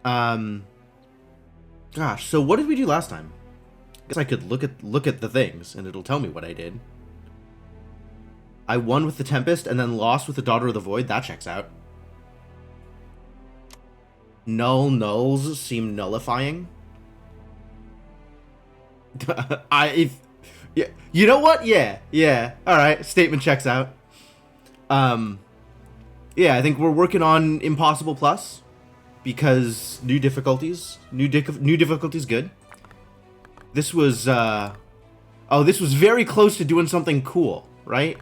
Um, Gosh, so what did we do last time? I guess I could look at the things, and it'll tell me what I did. I won with the Tempest, and then lost with the Daughter of the Void. That checks out. Null nulls seem nullifying. Yeah, you know what? Yeah. All right, statement checks out. Yeah, I think we're working on Impossible Plus because new difficulties, new difficulties, good. This was this was very close to doing something cool, right?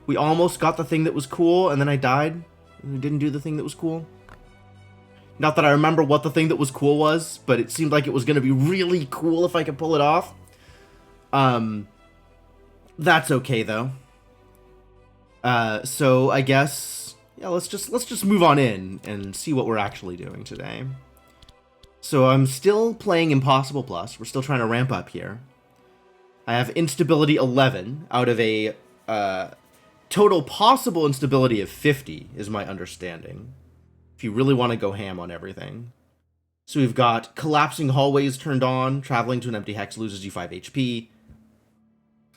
We almost got the thing that was cool, and then I died. And we didn't do the thing that was cool. Not that I remember what the thing that was cool was, but it seemed like it was going to be really cool if I could pull it off. That's okay though. So I guess yeah, let's just move on in and see what we're actually doing today. So I'm still playing Impossible Plus. We're still trying to ramp up here. I have instability 11 out of a total possible instability of 50 is my understanding. If you really want to go ham on everything. So we've got collapsing hallways turned on, traveling to an empty hex loses you 5 HP.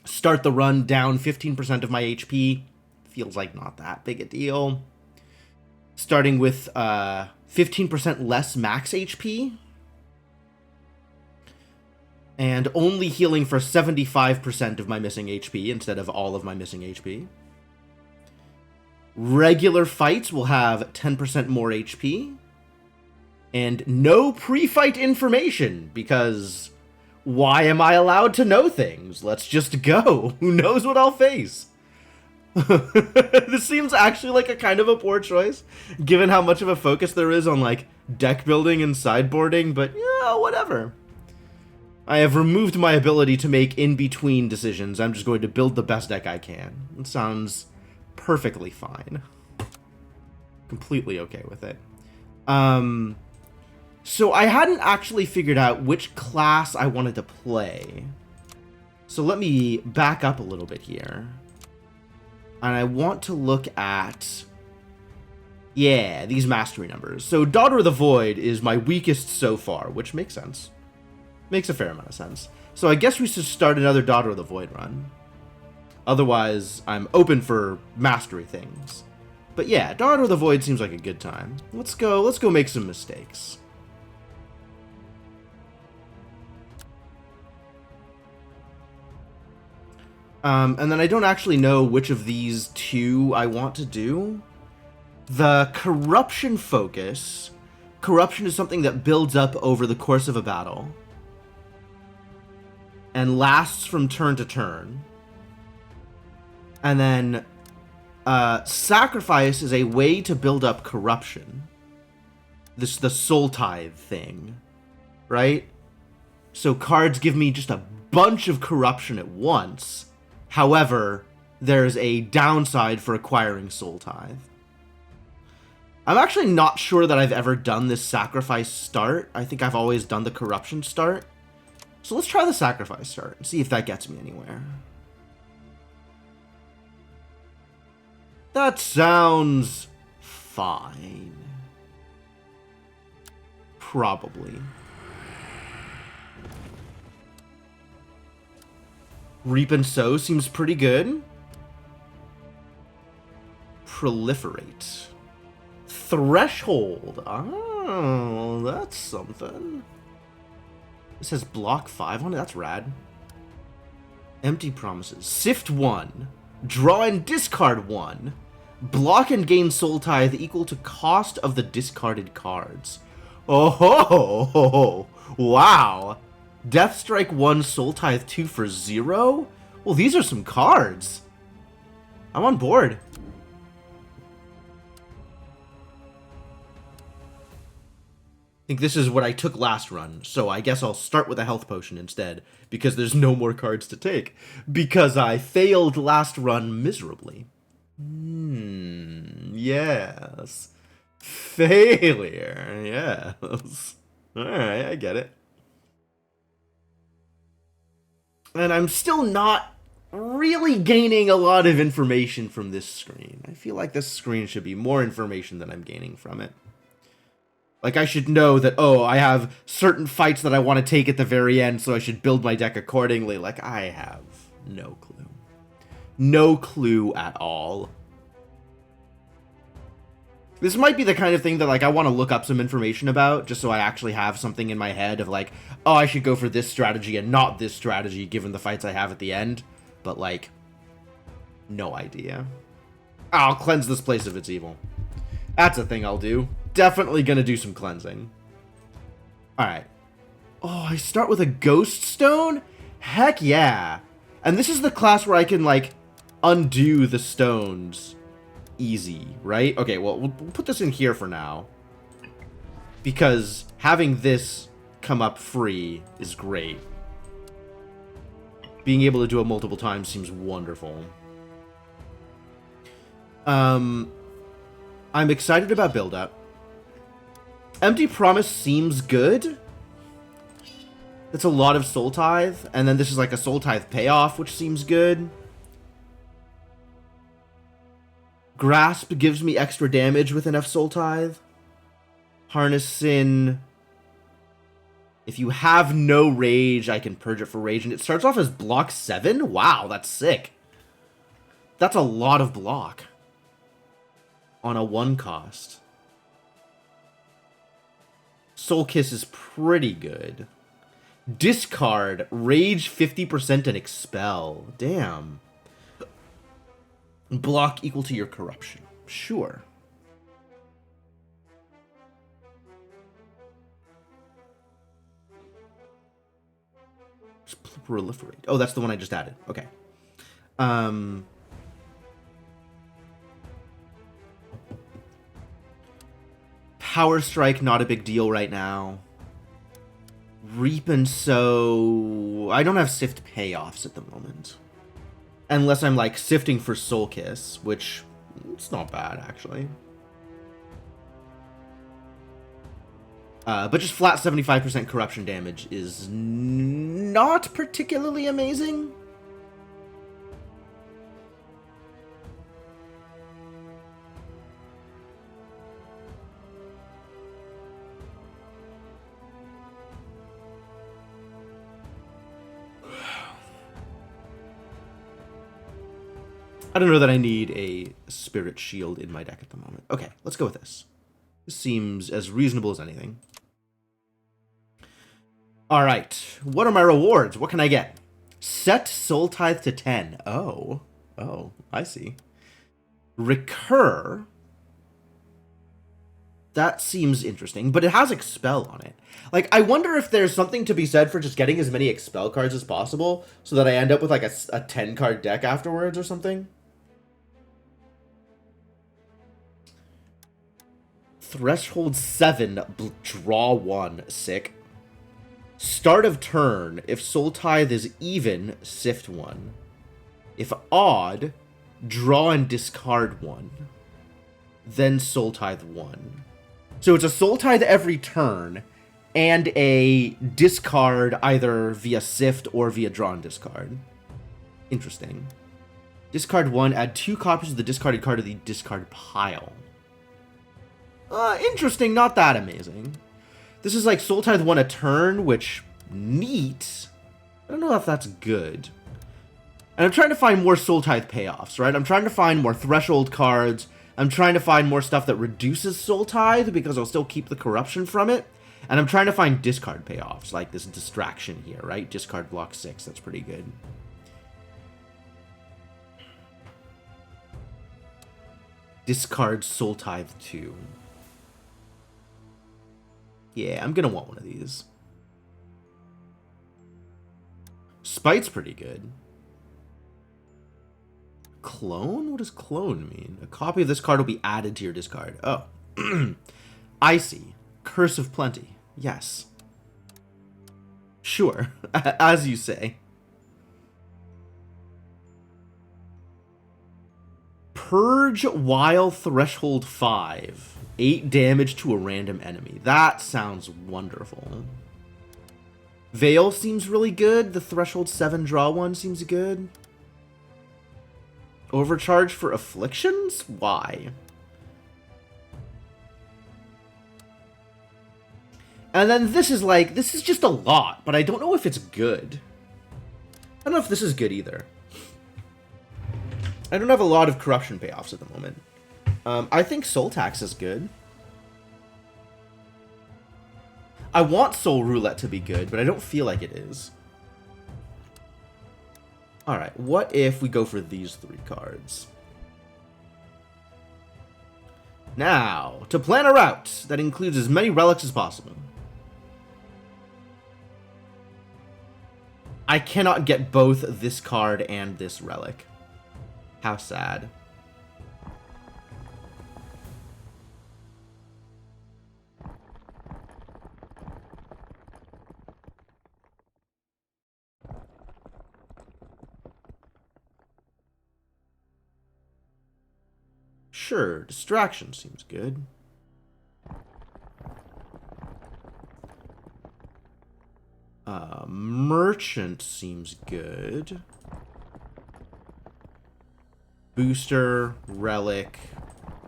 Start the run down 15% of my HP. Feels like not that big a deal. Starting with 15% less max HP. And only healing for 75% of my missing HP instead of all of my missing HP. Regular fights will have 10% more HP. And no pre-fight information, because why am I allowed to know things? Let's just go. Who knows what I'll face? This seems actually like a kind of a poor choice, given how much of a focus there is on, like, deck building and sideboarding, but, yeah, whatever. I have removed my ability to make in-between decisions. I'm just going to build the best deck I can. It sounds perfectly fine. Completely okay with it. So I hadn't actually figured out which class I wanted to play. So let me back up a little bit here. And I want to look at, yeah, these mastery numbers. So Daughter of the Void is my weakest so far, which makes sense. Makes a fair amount of sense. So I guess we should start another Daughter of the Void run. Otherwise, I'm open for mastery things. But yeah, Daughter of the Void seems like a good time. Let's go make some mistakes. And then I don't actually know which of these two I want to do. The Corruption focus. Corruption is something that builds up over the course of a battle. And lasts from turn to turn. And then Sacrifice is a way to build up Corruption. This the Soul Tithe thing. Right? So cards give me just a bunch of Corruption at once. However, there's a downside for acquiring Soul Tithe. I'm actually not sure that I've ever done this Sacrifice start. I think I've always done the Corruption start. So let's try the Sacrifice start and see if that gets me anywhere. That sounds fine. Probably. Reap and Sow seems pretty good. Proliferate. Threshold. Oh, that's something. It says block 5 on it. That's rad. Empty Promises. Sift 1. Draw and discard 1. Block and gain Soul Tithe equal to cost of the discarded cards. Oh ho ho ho. Wow. Death Strike 1, Soul Tithe 2 for 0? Well, these are some cards. I'm on board. I think this is what I took last run, so I guess I'll start with a health potion instead, because there's no more cards to take. Because I failed last run miserably. Yes. Failure, yes. Alright, I get it. And I'm still not really gaining a lot of information from this screen. I feel like this screen should be more information than I'm gaining from it. Like, I should know that, oh, I have certain fights that I want to take at the very end, so I should build my deck accordingly. Like, I have no clue. No clue at all. This might be the kind of thing that, like, I want to look up some information about, just so I actually have something in my head of, like, oh, I should go for this strategy and not this strategy, given the fights I have at the end. But, like, no idea. I'll cleanse this place of its evil. That's a thing I'll do. Definitely gonna do some cleansing. Alright. Oh, I start with a ghost stone? Heck yeah. And this is the class where I can, like, undo the stones easy, right? Okay, well, we'll put this in here for now. Because having this come up free is great. Being able to do it multiple times seems wonderful. I'm excited about build-up. Empty Promise seems good. It's a lot of Soul Tithe, and then this is like a Soul Tithe payoff, which seems good. Grasp gives me extra damage with enough Soul Tithe. Harness Sin. If you have no rage, I can purge it for rage, and it starts off as block 7? Wow, that's sick. That's a lot of block on a 1 cost. Soul Kiss is pretty good. Discard, rage 50% and expel. Damn. Block equal to your corruption. Sure. Proliferate. Oh, that's the one I just added. Okay. Power Strike, not a big deal right now. Reap and Sow. I don't have Sift payoffs at the moment. Unless I'm, like, sifting for Soul Kiss, which it's not bad, actually. But just flat 75% corruption damage is not particularly amazing. I don't know that I need a Spirit Shield in my deck at the moment. Okay, let's go with this. This seems as reasonable as anything. Alright, what are my rewards? What can I get? Set Soul Tithe to 10. Oh, I see. Recur. That seems interesting, but it has Expel on it. Like, I wonder if there's something to be said for just getting as many Expel cards as possible, so that I end up with, like, a 10-card deck afterwards or something. Threshold 7, draw 1, sick. Start of turn, if Soul Tithe is even, sift 1. If odd, draw and discard 1. Then Soul Tithe 1. So it's a Soul Tithe every turn, and a discard either via sift or via draw and discard. Interesting. Discard 1, add 2 copies of the discarded card to the discard pile. Interesting, not that amazing. This is like Soul Tithe 1 a turn, which, neat. I don't know if that's good. And I'm trying to find more Soul Tithe payoffs, right? I'm trying to find more Threshold cards. I'm trying to find more stuff that reduces Soul Tithe, because I'll still keep the corruption from it. And I'm trying to find discard payoffs, like this distraction here, right? Discard block 6, that's pretty good. Discard Soul Tithe 2. Yeah, I'm gonna want one of these. Spite's pretty good. Clone? What does clone mean? A copy of this card will be added to your discard. Oh. I see. Curse of Plenty. Yes. Sure. As you say. Purge while Threshold 5. 8 damage to a random enemy. That sounds wonderful. Veil seems really good. The Threshold 7 draw one seems good. Overcharge for Afflictions? Why? And then this is like, this is just a lot, but I don't know if it's good. I don't know if this is good either. I don't have a lot of corruption payoffs at the moment. I think Soul Tax is good. I want Soul Roulette to be good, but I don't feel like it is. Alright, what if we go for these 3 cards? Now, to plan a route that includes as many relics as possible. I cannot get both this card and this relic. How sad. Sure, distraction seems good. Merchant seems good. Booster, relic,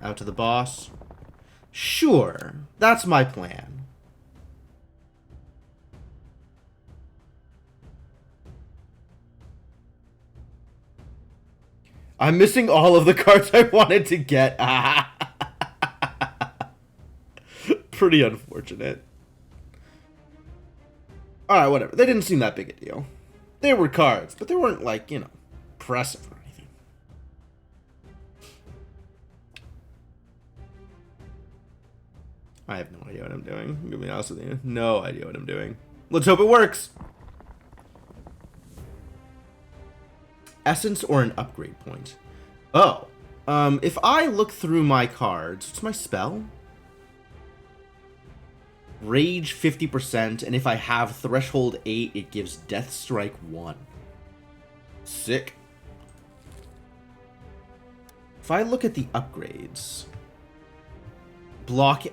out to the boss. Sure, that's my plan. I'm missing all of the cards I wanted to get. Pretty unfortunate. Alright, whatever. They didn't seem that big a deal. They were cards, but they weren't, like, you know, impressive or anything. I have no idea what I'm doing. I'm gonna be honest with you. No idea what I'm doing. Let's hope it works! Essence or an upgrade point. Oh. If I look through my cards, what's my spell? Rage 50%, and if I have Threshold 8, it gives Death Strike 1. Sick. If I look at the upgrades... Block,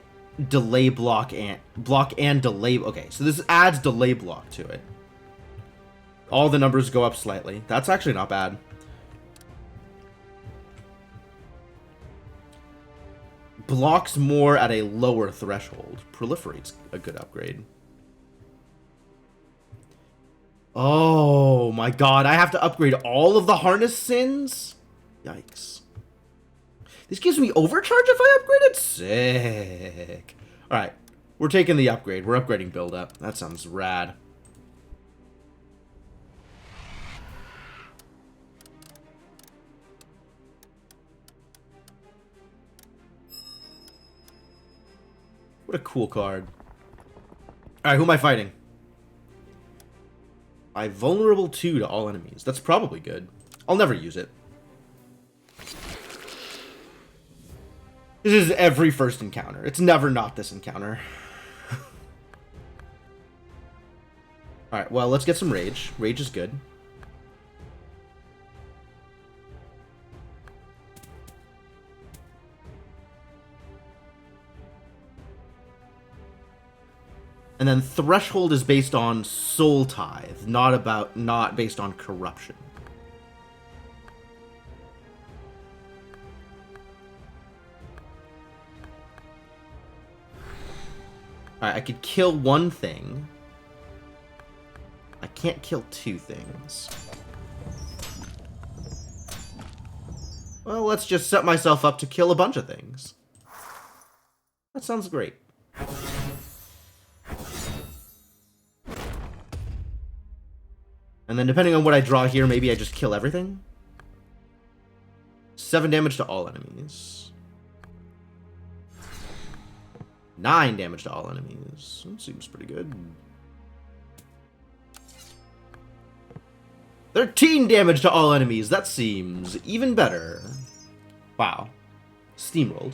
delay, block, and delay... Okay, so this adds delay block to it. All the numbers go up slightly. That's actually not bad. Blocks more at a lower threshold. Proliferate's a good upgrade. Oh my god, I have to upgrade all of the harness sins? Yikes. This gives me overcharge if I upgrade it? Sick. Alright, we're taking the upgrade. We're upgrading build up. That sounds rad. What a cool card. Alright, who am I fighting? I vulnerable 2 to all enemies. That's probably good. I'll never use it. This is every first encounter. It's never not this encounter. Alright, well, let's get some rage. Rage is good. And then Threshold is based on Soul Tithe, not based on corruption. Alright, I could kill one thing. I can't kill 2 things. Well, let's just set myself up to kill a bunch of things. That sounds great. And then depending on what I draw here, maybe I just kill everything. 7 damage to all enemies. 9 damage to all enemies. That seems pretty good. 13 damage to all enemies. That seems even better. Wow. Steamrolled.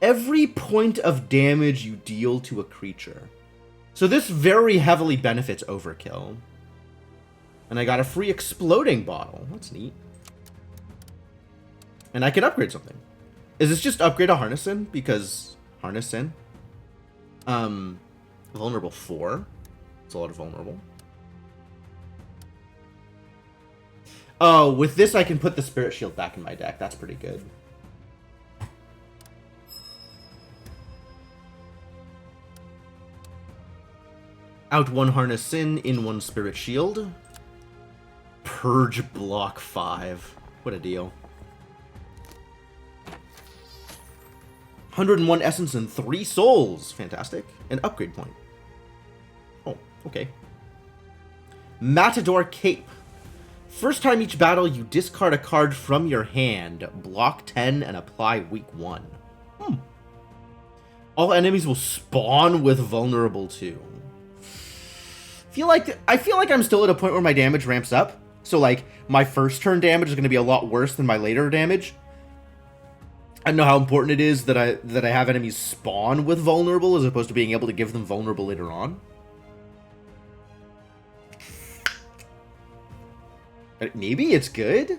Every point of damage you deal to a creature. So this very heavily benefits Overkill. And I got a free exploding bottle. That's neat. And I can upgrade something. Is this just upgrade a Harness Sin? Because Harness Sin? Vulnerable 4. It's a lot of vulnerable. Oh, with this I can put the Spirit Shield back in my deck. That's pretty good. Out one Harness Sin, in one Spirit Shield. Purge block 5. What a deal. 101 Essence and 3 Souls. Fantastic. An upgrade point. Oh, okay. Matador Cape. First time each battle, you discard a card from your hand, block 10, and apply weak 1. All enemies will spawn with vulnerable 2. I feel like I'm still at a point where my damage ramps up. So, like, my first turn damage is going to be a lot worse than my later damage. I don't know how important it is that I have enemies spawn with vulnerable as opposed to being able to give them vulnerable later on. Maybe it's good?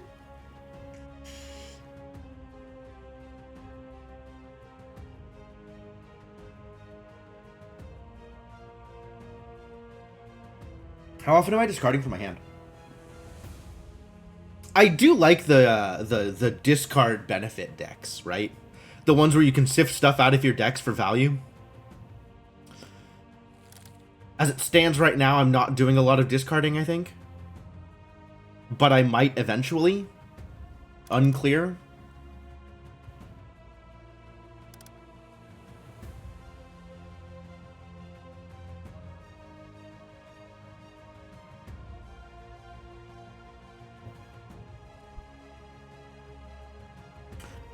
How often am I discarding from my hand? I do like the discard benefit decks, right? The ones where you can sift stuff out of your decks for value. As it stands right now, I'm not doing a lot of discarding, I think. But I might eventually. Unclear.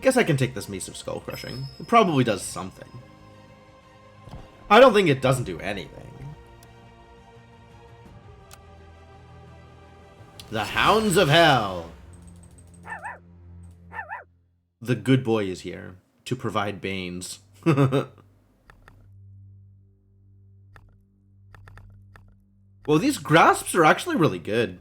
Guess I can take this Massive Skull Crushing. It probably does something. I don't think it doesn't do anything. The Hounds of Hell. The good boy is here to provide Banes. Well, these grasps are actually really good.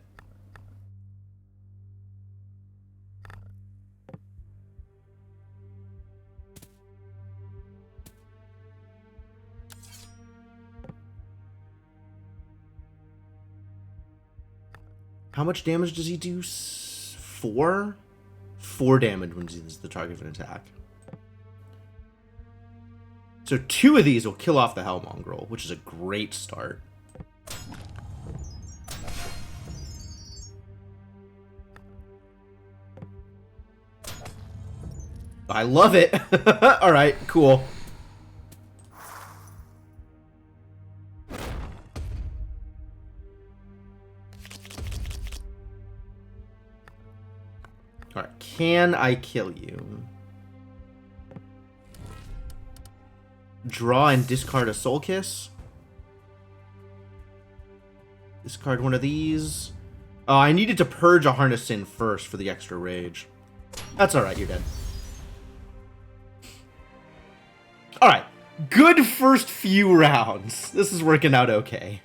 How much damage does he do? 4? 4 damage when he's the target of an attack. So 2 of these will kill off the Hell Mongrel, which is a great start. I love it. Alright, cool. Alright, can I kill you? Draw and discard a Soul Kiss. Discard one of these. Oh, I needed to purge a Harness Sin first for the extra rage. That's alright, you're dead. Alright, good first few rounds. This is working out okay.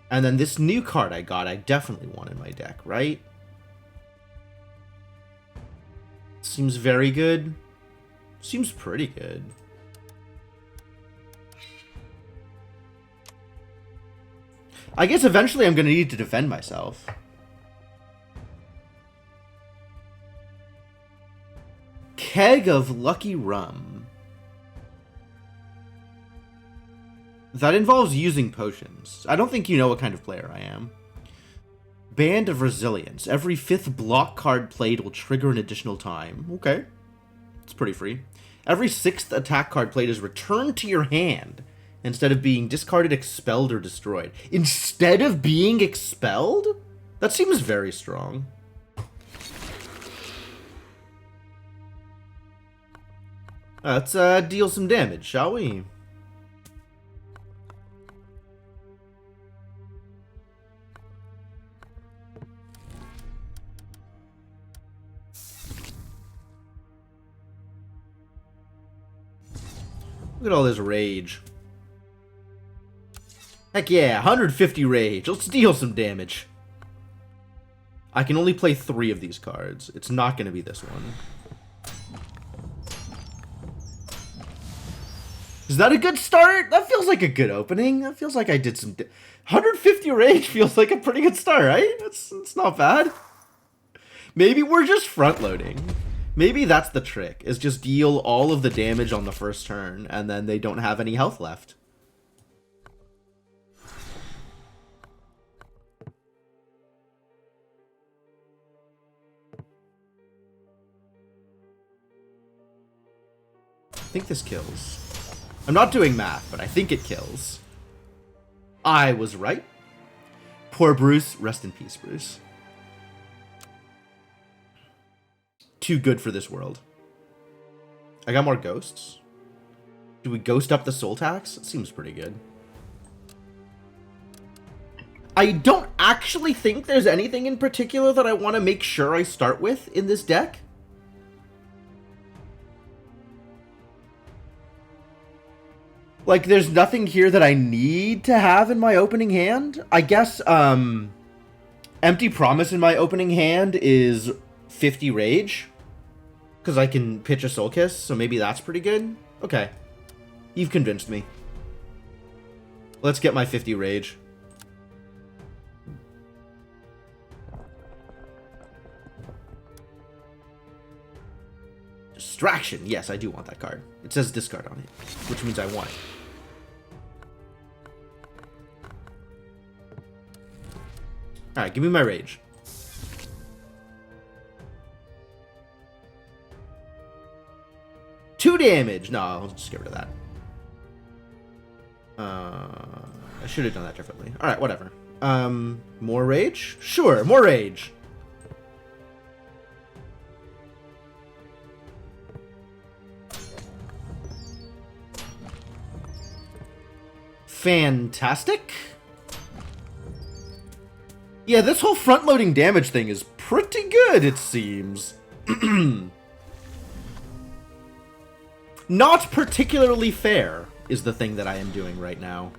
And then this new card I got, I definitely want in my deck, right? Seems very good. Seems pretty good. I guess eventually I'm going to need to defend myself. Keg of Lucky Rum. That involves using potions. I don't think you know what kind of player I am. Band of Resilience. Every 5th block card played will trigger an additional time. Okay. It's pretty free. Every 6th attack card played is returned to your hand instead of being discarded, expelled, or destroyed. Instead of being expelled? That seems very strong. Let's deal some damage, shall we? Look at all this rage. Heck yeah, 150 rage. Let's deal some damage. I can only play 3 of these cards. It's not going to be this one. Is that a good start? That feels like a good opening. That feels like I did some... 150 rage feels like a pretty good start, right? It's not bad. Maybe we're just front-loading. Maybe that's the trick, is just deal all of the damage on the first turn, and then they don't have any health left. I think this kills. I'm not doing math, but I think it kills. I was right. Poor Bruce. Rest in peace, Bruce. Too good for this world. I got more ghosts. Do we ghost up the soul tax? It seems pretty good. I don't actually think there's anything in particular that I want to make sure I start with in this deck. Like, there's nothing here that I need to have in my opening hand. I guess, Empty Promise in my opening hand is 50 rage. Because I can pitch a Soul Kiss, so maybe that's pretty good. Okay. You've convinced me. Let's get my 50 rage. Distraction. Yes, I do want that card. It says discard on it, which means I want it. Alright, give me my rage. Two damage! No, I'll just get rid of that. I should have done that differently. Alright, whatever. More rage? Sure, more rage. Fantastic. Yeah, this whole front-loading damage thing is pretty good, it seems. Not particularly fair is the thing that I am doing right now.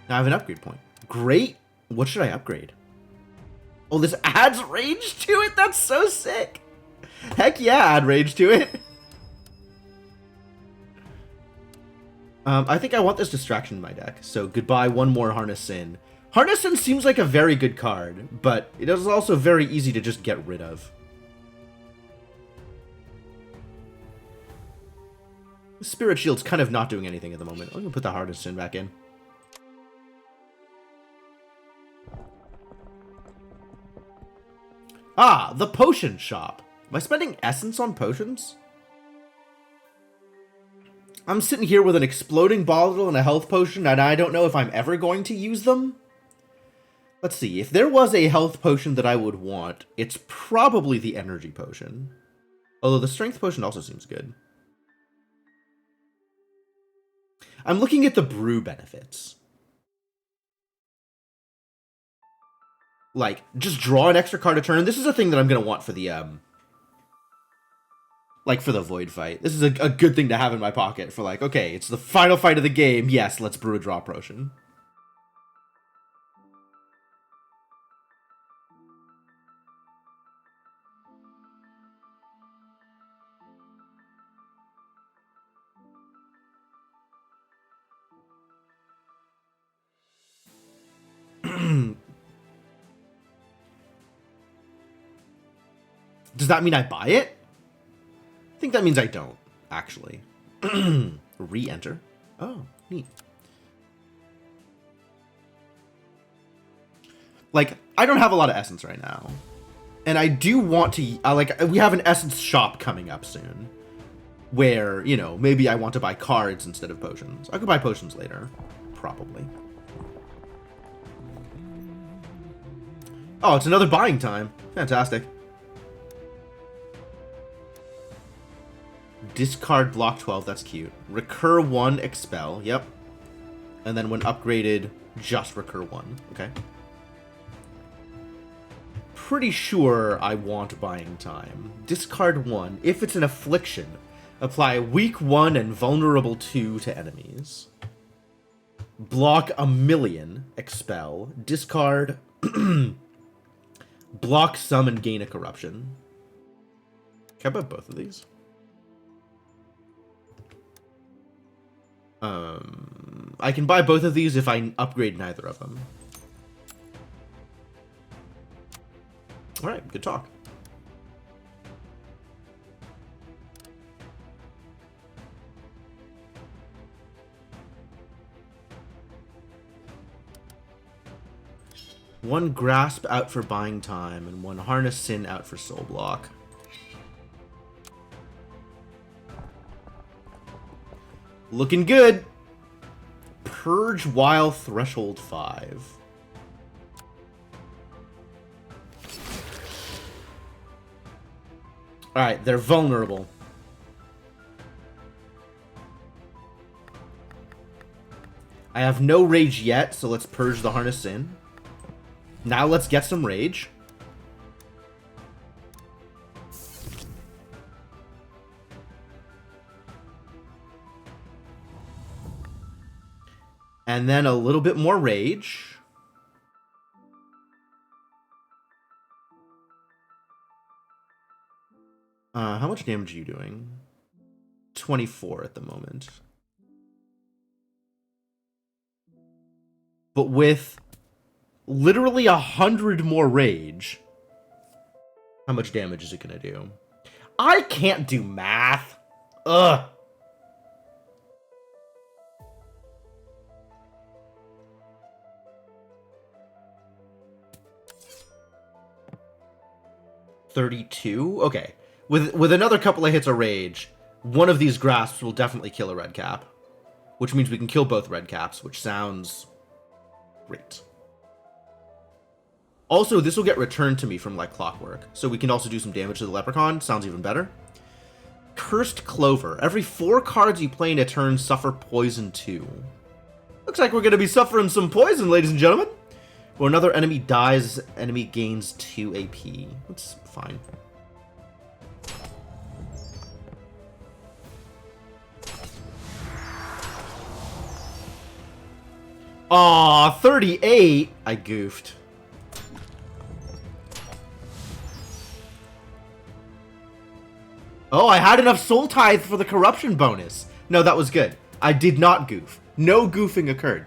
Now I have an upgrade point. Great. What should I upgrade? Oh, this adds rage to it? That's so sick. Heck yeah, add rage to it. I think I want this distraction in my deck. So goodbye, one more Harness Sin. Harness Sin seems like a very good card, but it is also very easy to just get rid of. Spirit Shield's kind of not doing anything at the moment. I'm going to put the Harness Sin back in. Ah, the potion shop. Am I spending essence on potions? I'm sitting here with an exploding bottle and a health potion, and I don't know if I'm ever going to use them. Let's see. If there was a health potion that I would want, it's probably the energy potion. Although the strength potion also seems good. I'm looking at the brew benefits. Like, just draw an extra card a turn. This is a thing that I'm going to want for the, like, for the Void fight. This is a good thing to have in my pocket for, like, okay, it's the final fight of the game. Yes, let's brew a draw potion. Does that mean I buy it? I think that means I don't, actually. Re-enter. Oh, neat. Like, I don't have a lot of essence right now. And I do want to, like, we have an essence shop coming up soon. Where, you know, maybe I want to buy cards instead of potions. I could buy potions later. Probably. Oh, it's another buying time. Fantastic. Discard block 12, that's cute. Recur 1, expel, yep. And then when upgraded, just recur 1, okay. Pretty sure I want buying time. Discard 1, if it's an affliction, apply weak 1 and vulnerable 2 to enemies. Block 1,000,000, expel. Discard Block, summon, gain a corruption. Can I buy both of these? I can buy both of these if I upgrade neither of them. Alright, good talk. One Grasp out for buying time, and one Harness Sin out for soul block. Looking good. Purge while threshold 5. Alright, they're vulnerable. I have no rage yet, so let's purge the Harness Sin. Now let's get some rage. And then a little bit more rage. How much damage are you doing? 24 at the moment. But with literally 100 more rage, how much damage is it gonna do? I can't do math. Ugh. $32? Okay. With another couple of hits of rage, one of these grasps will definitely kill a red cap. Which means we can kill both red caps, which sounds great. Also, this will get returned to me from like clockwork, so we can also do some damage to the leprechaun. Sounds even better. Cursed Clover. Every 4 cards you play in a turn suffer poison 2. Looks like we're going to be suffering some poison, ladies and gentlemen. When another enemy dies, enemy gains 2 AP. That's fine. Aw, 38? I goofed. Oh, I had enough Soul Tithe for the corruption bonus. No, that was good. I did not goof. No goofing occurred.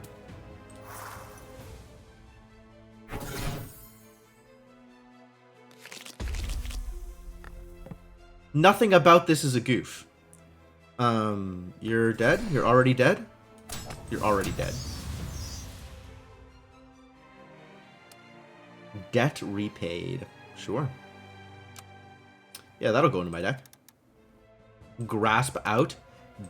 Nothing about this is a goof. You're dead? You're already dead? You're already dead. Debt repaid. Sure. Yeah, that'll go into my deck. Grasp out.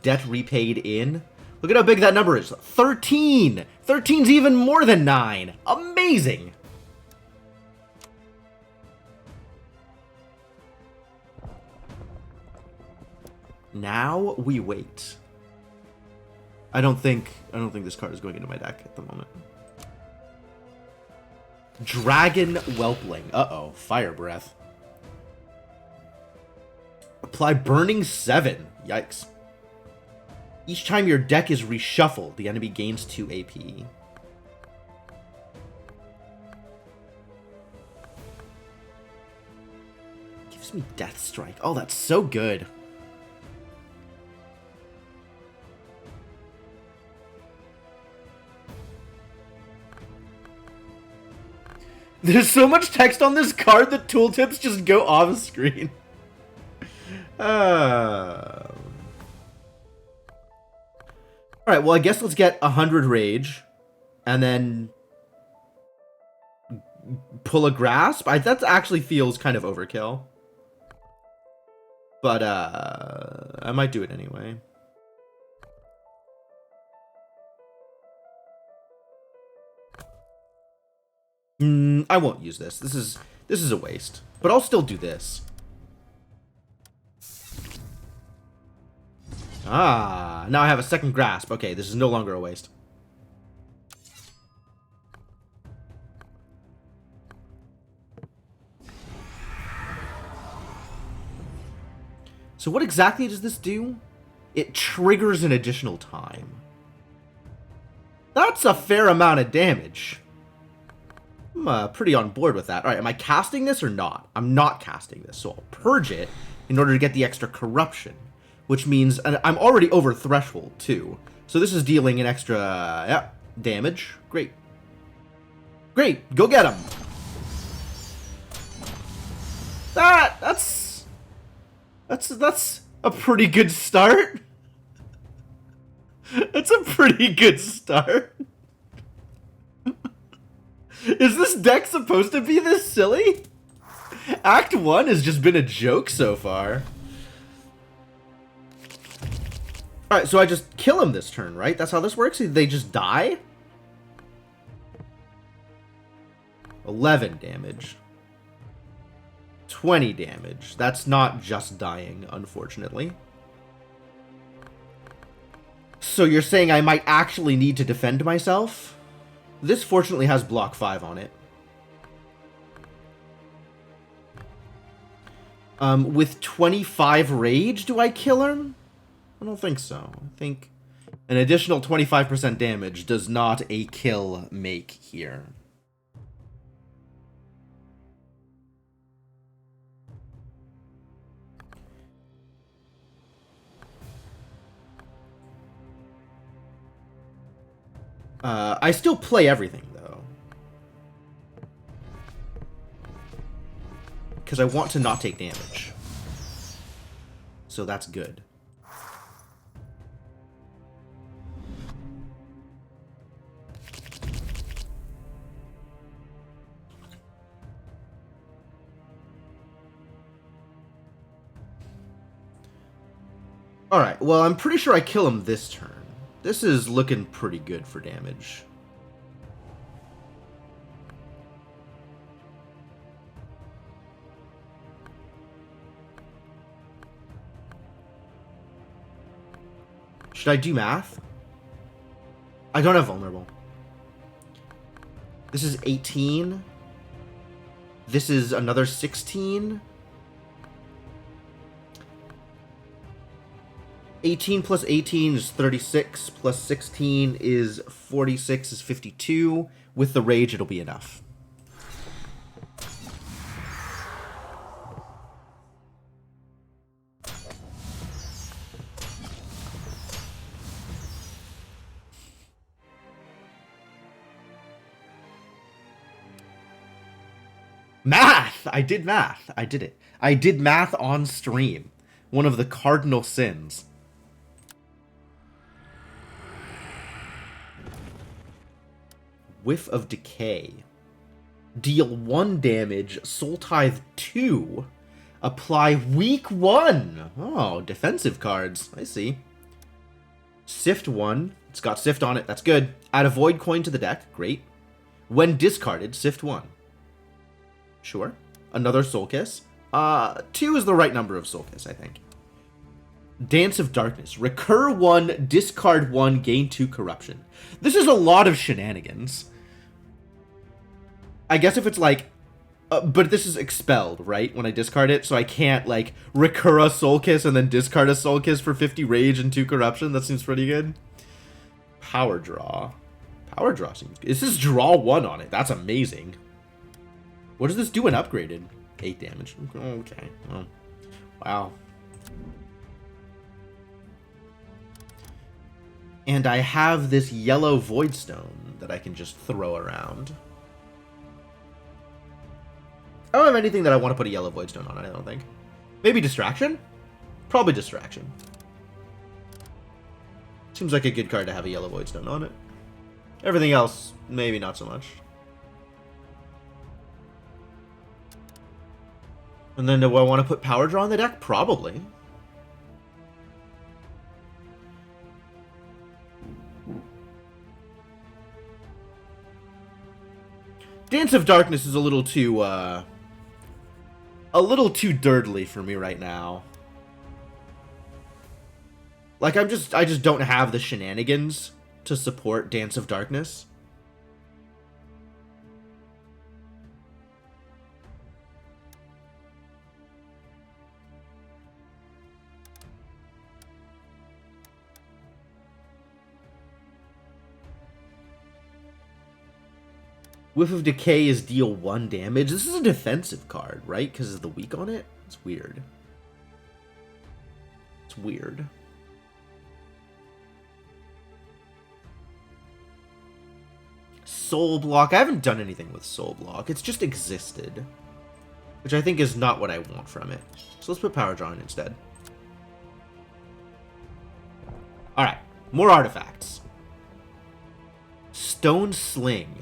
Debt repaid in. Look at how big that number is. 13! 13's even more than 9. Amazing! Now we wait. I don't think this card is going into my deck at the moment. Dragon Whelpling. Uh-oh. Fire Breath. Apply Burning 7. Yikes. Each time your deck is reshuffled, the enemy gains 2 AP. Gives me Death Strike. Oh, that's so good. There's so much text on this card that tooltips just go off screen. Alright, well, I guess let's get 100 rage. And then pull a grasp. That actually feels kind of overkill. But, I might do it anyway. I won't use this. This is a waste. But I'll still do this. Ah, now I have a second grasp. Okay, this is no longer a waste. So what exactly does this do? It triggers an additional time. That's a fair amount of damage. I'm pretty on board with that. All right, am I casting this or not? I'm not casting this, so I'll purge it in order to get the extra corruption, which means I'm already over threshold too. So this is dealing an extra, yeah, damage. Great. Great, go get him. That's a pretty good start. That's a pretty good start. Is this deck supposed to be this silly? Act 1 has just been a joke so far. Alright, so I just kill him this turn, right? That's how this works? They just die? 11 damage. 20 damage. That's not just dying, unfortunately. So you're saying I might actually need to defend myself? This fortunately has block 5 on it. With 25 rage, do I kill him? I don't think so. I think an additional 25% damage does not a kill make here. I still play everything, though. Because I want to not take damage. So that's good. Alright, well, I'm pretty sure I kill him this turn. This is looking pretty good for damage. Should I do math? I don't have vulnerable. This is 18. This is another 16. 18 plus 18 is 36, plus 16 is 46, is 52. With the rage, it'll be enough. Math! I did math. I did it. I did math on stream. One of the cardinal sins. Whiff of Decay. Deal 1 damage, Soul Tithe 2. Apply weak 1. Oh, defensive cards. I see. Sift 1. It's got Sift on it. That's good. Add a Void coin to the deck. Great. When discarded, Sift 1. Sure. Another Soul Kiss. 2 is the right number of Soul Kiss, I think. Dance of Darkness. Recur 1, discard 1, gain 2 corruption. This is a lot of shenanigans. I guess if it's like... but this is expelled, right? When I discard it, so I can't, like, recur a Soul Kiss and then discard a Soul Kiss for 50 rage and 2 corruption. That seems pretty good. Power Draw. Power Draw seems good. This is draw 1 on it. That's amazing. What does this do when upgraded? 8 damage. Okay. Oh. Wow. And I have this yellow Voidstone that I can just throw around. I don't have anything that I want to put a yellow Voidstone on, I don't think. Maybe Distraction? Probably Distraction. Seems like a good card to have a yellow Voidstone on it. Everything else, maybe not so much. And then do I want to put Power Draw in the deck? Probably. Dance of Darkness is a little too dirtly for me right now. Like, I just don't have the shenanigans to support Dance of Darkness. Whiff of Decay is deal 1 damage. This is a defensive card, right? Because of the weak on it? It's weird. It's weird. Soul Block. I haven't done anything with Soul Block. It's just existed. Which I think is not what I want from it. So let's put Power Draw in instead. Alright. More artifacts. Stone Sling.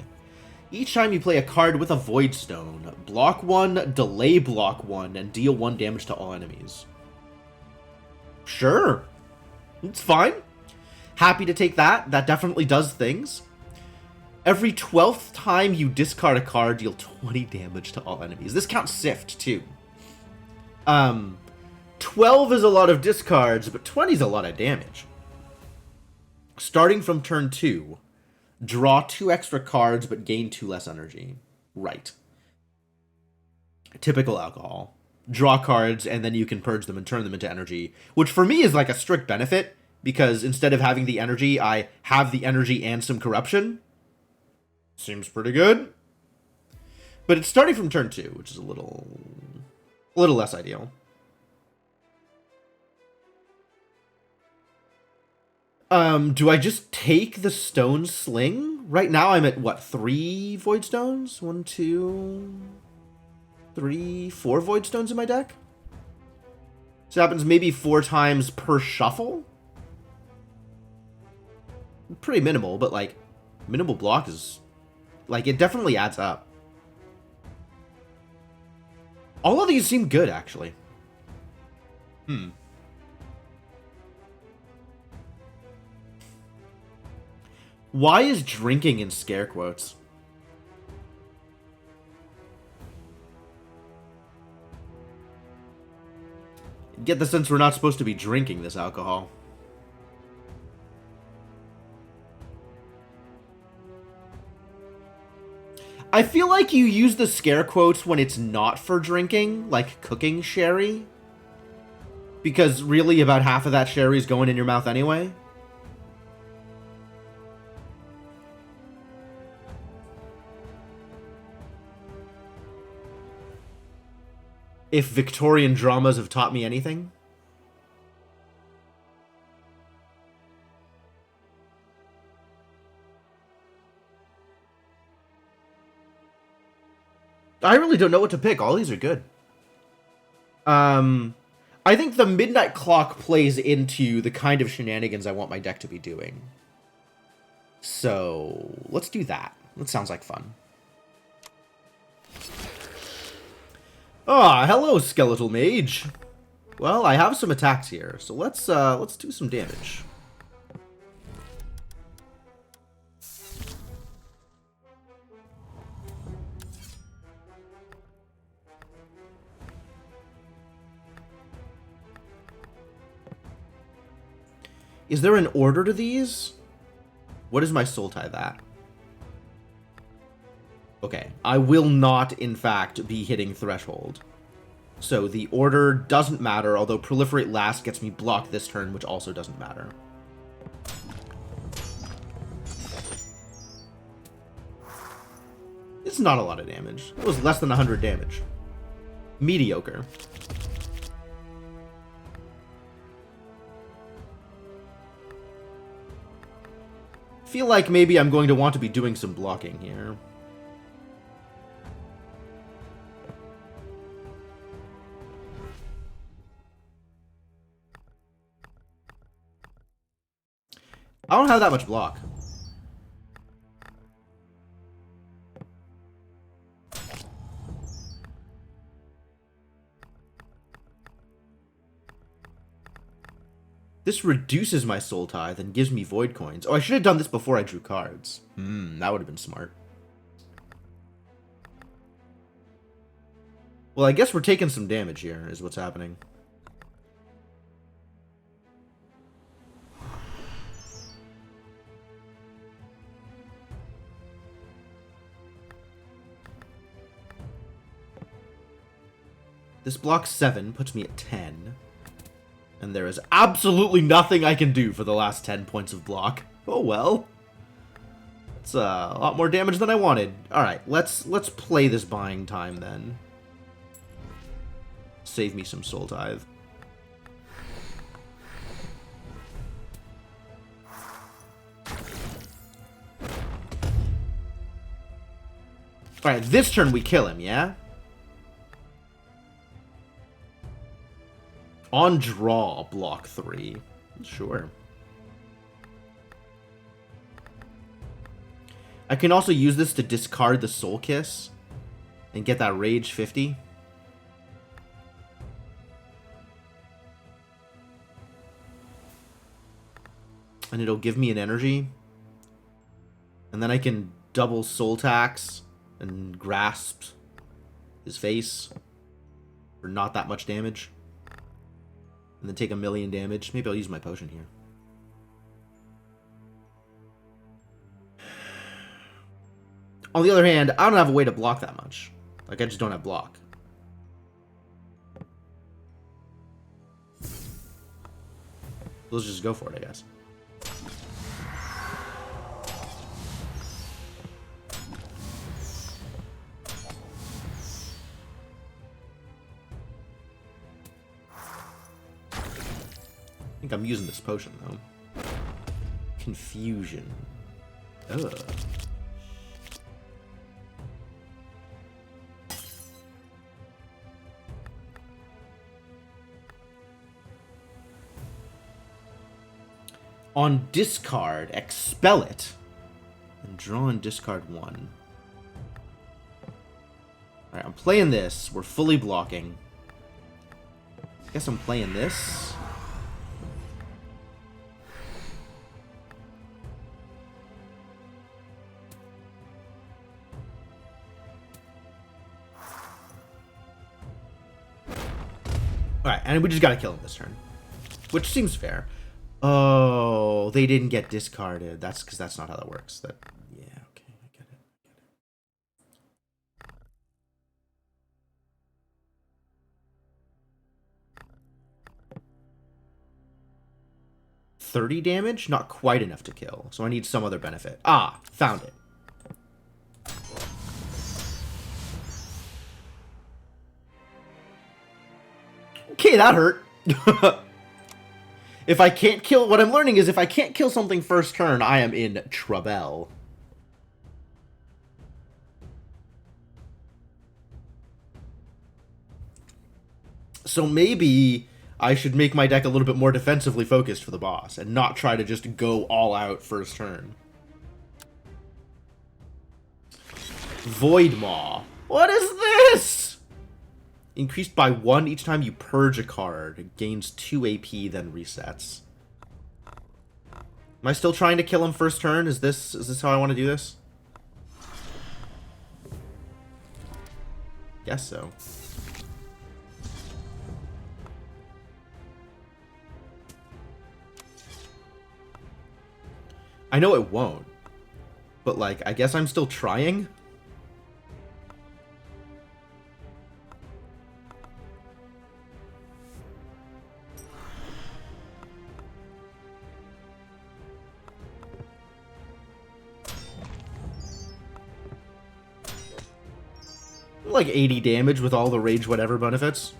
Each time you play a card with a Void Stone, block 1, delay block 1, and deal 1 damage to all enemies. Sure. It's fine. Happy to take that. That definitely does things. Every 12th time you discard a card, deal 20 damage to all enemies. This counts Sift, too. 12 is a lot of discards, but 20 is a lot of damage. Starting from turn 2, draw 2 extra cards, but gain 2 less energy. Right. Typical alcohol. Draw cards, and then you can purge them and turn them into energy, which for me is like a strict benefit, because instead of having the energy, I have the energy and some corruption. Seems pretty good. But it's starting from turn 2, which is a little less ideal. Do I just take the Stone Sling? Right now I'm at, what, 3 Void Stones? 1, 2, 3, 4 Void Stones in my deck? So it happens maybe 4 times per shuffle? Pretty minimal, but, like, minimal block is... Like, it definitely adds up. All of these seem good, actually. Why is drinking in scare quotes? Get the sense we're not supposed to be drinking this alcohol. I feel like you use the scare quotes when it's not for drinking, like cooking sherry. Because really about half of that sherry is going in your mouth anyway. If Victorian dramas have taught me anything. I really don't know what to pick. All these are good. I think the Midnight Clock plays into the kind of shenanigans I want my deck to be doing. So, let's do that. That sounds like fun. Ah, hello, Skeletal Mage. Well, I have some attacks here, so let's do some damage. Is there an order to these? What is my Soul Tie that? Okay, I will not, in fact, be hitting Threshold. So the order doesn't matter, although Proliferate Last gets me blocked this turn, which also doesn't matter. It's not a lot of damage. It was less than 100 damage. Mediocre. Feel like maybe I'm going to want to be doing some blocking here. I don't have that much block. This reduces my Soul Tie, then gives me Void Coins. Oh, I should have done this before I drew cards. That would have been smart. Well, I guess we're taking some damage here, is what's happening. This block 7 puts me at 10. And there is absolutely nothing I can do for the last 10 points of block. Oh well. It's a lot more damage than I wanted. Alright, let's play this buying time then. Save me some Soul Tithe. Alright, this turn we kill him, yeah? On draw, block 3. Sure. I can also use this to discard the Soul Kiss and get that Rage 50. And it'll give me an energy. And then I can double Soul Tax and grasp his face for not that much damage. And then take 1,000,000 damage. Maybe I'll use my potion here. On the other hand, I don't have a way to block that much. Like, I just don't have block. Let's just go for it, I guess. I think I'm using this potion, though. Confusion. Ugh. On discard, expel it. And draw and discard 1. Alright, I'm playing this. We're fully blocking. I guess I'm playing this. Alright, and we just gotta kill him this turn. Which seems fair. Oh, they didn't get discarded. That's because that's not how that works. Yeah, okay, I get it. 30 damage? Not quite enough to kill. So I need some other benefit. Ah, found it. Okay, that hurt. If I can't kill... What I'm learning is if I can't kill something first turn, I am in trouble. So maybe I should make my deck a little bit more defensively focused for the boss and not try to just go all out first turn. Void Maw. What is this? Increased by 1 each time you purge a card. It gains 2 AP, then resets. Am I still trying to kill him first turn? Is this how I want to do this? Guess so. I know it won't. But, like, I guess I'm still trying. Like 80 damage with all the rage whatever benefits.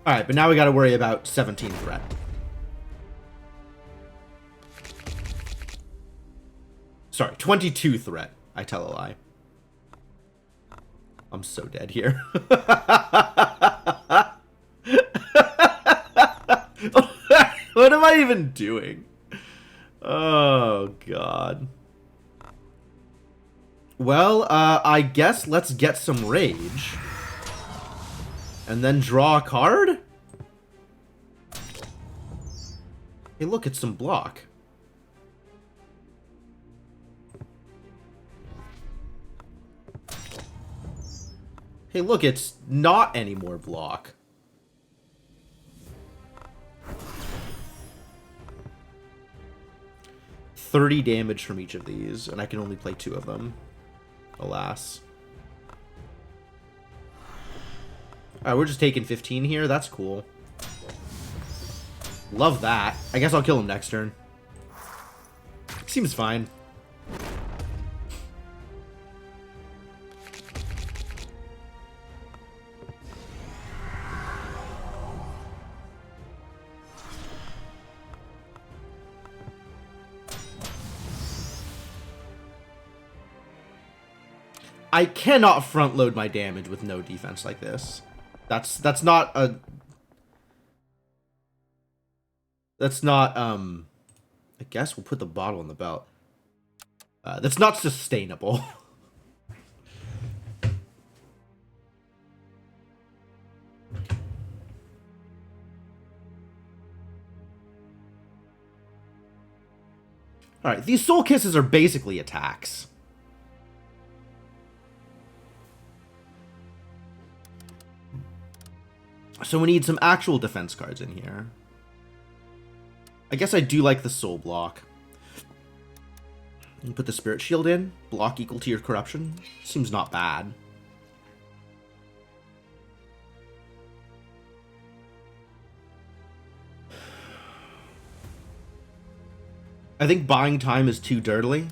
Alright, but now we gotta worry about 17 threat. Sorry, 22 threat. I tell a lie. I'm so dead here. What am I even doing? Oh, God. Well, I guess let's get some rage. And then draw a card? Hey, look, it's some block. Hey, look, it's not any more block. $30 damage from each of these, and I can only play 2 of them. Alas. Alright, we're just taking 15 here. That's cool. Love that. I guess I'll kill him next turn. Seems fine. I cannot front load my damage with no defense like this. That's not a... That's not, I guess we'll put the bottle in the belt. That's not sustainable. Alright, these Soul Kisses are basically attacks. So we need some actual defense cards in here. I guess I do like the Soul Block. You put the Spirit Shield in. Block equal to your Corruption. Seems not bad. I think buying time is too dirtily.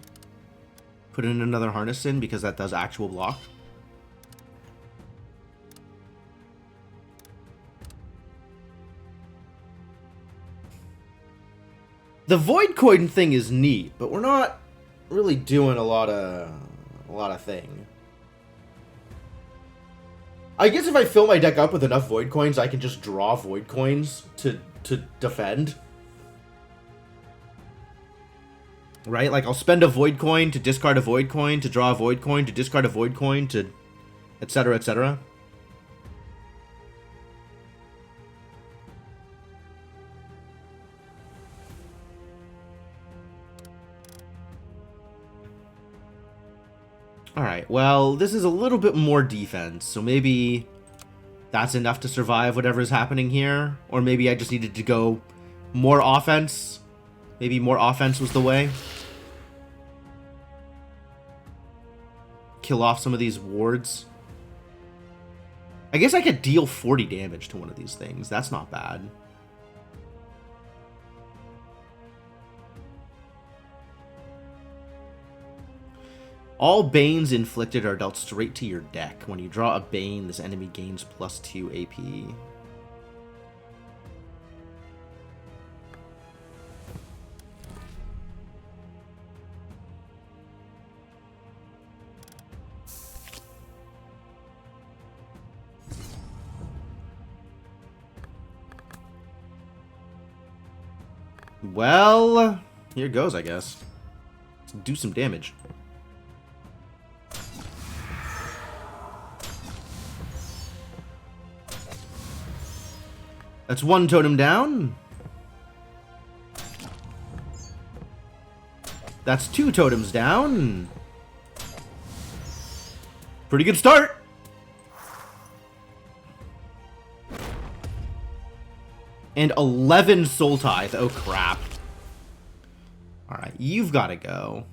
Put in another Harness in because that does actual block. The Void Coin thing is neat, but we're not really doing a lot of thing. I guess if I fill my deck up with enough Void Coins, I can just draw Void Coins to defend. Right? Like, I'll spend a Void Coin to discard a Void Coin, to draw a Void Coin, to discard a Void Coin, to etc, etc. Alright, well, this is a little bit more defense, so maybe that's enough to survive whatever's happening here. Or maybe I just needed to go more offense. Maybe more offense was the way. Kill off some of these wards. I guess I could deal 40 damage to one of these things. That's not bad. All Banes inflicted are dealt straight to your deck. When you draw a Bane, this enemy gains +2 AP. Well, here goes, I guess. Let's do some damage. That's one totem down. That's two totems down. Pretty good start. And 11 Soul Tithe. Oh, crap. Alright, you've got to go.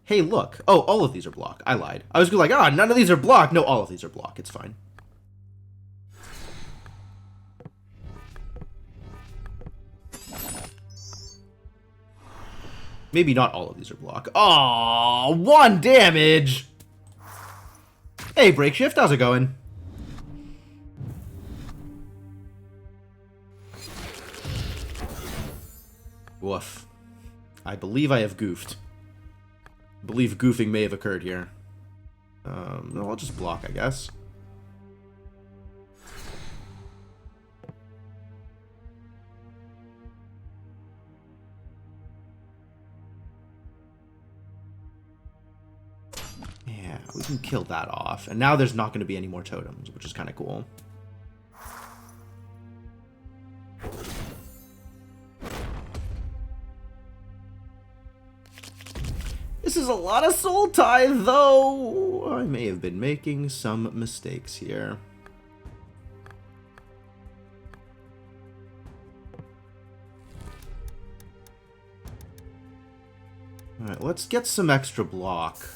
Hey, look. Oh, all of these are block. I lied. I was like, ah, none of these are block. No, all of these are block. It's fine. Maybe not all of these are block. Oh, 1 damage. Hey, Breakshift, how's it going? Woof. I believe I have goofed. I believe goofing may have occurred here. No, I'll just block, I guess. Yeah, we can kill that off. And now there's not going to be any more totems, which is kind of cool. This is a lot of Soul Tithe, though. I may have been making some mistakes here. Alright, let's get some extra block.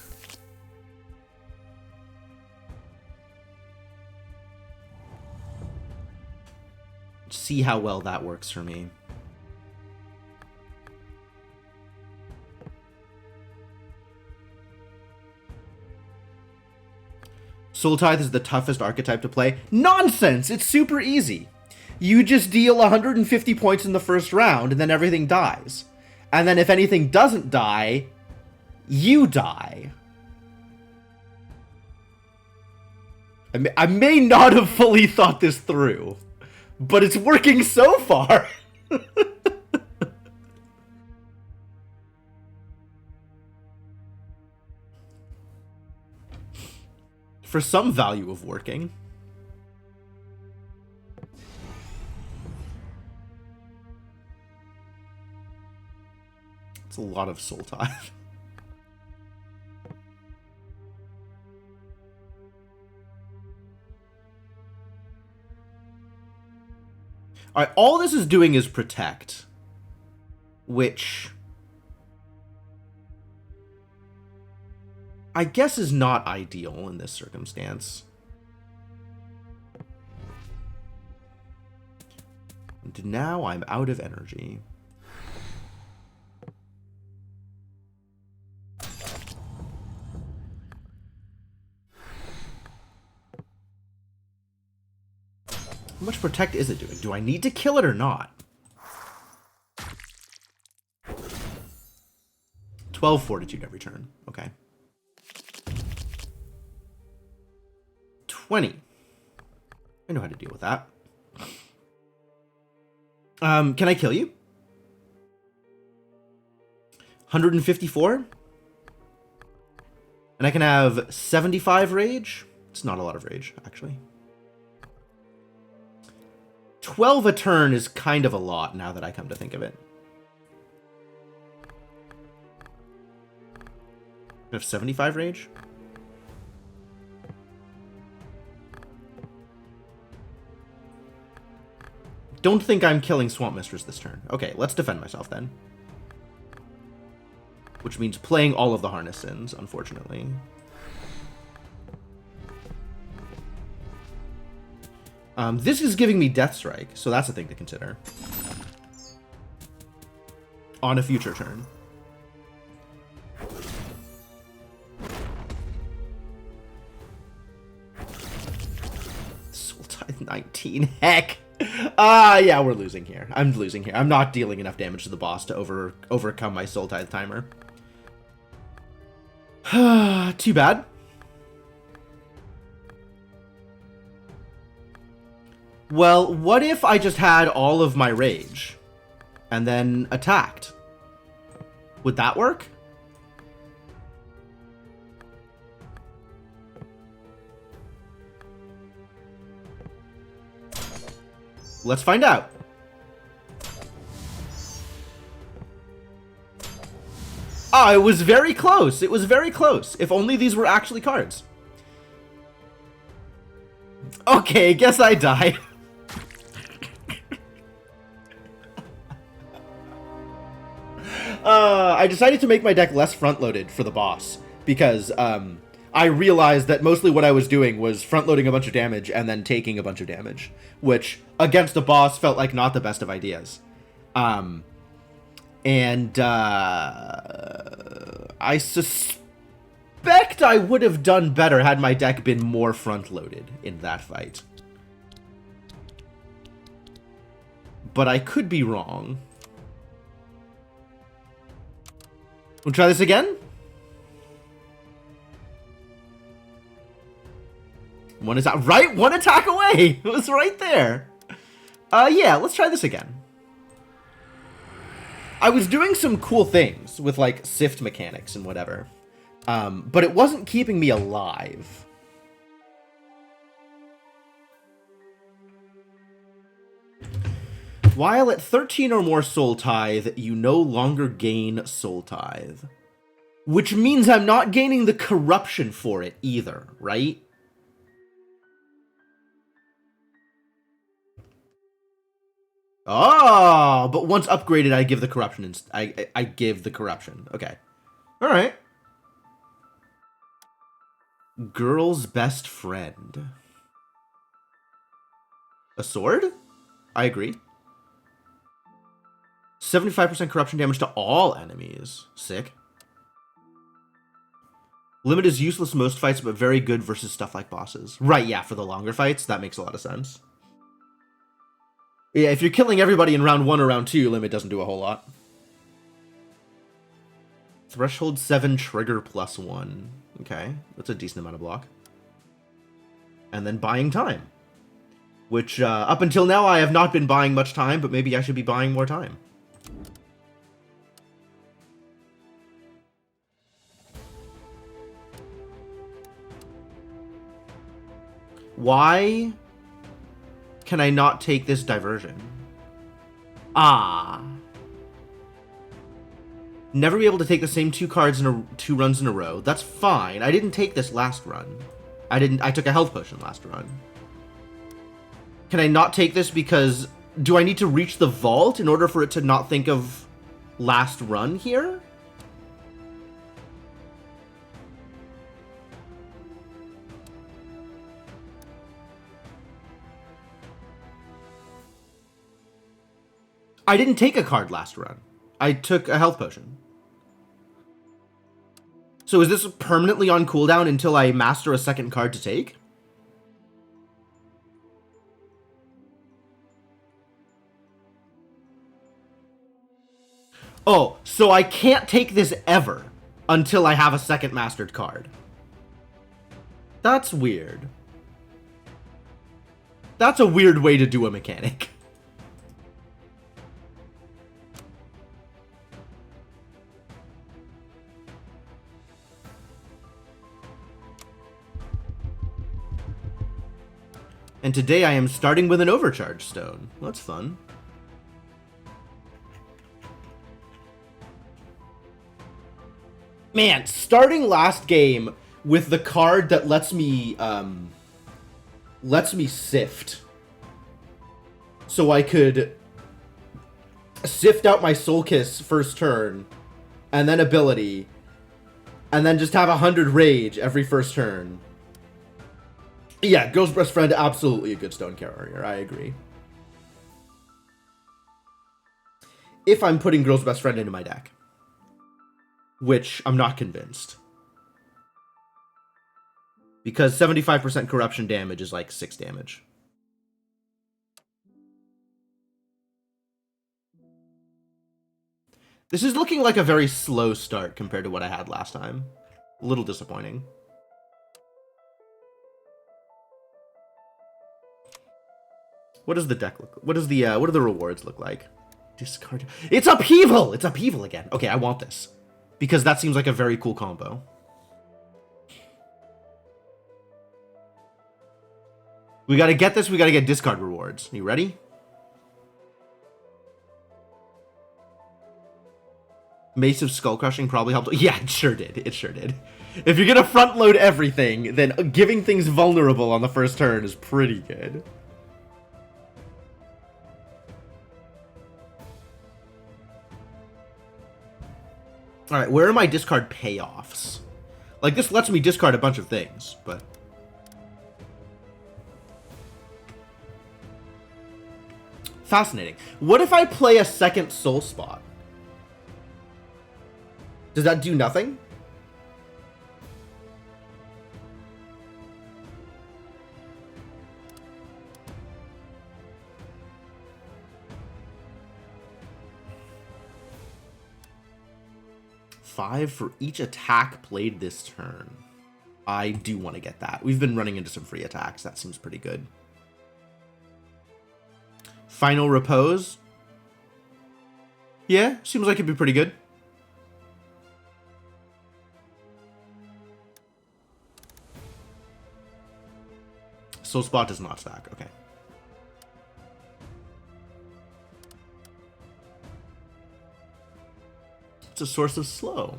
See how well that works for me. Soul Tithe is the toughest archetype to play. Nonsense! It's super easy. You just deal 150 points in the first round, and then everything dies. And then if anything doesn't die, you die. I may not have fully thought this through, but it's working so far. For some value of working. It's a lot of soul tithe. Alright, all this is doing is protect. Which I guess is not ideal in this circumstance. And now I'm out of energy. How much protect is it doing? Do I need to kill it or not? 12 fortitude every turn. Okay. 20. I know how to deal with that. Can I kill you? 154? And I can have 75 rage? It's not a lot of rage, actually. 12 a turn is kind of a lot now that I come to think of it. I have 75 rage? Don't think I'm killing Swamp Mistress this turn. Okay, let's defend myself then. Which means playing all of the Harness Sins, unfortunately. This is giving me Death Strike, so that's a thing to consider. On a future turn. Soul Tithe 19, heck! Yeah, we're losing here. I'm losing here. I'm not dealing enough damage to the boss to overcome my Soul Tithe timer. Too bad. Well, what if I just had all of my rage and then attacked? Would that work? Let's find out. Ah, it was very close. It was very close. If only these were actually cards. Okay, guess I die. I decided to make my deck less front-loaded for the boss because I realized that mostly what I was doing was front-loading a bunch of damage and then taking a bunch of damage, which against a boss felt like not the best of ideas. I suspect I would have done better had my deck been more front-loaded in that fight. But I could be wrong. We'll try this again. One is out. Right? One attack away. It was right there. Yeah, let's try this again. I was doing some cool things with, like, sift mechanics and whatever. But it wasn't keeping me alive. While at 13 or more Soul Tithe, you no longer gain Soul Tithe. Which means I'm not gaining the corruption for it either, right? Oh, but once upgraded, I give the corruption. I give the corruption. Okay. All right. Girl's best friend. A sword? I agree. 75% corruption damage to all enemies. Sick. Limit is useless most fights, but very good versus stuff like bosses. Right, yeah, for the longer fights, that makes a lot of sense. Yeah, if you're killing everybody in round 1 or round 2, limit doesn't do a whole lot. Threshold 7, trigger +1. Okay, that's a decent amount of block. And then buying time. Which, up until now, I have not been buying much time, but maybe I should be buying more time. Why can I not take this diversion? Ah. Never be able to take the same 2 cards in 2 runs in a row. That's fine. I didn't take this last run. I took a health potion last run. Can I not take this because... Do I need to reach the vault in order for it to not think of last run here? I didn't take a card last run. I took a health potion. So is this permanently on cooldown until I master a second card to take? Oh, so I can't take this ever until I have a second mastered card. That's weird. That's a weird way to do a mechanic. And today I am starting with an overcharge stone. That's fun. Man, starting last game with the card that lets me sift. So I could sift out my Soul Kiss first turn, and then ability, and then just have 100 rage every first turn. Yeah, Girl's Best Friend, absolutely a good stone carrier, I agree. If I'm putting Girl's Best Friend into my deck. Which I'm not convinced. Because 75% corruption damage is like 6 damage. This is looking like a very slow start compared to what I had last time. A little disappointing. What does the deck look like? What do the rewards look like? Discard. It's Upheaval! It's Upheaval again. Okay, I want this. Because that seems like a very cool combo. We gotta get this, we gotta get discard rewards. You ready? Mace of Skull Crushing probably helped. Yeah, it sure did. It sure did. If you're gonna front load everything, then giving things vulnerable on the first turn is pretty good. Alright, where are my discard payoffs? Like, this lets me discard a bunch of things, but... Fascinating. What if I play a second soul spot? Does that do nothing? Five for each attack played this turn. I do want to get that. We've been running into some free attacks. That seems pretty good. Final Repose. Yeah, seems like it'd be pretty good. Soul Spot does not stack. Okay. It's a source of slow.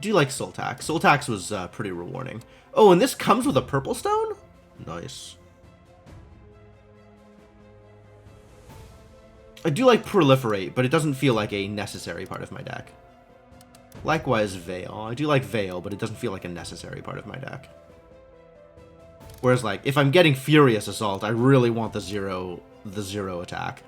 Do you like Soul Tax? Soul Tax was pretty rewarding. Oh, and this comes with a purple stone? Nice. I do like Proliferate, but it doesn't feel like a necessary part of my deck. Likewise, Veil. I do like Veil, but it doesn't feel like a necessary part of my deck. Whereas, like, if I'm getting Furious Assault, I really want the zero attack.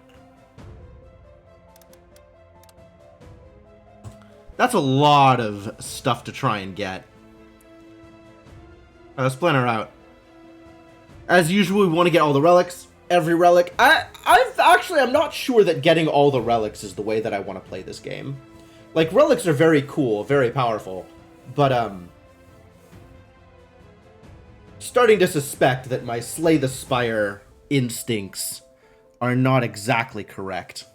That's a lot of stuff to try and get. Let's plan her out. As usual, we want to get all the relics. every relic. I'm not sure that getting all the relics is the way that I want to play this game. Like, relics are very cool, very powerful, but, starting to suspect that my Slay the Spire instincts are not exactly correct.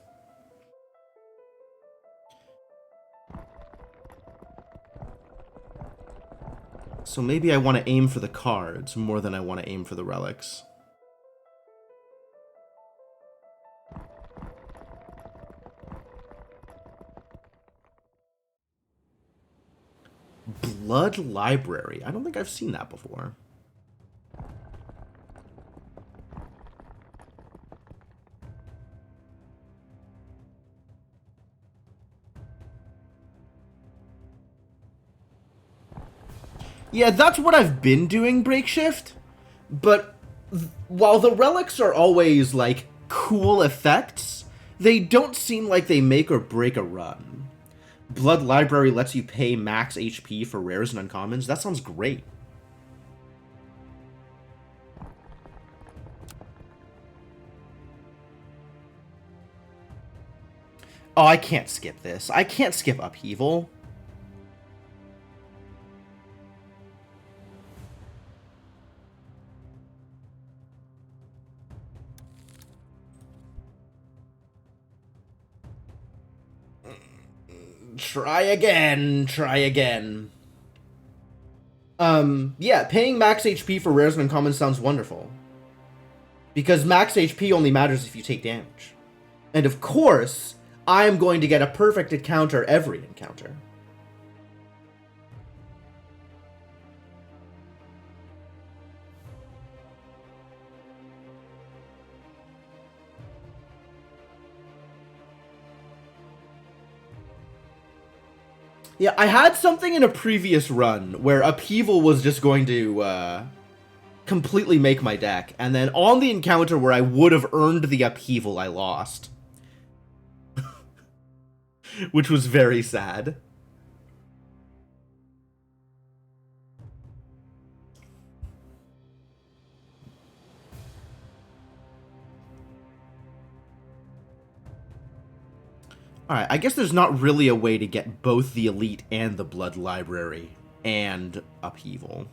So maybe I want to aim for the cards more than I want to aim for the relics. Blood Library. I don't think I've seen that before. Yeah, that's what I've been doing, Breakshift. But while the relics are always, like, cool effects, they don't seem like they make or break a run. Blood Library lets you pay max HP for rares and uncommons. That sounds great. Oh, I can't skip this. I can't skip Upheaval. Try again. Try again. Yeah, paying max HP for rares and uncommons sounds wonderful. Because max HP only matters if you take damage. And of course, I'm going to get a perfect encounter every encounter. Yeah, I had something in a previous run where Upheaval was just going to completely make my deck, and then on the encounter where I would have earned the Upheaval, I lost. Which was very sad. Alright, I guess there's not really a way to get both the Elite and the Blood Library and Upheaval.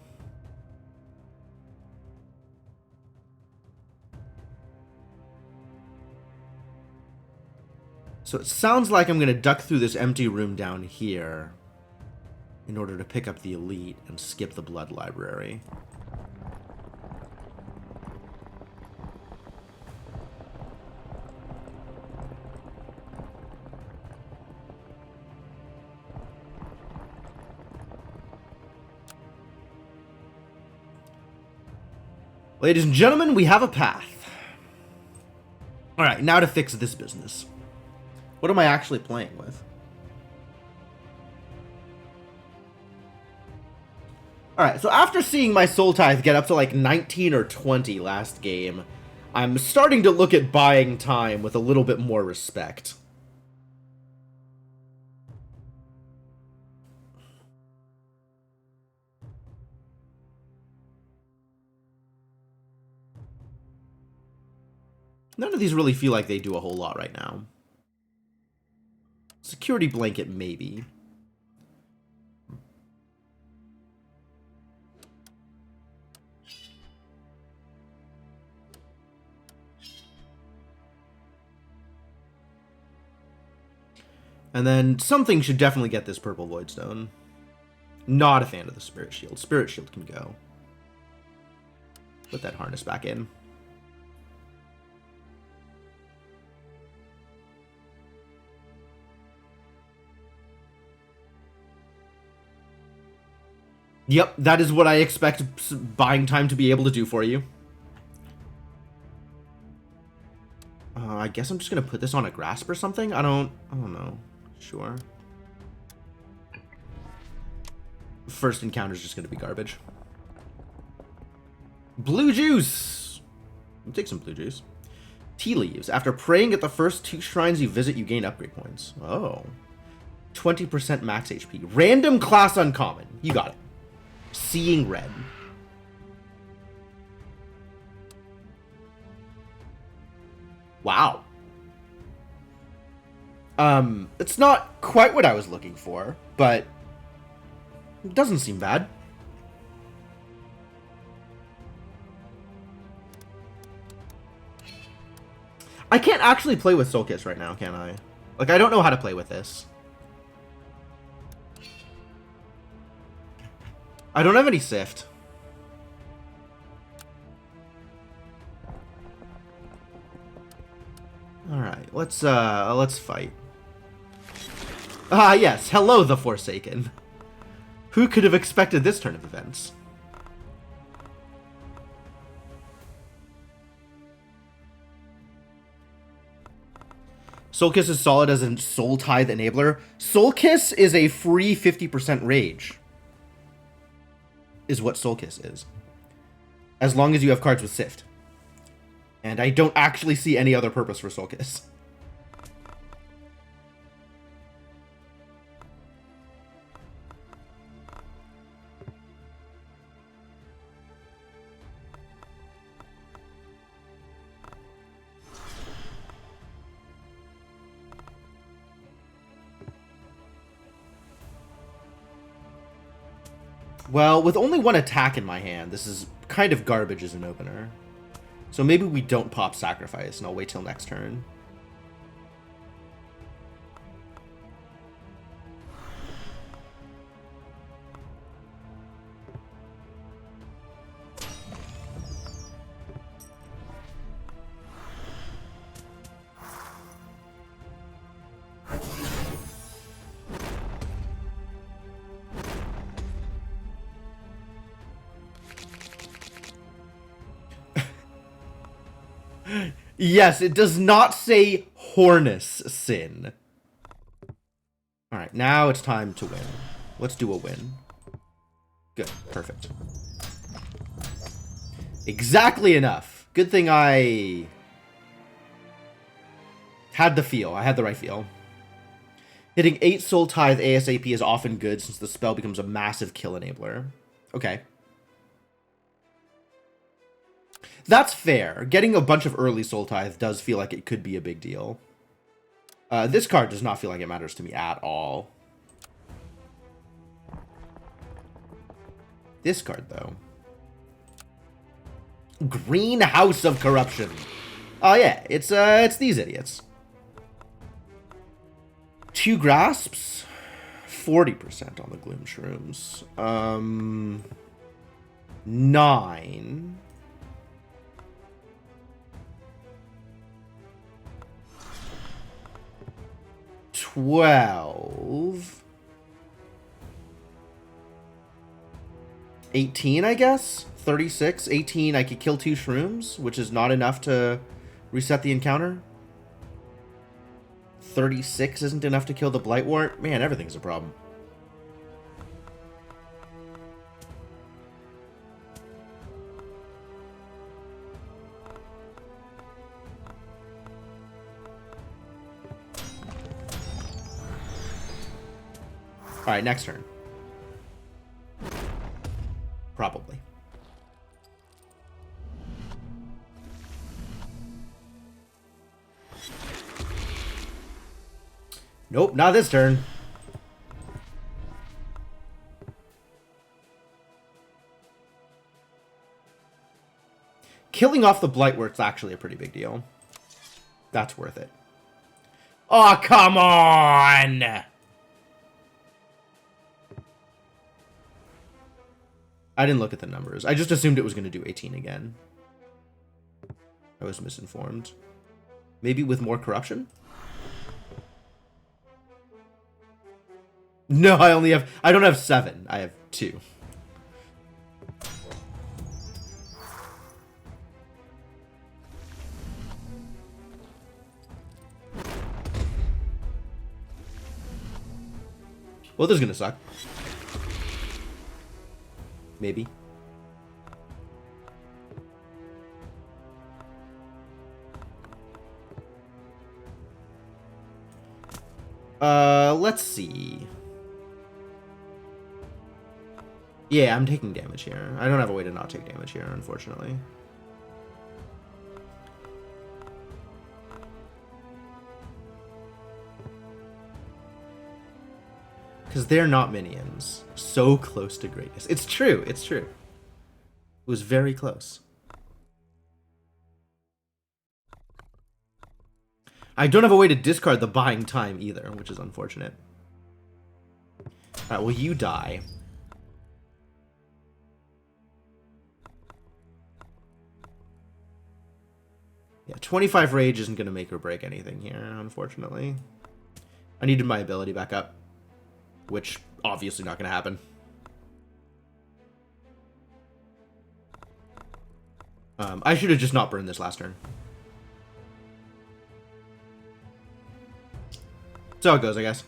So it sounds like I'm going to duck through this empty room down here in order to pick up the Elite and skip the Blood Library. Ladies and gentlemen, we have a path. Alright, now to fix this business. What am I actually playing with? Alright, so after seeing my Soul Tithe get up to like 19 or 20 last game, I'm starting to look at buying time with a little bit more respect. None of these really feel like they do a whole lot right now. Security Blanket, maybe. And then something should definitely get this Purple Voidstone. Not a fan of the Spirit Shield. Spirit Shield can go. Put that harness back in. Yep, that is what I expect buying time to be able to do for you. I guess I'm just gonna put this on a grasp or something? I don't know. Sure. First encounter is just gonna be garbage. Blue juice! I'll take some blue juice. Tea leaves. After praying at the first 2 shrines you visit, you gain upgrade points. Oh. 20% max HP. Random class uncommon. You got it. Seeing red. Wow. It's not quite what I was looking for, but it doesn't seem bad. I can't actually play with Soul Kiss right now, can I? Like, I don't know how to play with this. I don't have any Sift. Alright, let's fight. Ah, yes. Hello, the Forsaken. Who could have expected this turn of events? Soul Kiss is solid as a Soul Tithe enabler. Soul Kiss is a free 50% rage. Is what Soul Kiss is. As long as you have cards with Sift. And I don't actually see any other purpose for Soul Kiss. Well, with only one attack in my hand, this is kind of garbage as an opener. So maybe we don't pop Sacrifice, and I'll wait till next turn. Yes, it does not say Hornus Sin. Alright, now it's time to win. Let's do a win. Good, perfect. Exactly enough. Good thing I had the feel. I had the right feel. Hitting 8 Soul Tithe ASAP is often good since the spell becomes a massive kill enabler. Okay. That's fair. Getting a bunch of early Soul Tithe does feel like it could be a big deal. This card does not feel like it matters to me at all. This card, though. Greenhouse of Corruption. Oh, yeah. It's these idiots. 2 grasps. 40% on the Gloom Shrooms. 9... 12... 18, I guess? 36, 18, I could kill 2 shrooms, which is not enough to reset the encounter. 36 isn't enough to kill the Blightwort. Man, everything's a problem. Alright, next turn. Probably. Nope, not this turn. Killing off the Blightwort's actually a pretty big deal. That's worth it. Oh, come on! I didn't look at the numbers. I just assumed it was going to do 18 again. I was misinformed. Maybe with more corruption? No, I don't have 7. I have 2. Well, this is going to suck. Maybe. Let's see. Yeah, I'm taking damage here. I don't have a way to not take damage here, unfortunately. Because they're not minions. So close to greatness. It's true. It's true. It was very close. I don't have a way to discard the buying time either, which is unfortunate. Alright, well, you die. Yeah, 25 rage isn't going to make or break anything here, unfortunately. I needed my ability back up, which obviously not going to happen. I should have just not burned this last turn. That's how it goes, I guess.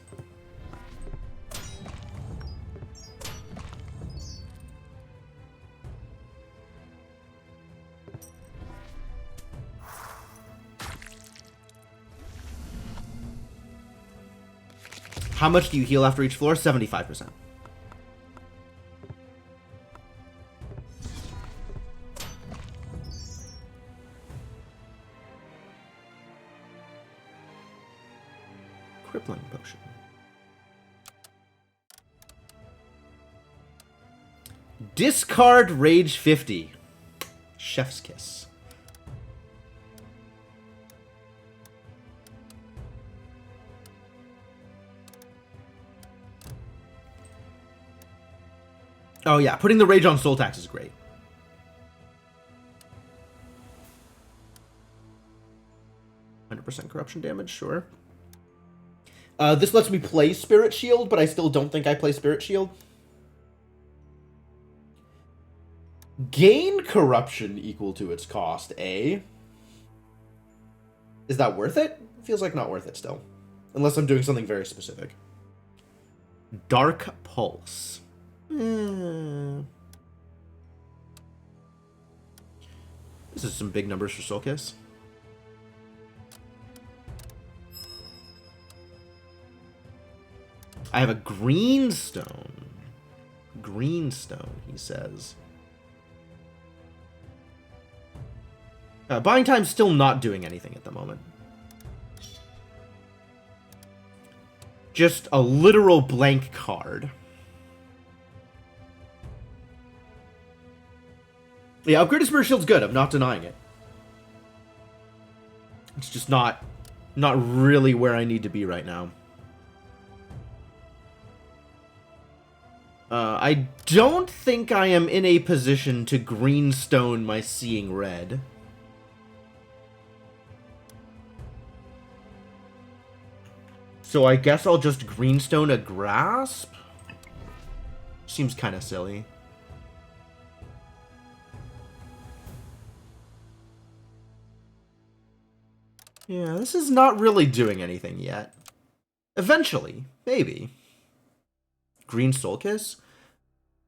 How much do you heal after each floor? 75%. Crippling potion. Discard Rage 50. Chef's kiss. Oh yeah, putting the rage on soul tax is great. %100% corruption damage, sure. This lets me play Spirit Shield, but I still don't think I play Spirit Shield. Gain corruption equal to its cost, eh? Is that worth it? Feels like not worth it still. Unless I'm doing something very specific. Dark Pulse. This is some big numbers for Soul Kiss. I have a greenstone. Greenstone, he says. Buying time's still not doing anything at the moment. Just a literal blank card. Yeah, upgraded Spirit Shield's good. I'm not denying it. It's just not really where I need to be right now. I don't think I am in a position to greenstone my Seeing Red. So I guess I'll just greenstone a Grasp? Seems kind of silly. Yeah, this is not really doing anything yet. Eventually, maybe. Green Soul Kiss?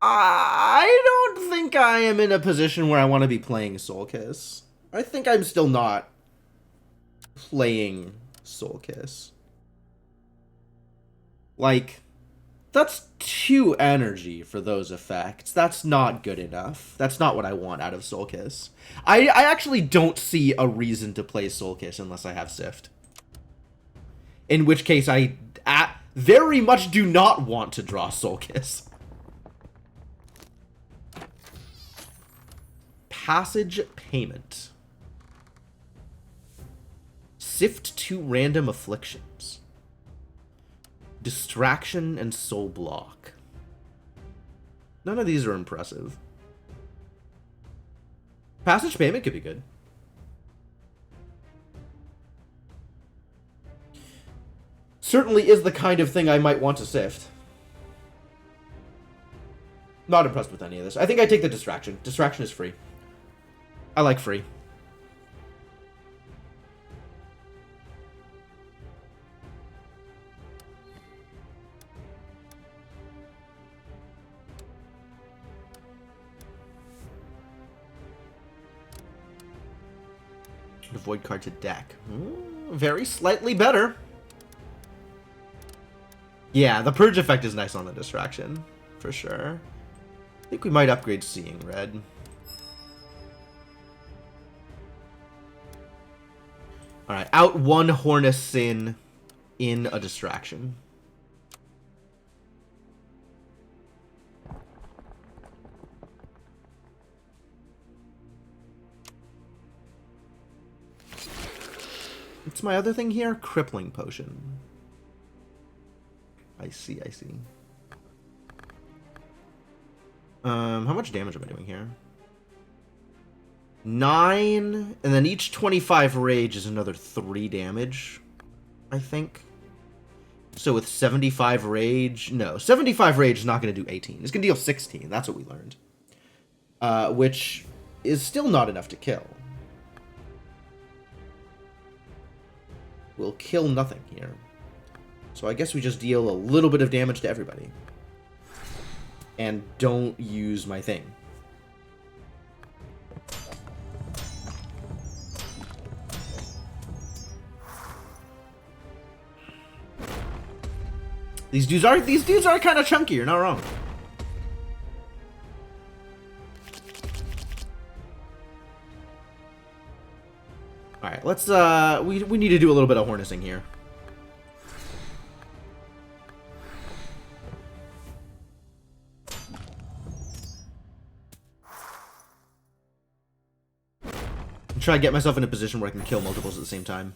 I don't think I am in a position where I want to be playing Soul Kiss. I think I'm still not playing Soul Kiss. Like, that's 2 energy for those effects. That's not good enough. That's not what I want out of Soul Kiss. I actually don't see a reason to play Soul Kiss unless I have Sift. In which case, I very much do not want to draw Soul Kiss. Passage Payment. Sift 2 random afflictions. Distraction and Soul Block. None of these are impressive. Passage Payment could be good. Certainly is the kind of thing I might want to sift. Not impressed with any of this. I think I take the Distraction. Distraction is free. I like free. The void card to deck. Very slightly better. Yeah, the purge effect is nice on the distraction, for sure. I think we might upgrade Seeing Red. Alright, out 1 Hornus Sin in a distraction. What's my other thing here? Crippling potion. I see, I see. How much damage am I doing here? 9, and then each 25 rage is another 3 damage, I think. So with 75 rage, no, 75 rage is not going to do 18. It's going to deal 16. That's what we learned. Which is still not enough to kill. We'll kill nothing here. So I guess we just deal a little bit of damage to everybody. And don't use my thing. These dudes are kind of chunky, you're not wrong. Alright, let's we need to do a little bit of harnessing here. Try to get myself in a position where I can kill multiples at the same time.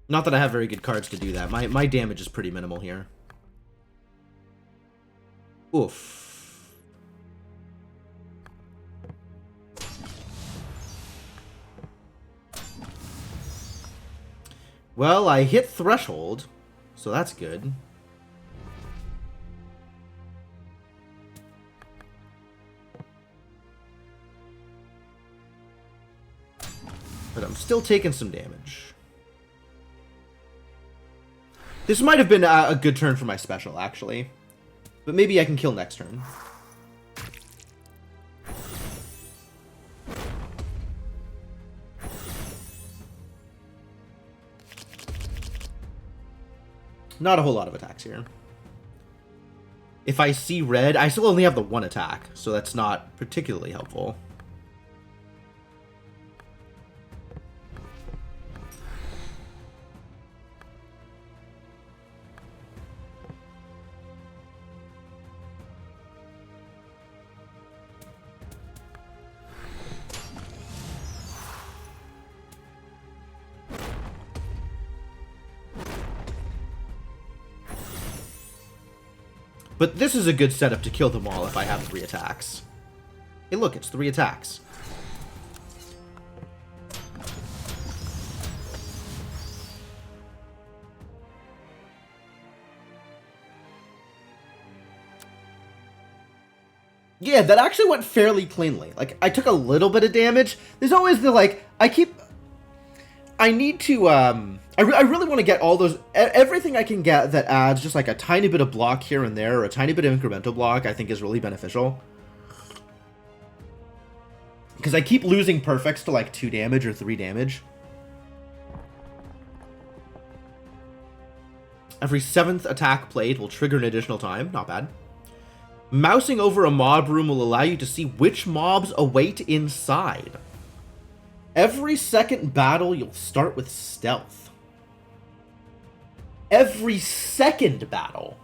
Not that I have very good cards to do that. My damage is pretty minimal here. Oof. Well, I hit threshold, so that's good. But I'm still taking some damage. This might have been a good turn for my special, actually. But maybe I can kill next turn. Not a whole lot of attacks here. If I see red, I still only have the 1 attack, so that's not particularly helpful. But this is a good setup to kill them all if I have 3 attacks. Hey look, it's 3 attacks. Yeah, that actually went fairly cleanly. Like, I took a little bit of damage. There's always the, like, I need to, I really want to get all those, everything I can get that adds just like a tiny bit of block here and there, or a tiny bit of incremental block, I think is really beneficial. Because I keep losing perfects to like 2 damage or 3 damage. Every 7th attack played will trigger an additional time, not bad. Mousing over a mob room will allow you to see which mobs await inside. Every second battle, you'll start with stealth. Every second battle.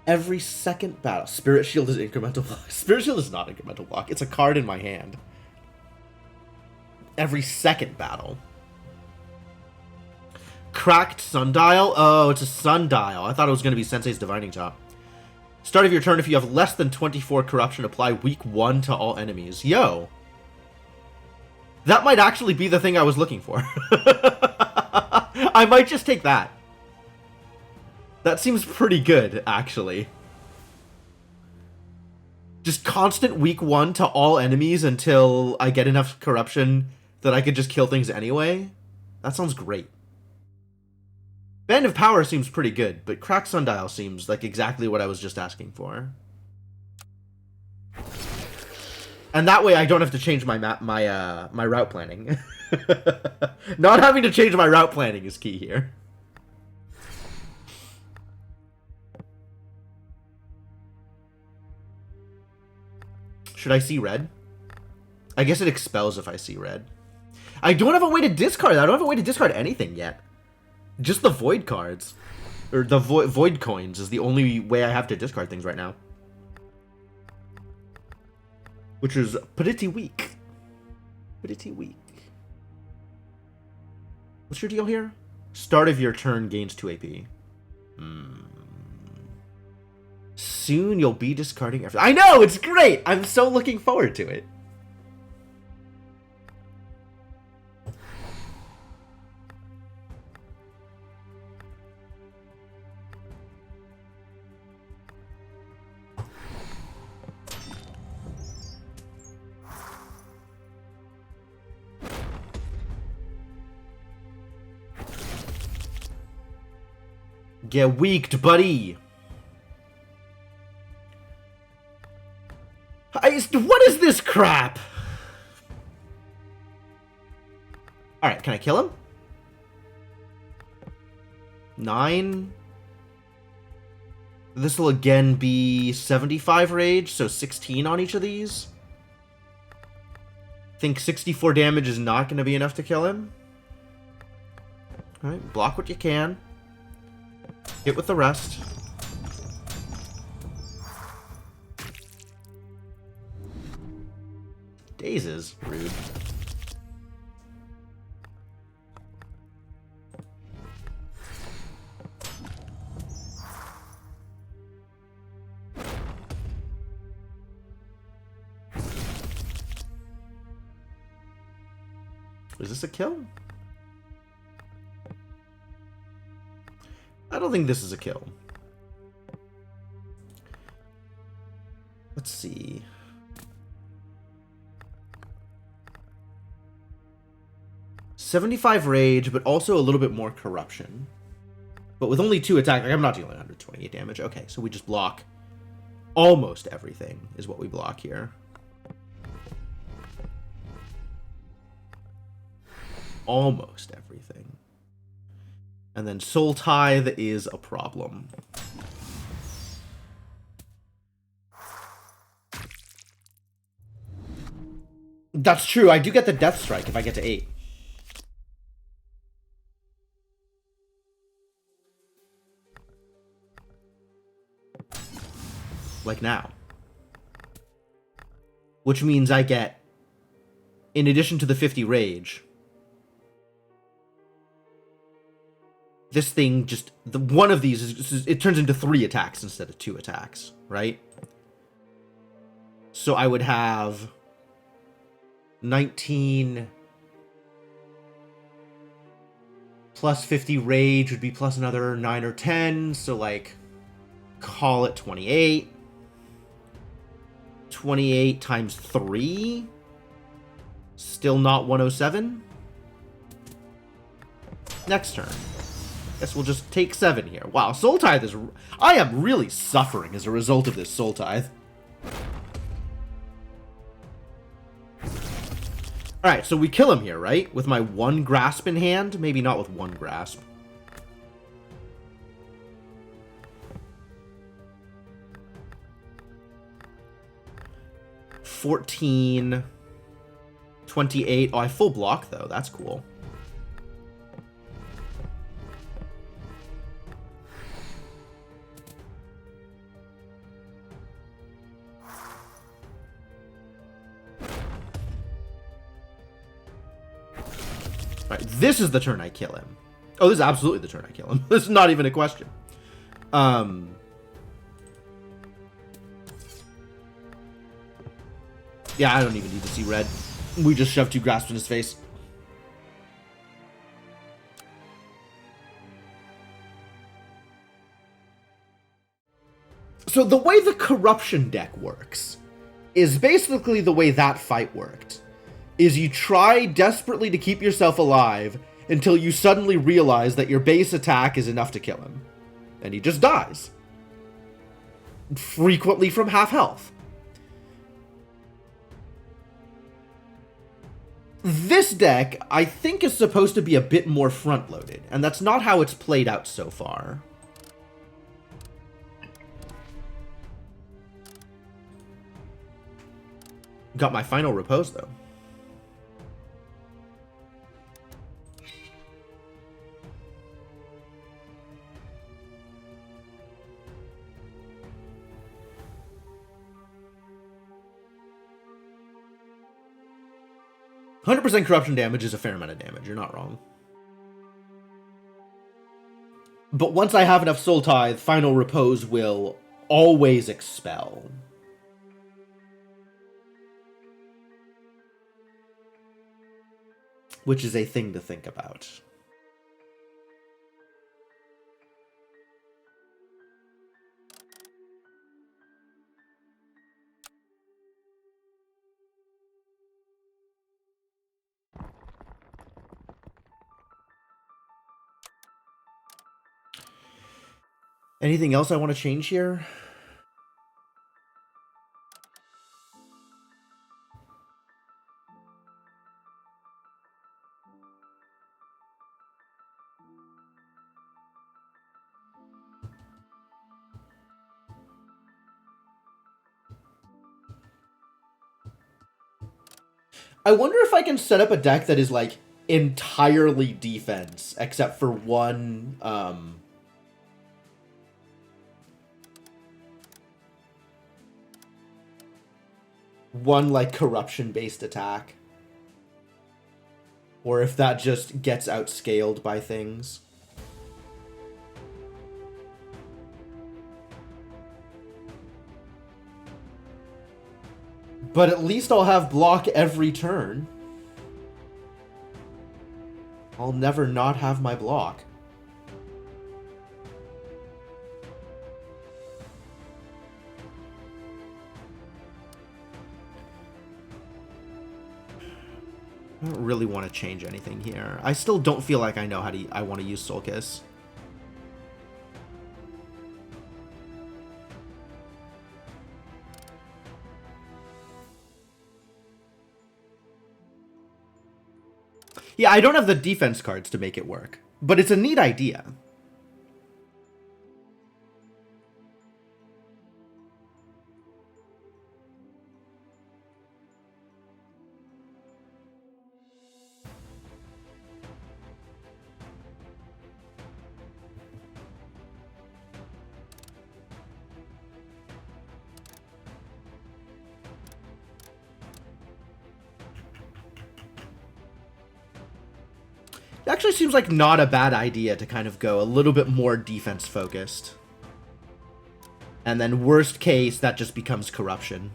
Every second battle. Spirit Shield is incremental block. Spirit Shield is not incremental block. It's a card in my hand. Every second battle. Cracked Sundial? Oh, it's a Sundial. I thought it was going to be Sensei's Divining Top. Start of your turn, if you have less than 24 corruption, apply weak 1 to all enemies. Yo. That might actually be the thing I was looking for. I might just take that. That seems pretty good, actually. Just constant weak 1 to all enemies until I get enough corruption that I could just kill things anyway. That sounds great. Band of Power seems pretty good, but Cracked Sundial seems like exactly what I was just asking for. And that way I don't have to change my my route planning. Not having to change my route planning is key here. Should I see red? I guess it expels if I see red. I don't have a way to discard that. I don't have a way to discard anything yet. Just the void cards. Or the void coins is the only way I have to discard things right now. which is pretty weak. Pretty weak. What's your deal here? Start of your turn gains 2 AP. Soon you'll be discarding everything. I know, it's great! I'm so looking forward to it. Get weaked, buddy! What is this crap? Alright, can I kill him? 9. This will again be 75 rage, so 16 on each of these. I think 64 damage is not going to be enough to kill him. Alright, block what you can. Hit with the rest. Dazes. Rude. Is this a kill? I don't think this is a kill. Let's see. $75 rage, but also a little bit more corruption. But with only 2 attacks, like I'm not dealing 128 damage. Okay, so we just block almost everything is what we block here. Almost everything. And then Soul Tithe is a problem. That's true. I do get the Death Strike if I get to 8. Like now. Which means I get, in addition to the 50 rage, this thing just, one of these, it turns into 3 attacks instead of 2 attacks, right? So I would have 19 plus 50 rage would be plus another 9 or 10, so like, call it 28. 28 times 3? Still not 107? Next turn. Guess we'll just take 7 here. Wow, Soul Tithe is... I am really suffering as a result of this Soul Tithe. Alright, so we kill him here, right? With my 1 grasp in hand? Maybe not with 1 grasp. $14... $28... Oh, I full block, though. That's cool. Alright, this is the turn I kill him. Oh, this is absolutely the turn I kill him. This is not even a question. Yeah, I don't even need to see red. We just shove 2 grasps in his face. So the way the corruption deck works is basically the way that fight worked. Is you try desperately to keep yourself alive until you suddenly realize that your base attack is enough to kill him. And he just dies. Frequently from half health. This deck, I think, is supposed to be a bit more front-loaded, and that's not how it's played out so far. Got my final repose, though. 100% corruption damage is a fair amount of damage. You're not wrong. But once I have enough Soul Tithe, Final Repose will always expel. Which is a thing to think about. Anything else I want to change here? I wonder if I can set up a deck that is like entirely defense, except for one like corruption based attack. Or if that just gets outscaled by things. But at least I'll have block every turn. I'll never not have my block. I don't really want to change anything here. I still don't feel like I know how to... I want to use Soul Kiss. Yeah, I don't have the defense cards to make it work. But it's a neat idea. It actually seems like not a bad idea to kind of go a little bit more defense focused. And then worst case, that just becomes corruption.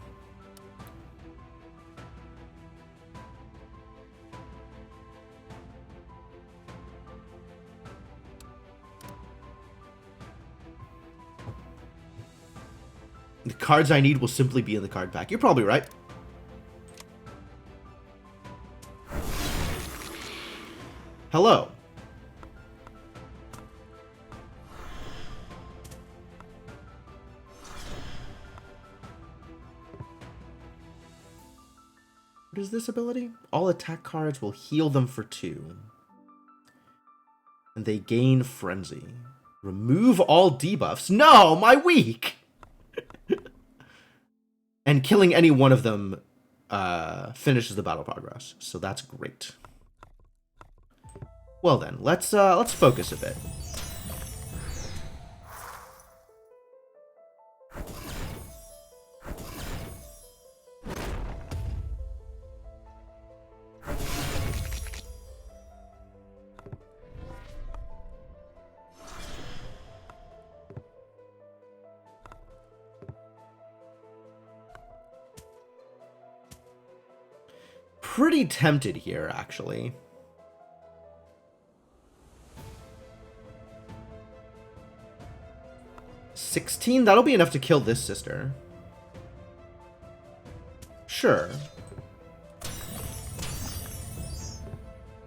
The cards I need will simply be in the card pack. You're probably right. Hello. What is this ability? All attack cards will heal them for 2. And they gain Frenzy. Remove all debuffs. No, my weak! And killing any one of them finishes the battle progress. So that's great. Well then, let's focus a bit. Pretty tempted here, actually. 16? That'll be enough to kill this sister. Sure.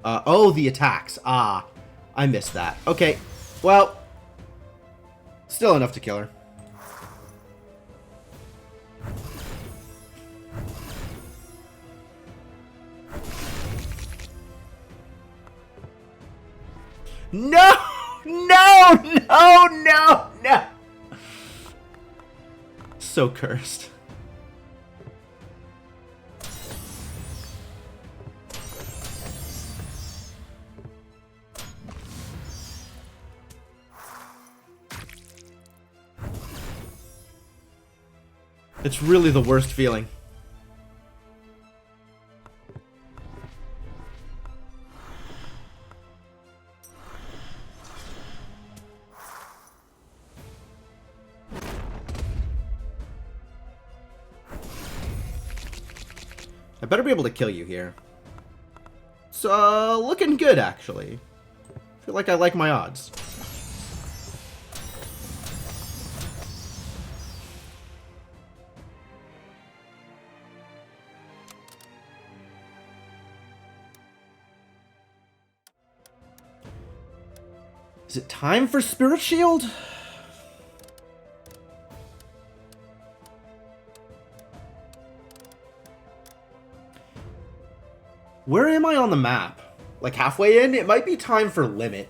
Oh, the attacks. Ah, I missed that. Okay, well, still enough to kill her. No! No! No! No! No! So cursed. It's really the worst feeling. I better be able to kill you here. It's looking good, actually. I feel like I like my odds. Is it time for Spirit Shield? Where am I on the map? Like halfway in? It might be time for Limit.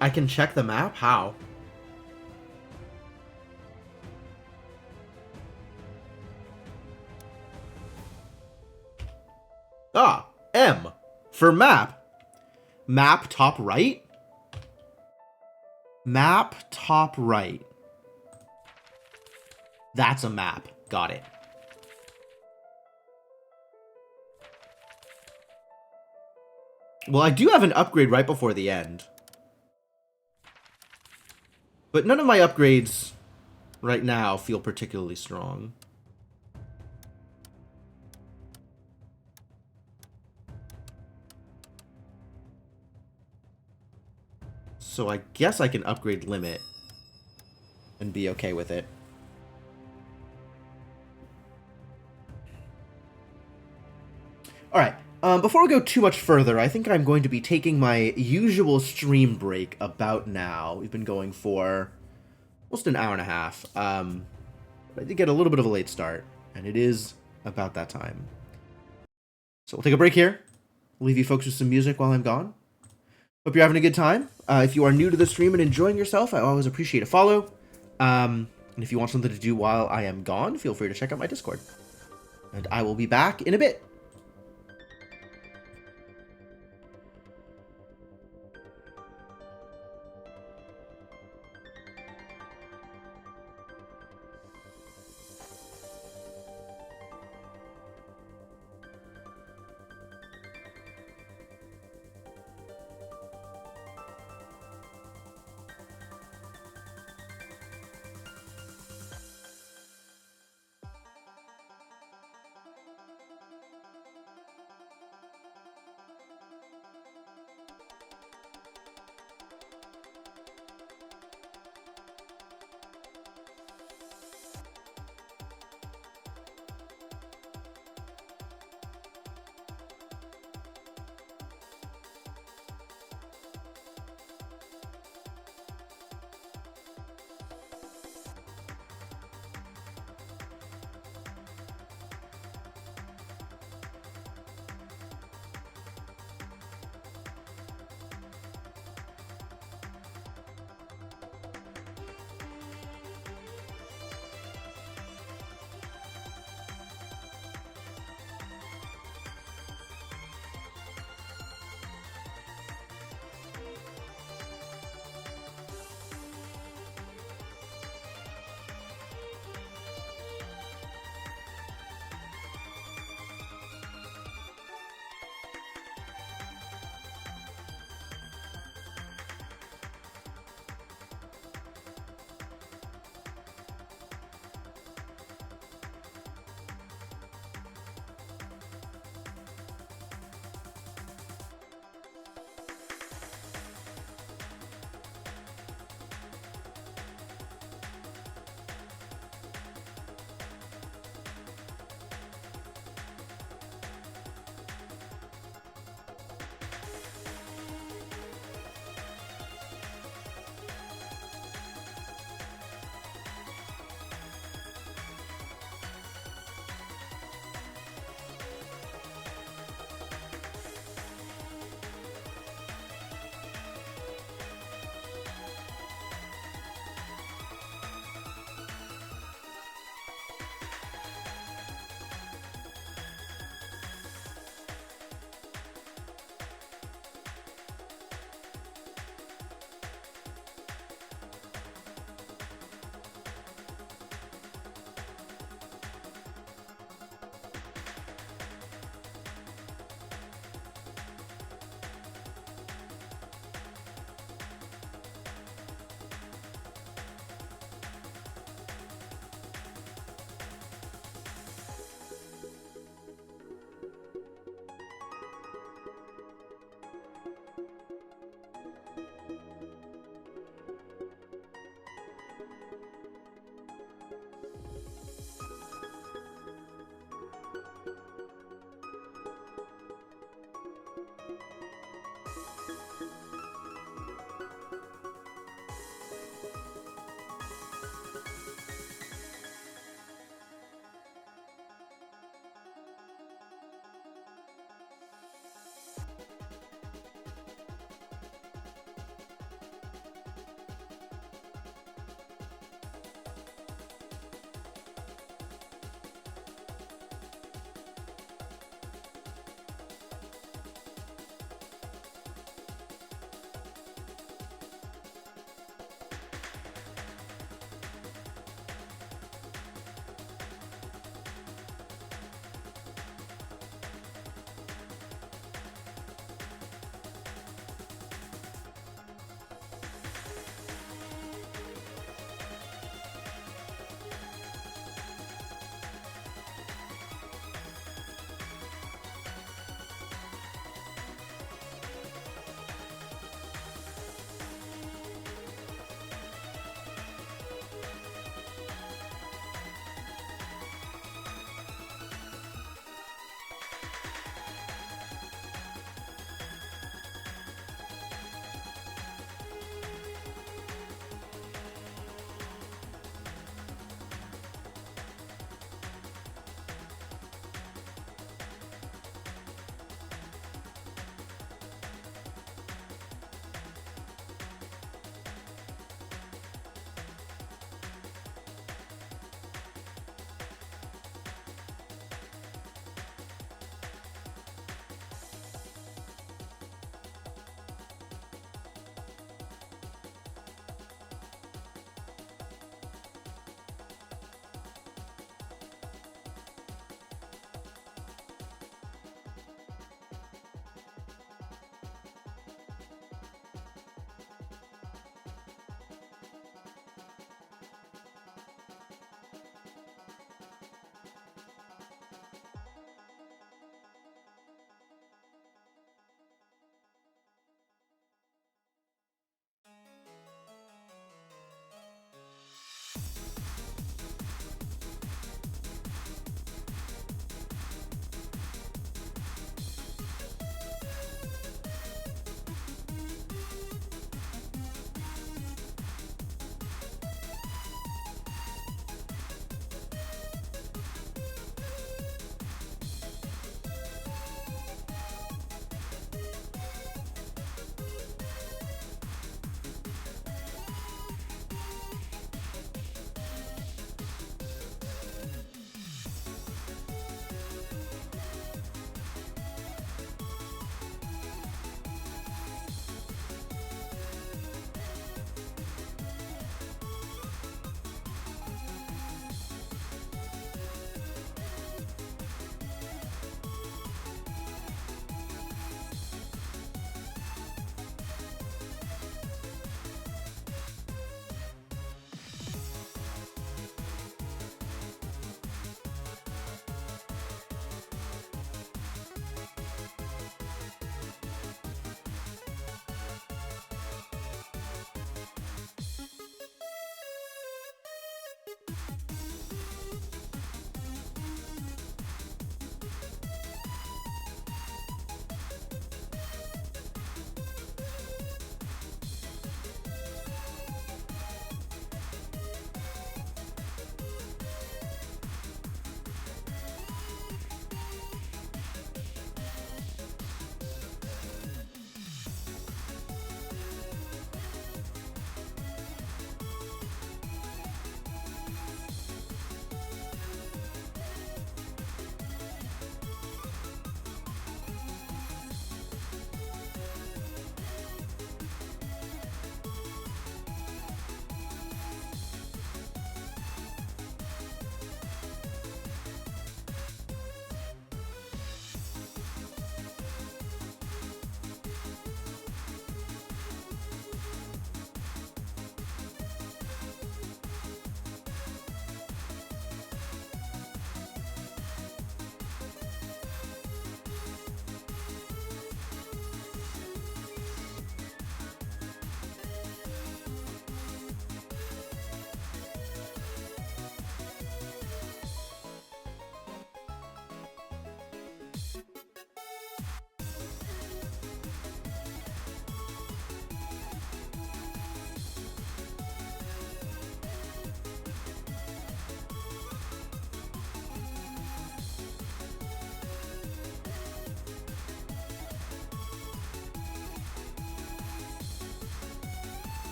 I can check the map? How? Ah, M for map. Map top right? Map top right. That's a map. Got it. Well, I do have an upgrade right before the end. But none of my upgrades right now feel particularly strong. So I guess I can upgrade Limit and be okay with it. Alright, before we go too much further, I think I'm going to be taking my usual stream break about now. We've been going for almost an hour and a half. I did get a little bit of a late start, and it is about that time. So we'll take a break here. We'll leave you folks with some music while I'm gone. Hope you're having a good time. If you are new to the stream and enjoying yourself, I always appreciate a follow. And if you want something to do while I am gone, feel free to check out my Discord. And I will be back in a bit.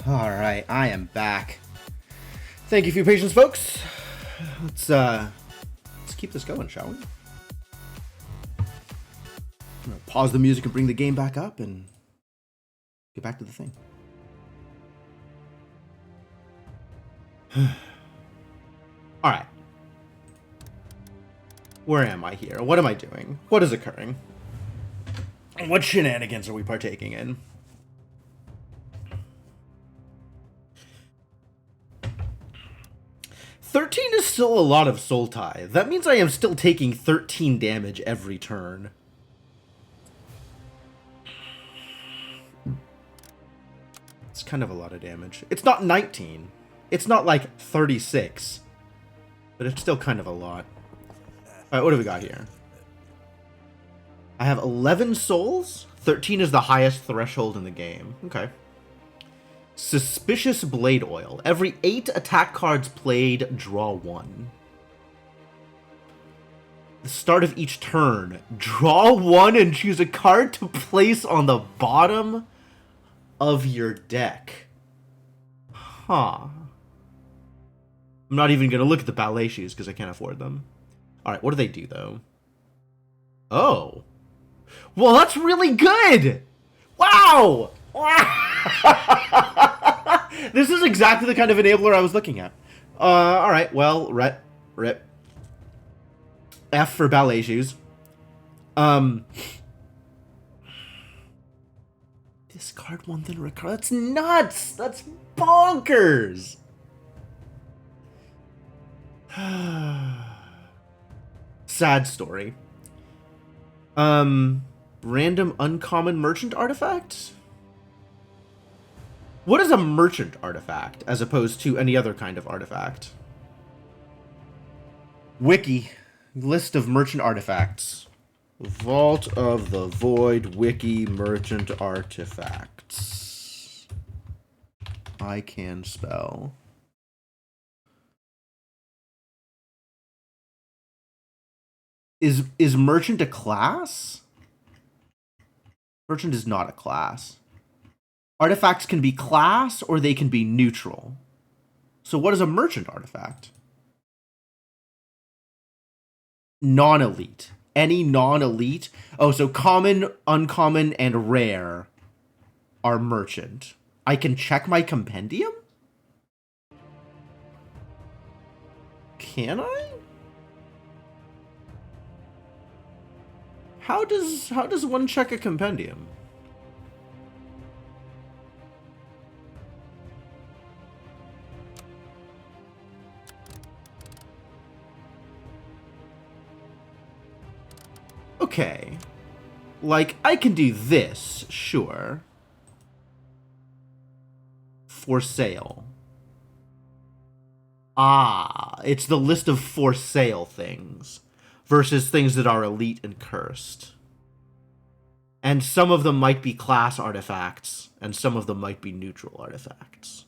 Alright, I am back. Thank you for your patience, folks. Let's keep this going, shall we? I'm gonna pause the music and bring the game back up and get back to the thing. Alright. Where am I here? What am I doing? What is occurring? What shenanigans are we partaking in? $13 is still a lot of soul tie. That means I am still taking 13 damage every turn. It's kind of a lot of damage. It's not 19. It's not like 36. But it's still kind of a lot. Alright, what do we got here? I have 11 souls. 13 is the highest threshold in the game. Okay. Suspicious Blade Oil. Every 8 attack cards played, draw 1. The start of each turn, draw 1 and choose a card to place on the bottom of your deck. Huh. I'm not even going to look at the ballet shoes because I can't afford them. Alright, what do they do, though? Oh. Well, that's really good! Wow! This is exactly the kind of enabler I was looking at. Alright, well, rip. F for ballet shoes. Discard one, then recur. That's nuts! That's bonkers! Sad story. Random uncommon merchant artifact? What is a merchant artifact as opposed to any other kind of artifact? Wiki. List of merchant artifacts. Vault of the Void Wiki merchant artifacts. I can spell. Is merchant a class? Merchant is not a class. Artifacts can be class or they can be neutral. So what is a merchant artifact? Non-elite. Any non-elite? Oh, so common, uncommon, and rare are merchant. I can check my compendium? Can I? How does one check a compendium? Okay. Like, I can do this, sure. For sale. Ah, it's the list of for sale things versus things that are elite and cursed. And some of them might be class artifacts, and some of them might be neutral artifacts.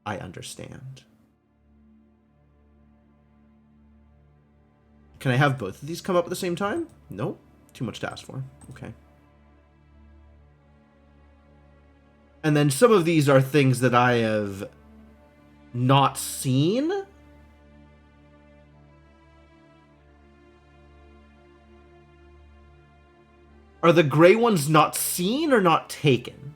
I understand. Can I have both of these come up at the same time? Nope. Too much to ask for. Okay. And then some of these are things that I have not seen. Are the gray ones not seen or not taken?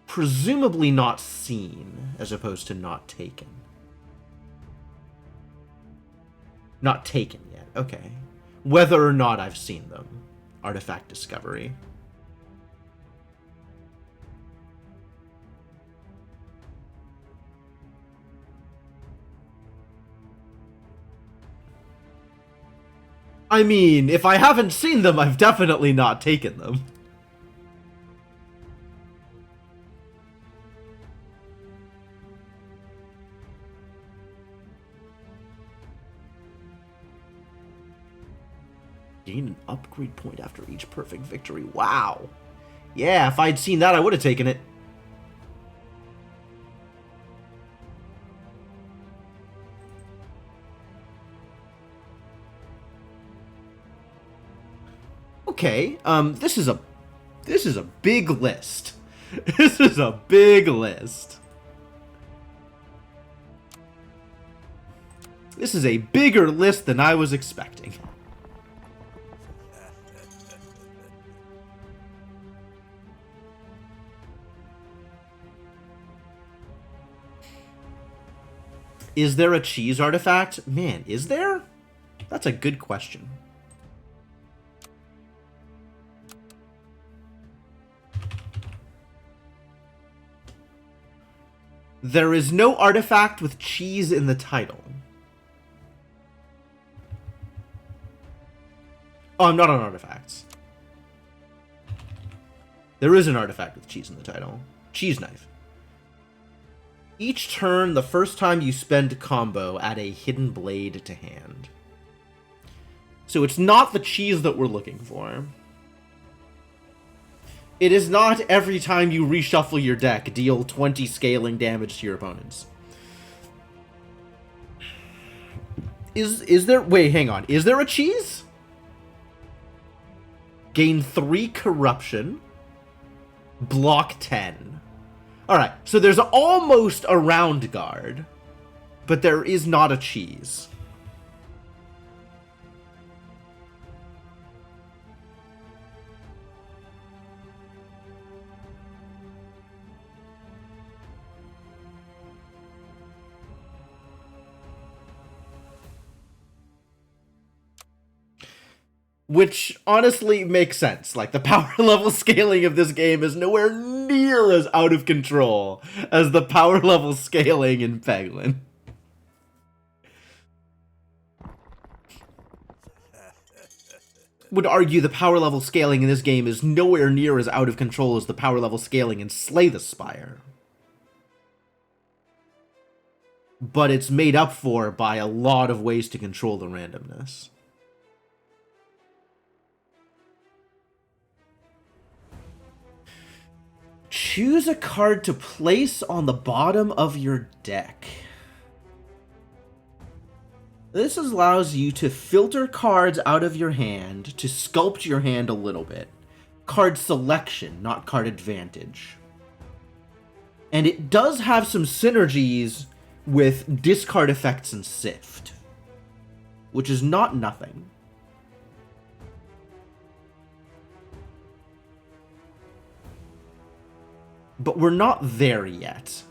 Presumably not seen, as opposed to not taken. Not taken yet, okay. Whether or not I've seen them. Artifact discovery. I mean, if I haven't seen them, I've definitely not taken them. Gain an upgrade point after each perfect victory. Wow. Yeah, if I'd seen that, I would have taken it. Okay, this is a big list. This is a big list. This is a bigger list than I was expecting. Is there a cheese artifact? Man, is there? That's a good question. There is no artifact with cheese in the title. Oh, I'm not on artifacts. There is an artifact with cheese in the title. Cheese knife. Each turn, the first time you spend combo, add a hidden blade to hand. So it's not the cheese that we're looking for. It is not every time you reshuffle your deck, deal 20 scaling damage to your opponents. Is there... Wait, hang on. Is there a cheese? Gain 3 corruption. Block 10. Alright, so there's almost a round guard, but there is not a cheese. Which honestly makes sense. Like, the power level scaling of this game is nowhere near as out of control as the power level scaling in Peglin. Would argue the power level scaling in this game is nowhere near as out of control as the power level scaling in Slay the Spire. But it's made up for by a lot of ways to control the randomness. Choose a card to place on the bottom of your deck. This allows you to filter cards out of your hand to sculpt your hand a little bit. Card selection, not card advantage. And it does have some synergies with discard effects and Sift, which is not nothing. But we're not there yet.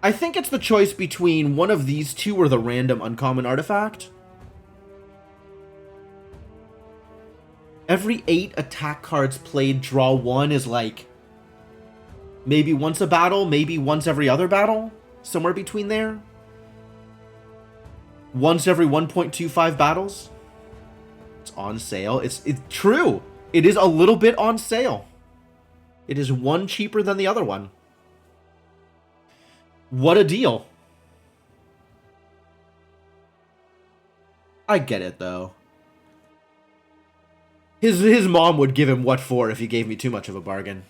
I think it's the choice between one of these two or the random uncommon artifact. Every 8 attack cards played draw 1 is like maybe once a battle, maybe once every other battle, somewhere between there. Once every 1.25 battles. It's on sale. It's true. It is a little bit on sale. It is one cheaper than the other one. What a deal. I get it, though. His mom would give him what for if he gave me too much of a bargain.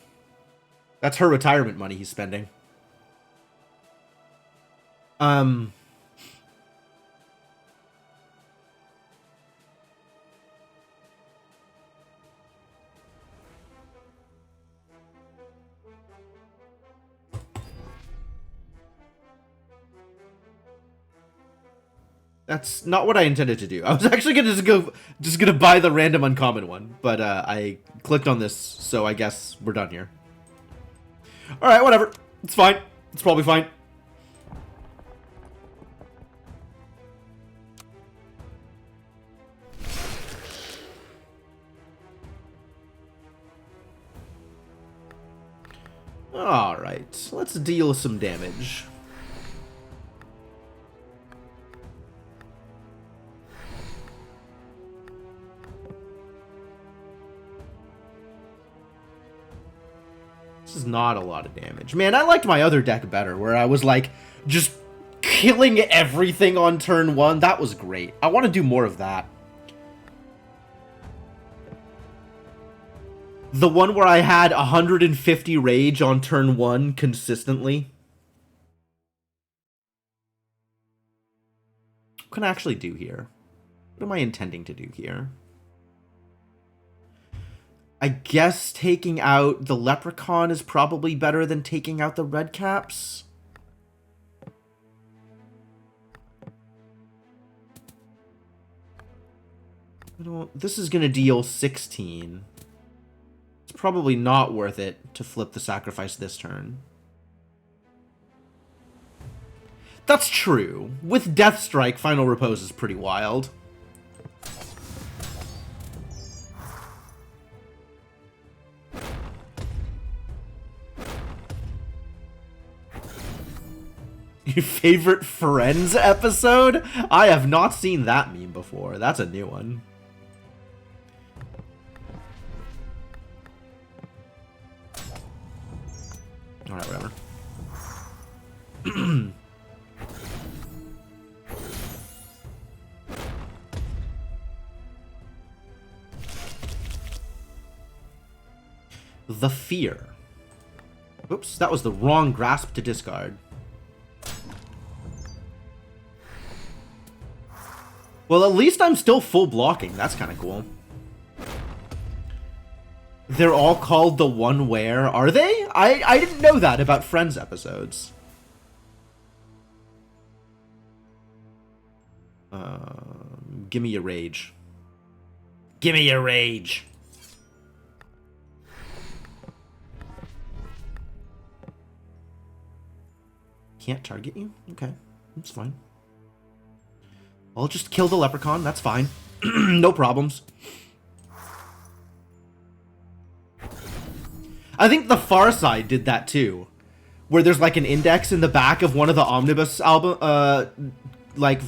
That's her retirement money he's spending. That's not what I intended to do. I was actually gonna just gonna buy the random uncommon one, but I clicked on this, so I guess we're done here. All right, whatever. It's fine. It's probably fine. All right, let's deal some damage. This is not a lot of damage. Man, I liked my other deck better, where I was, like, just killing everything on turn 1. That was great. I want to do more of that. The one where I had 150 rage on turn 1 consistently. What can I actually do here? What am I intending to do here? I guess taking out the Leprechaun is probably better than taking out the Red Caps. This is going to deal 16. It's probably not worth it to flip the sacrifice this turn. That's true. With Death Strike, Final Repose is pretty wild. Your favorite Friends episode? I have not seen that meme before. That's a new one. Alright, whatever. The Fear. Oops, that was the wrong grasp to discard. Well, at least I'm still full blocking. That's kind of cool. They're all called the One Where, are they? I didn't know that about Friends episodes. Give me your rage. Give me your rage. Can't target you? Okay, that's fine. I'll just kill the Leprechaun, that's fine. No problems. I think The Far Side did that too. Where there's like an index in the back of one of the Omnibus album, like,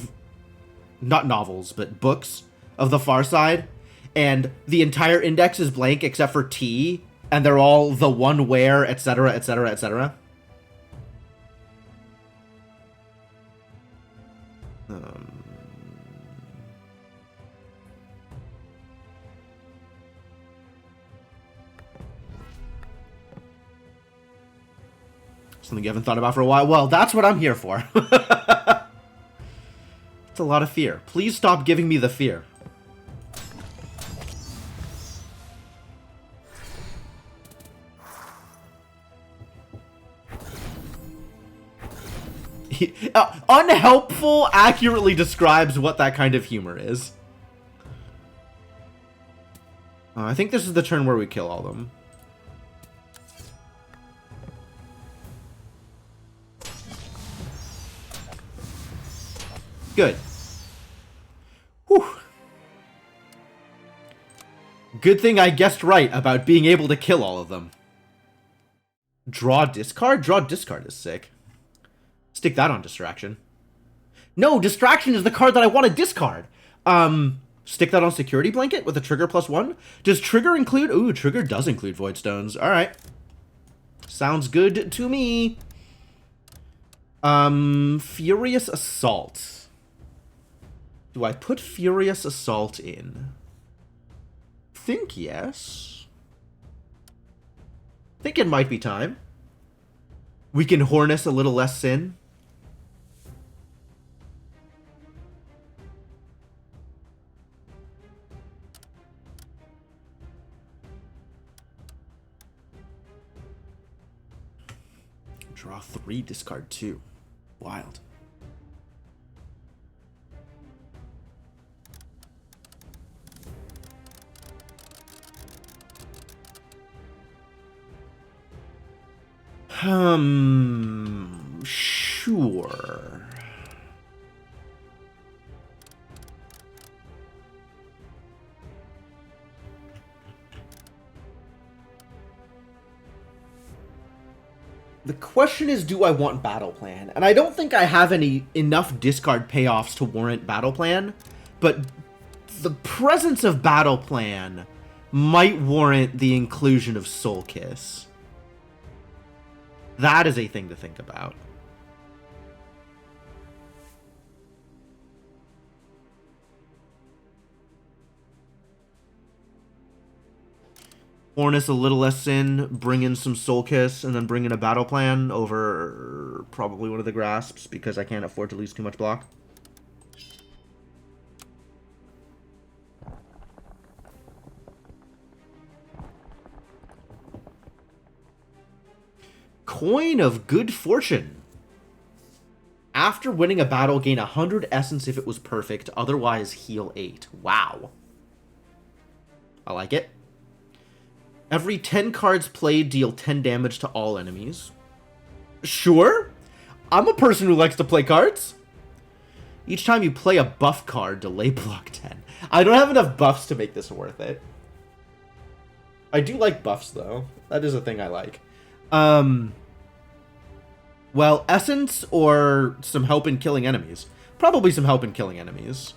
not novels, but books of The Far Side. And the entire index is blank except for T. And they're all the one where, etc., etc., etc. Something you haven't thought about for a while? Well, that's what I'm here for. It's a lot of fear. Please stop giving me the fear. Unhelpful accurately describes what that kind of humor is. I think this is the turn where we kill all of them. Good. Whew. Good thing I guessed right about being able to kill all of them. Draw discard? Draw discard is sick. Stick that on distraction. No, distraction is the card that I want to discard. Stick that on security blanket with a trigger +1. Does trigger include? Ooh, trigger does include void stones. All right. Sounds good to me. Furious Assault. Do I put Furious Assault in? Think yes. Think it might be time. We can harness a little less sin. Draw 3, discard 2. Wild. Sure. The question is, do I want Battle Plan? And I don't think I have enough discard payoffs to warrant Battle Plan, but the presence of Battle Plan might warrant the inclusion of Soul Kiss. That is a thing to think about. Harness a little less sin, bring in some Soul Kiss, and then bring in a Battle Plan over probably one of the grasps because I can't afford to lose too much block. Coin of Good Fortune. After winning a battle, gain 100 essence if it was perfect, otherwise heal 8. Wow. I like it. Every 10 cards played, deal 10 damage to all enemies. Sure. I'm a person who likes to play cards. Each time you play a buff card, delay block 10. I don't have enough buffs to make this worth it. I do like buffs, though. That is a thing I like. Well, essence or some help in killing enemies? Probably some help in killing enemies.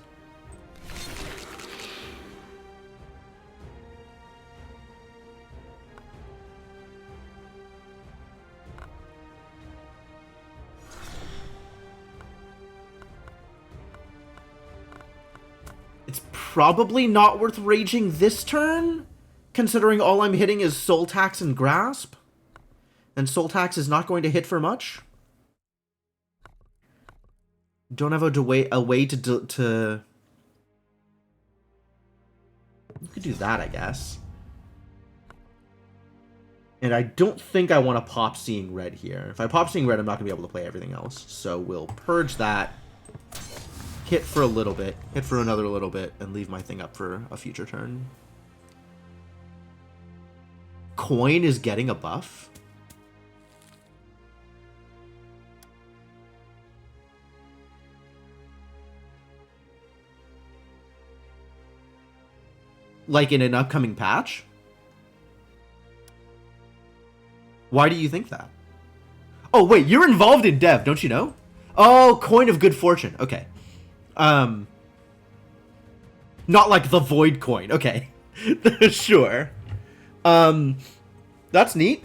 It's probably not worth raging this turn, considering all I'm hitting is Soul Tax and Grasp. And Soul Tax is not going to hit for much. Don't have a way to... You could do that, I guess. And I don't think I want to pop Seeing Red here. If I pop Seeing Red, I'm not going to be able to play everything else. So we'll purge that. Hit for a little bit, hit for another little bit, and leave my thing up for a future turn. Coin is getting a buff? Like in an upcoming patch? Why do you think that? Oh, wait, you're involved in dev, don't you know? Oh, Coin of Good Fortune. Okay. Not like the Void Coin. Okay. Sure. That's neat.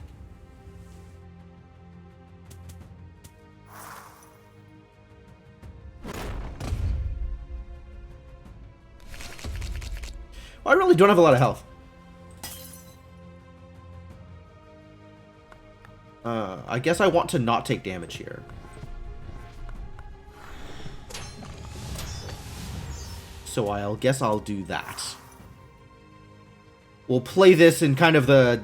I really don't have a lot of health. I guess I want to not take damage here. So I'll guess I'll do that. We'll play this in kind of the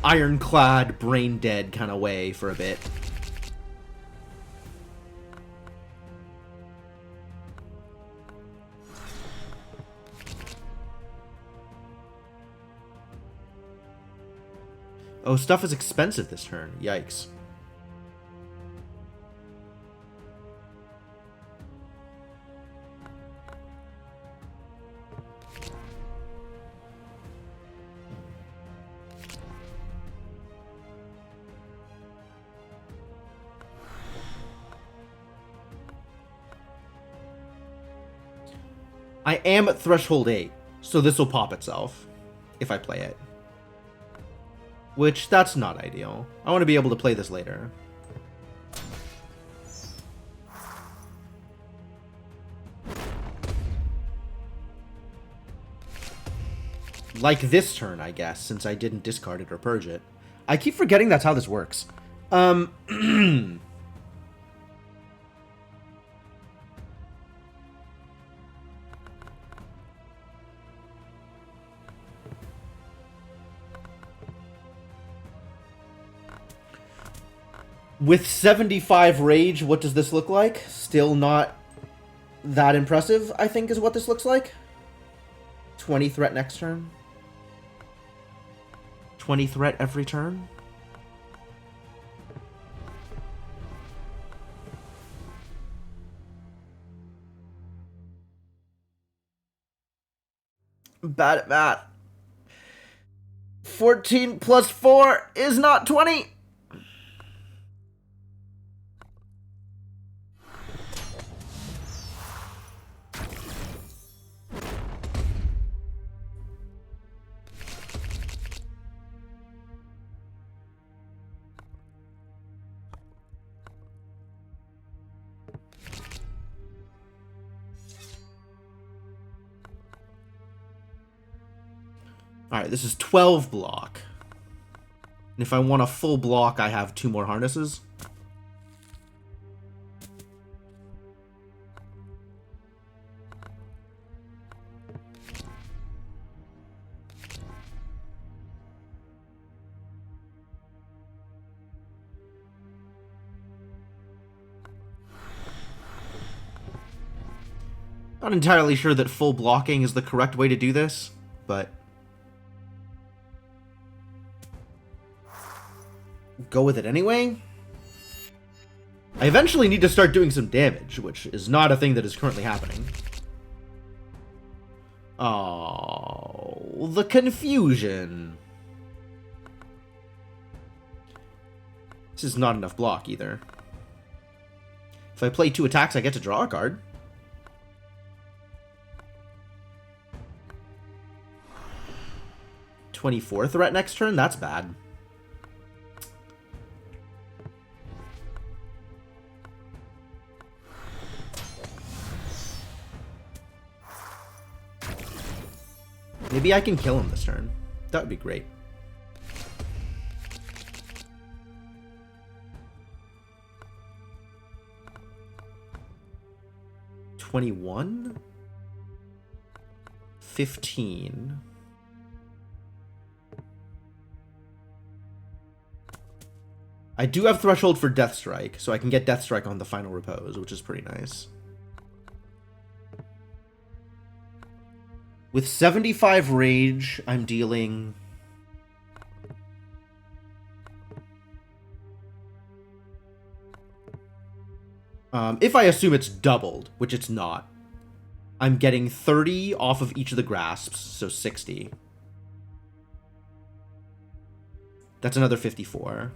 ironclad, brain dead kind of way for a bit. Oh, stuff is expensive this turn. Yikes. I am at threshold 8, so this will pop itself if I play it. Which, that's not ideal. I want to be able to play this later. Like this turn, I guess, since I didn't discard it or purge it. I keep forgetting that's how this works. With 75 rage, what does this look like? Still not that impressive, I think, is what this looks like. 20 threat next turn. 20 threat every turn. Bad at math. 14 plus 4 is not 20. Alright, this is 12 block. And if I want a full block, I have 2 more harnesses. Not entirely sure that full blocking is the correct way to do this, but go with it anyway. I eventually need to start doing some damage, which is not a thing that is currently happening. Oh, the confusion. This is not enough block either. If I play 2 attacks, I get to draw a card. '24 threat next turn? That's bad. Maybe I can kill him this turn. That would be great. $21? 15. I do have Threshold for Death Strike, so I can get Death Strike on the Final Repose, which is pretty nice. With 75 Rage, I'm dealing... if I assume it's doubled, which it's not, I'm getting 30 off of each of the grasps, so 60. That's another 54.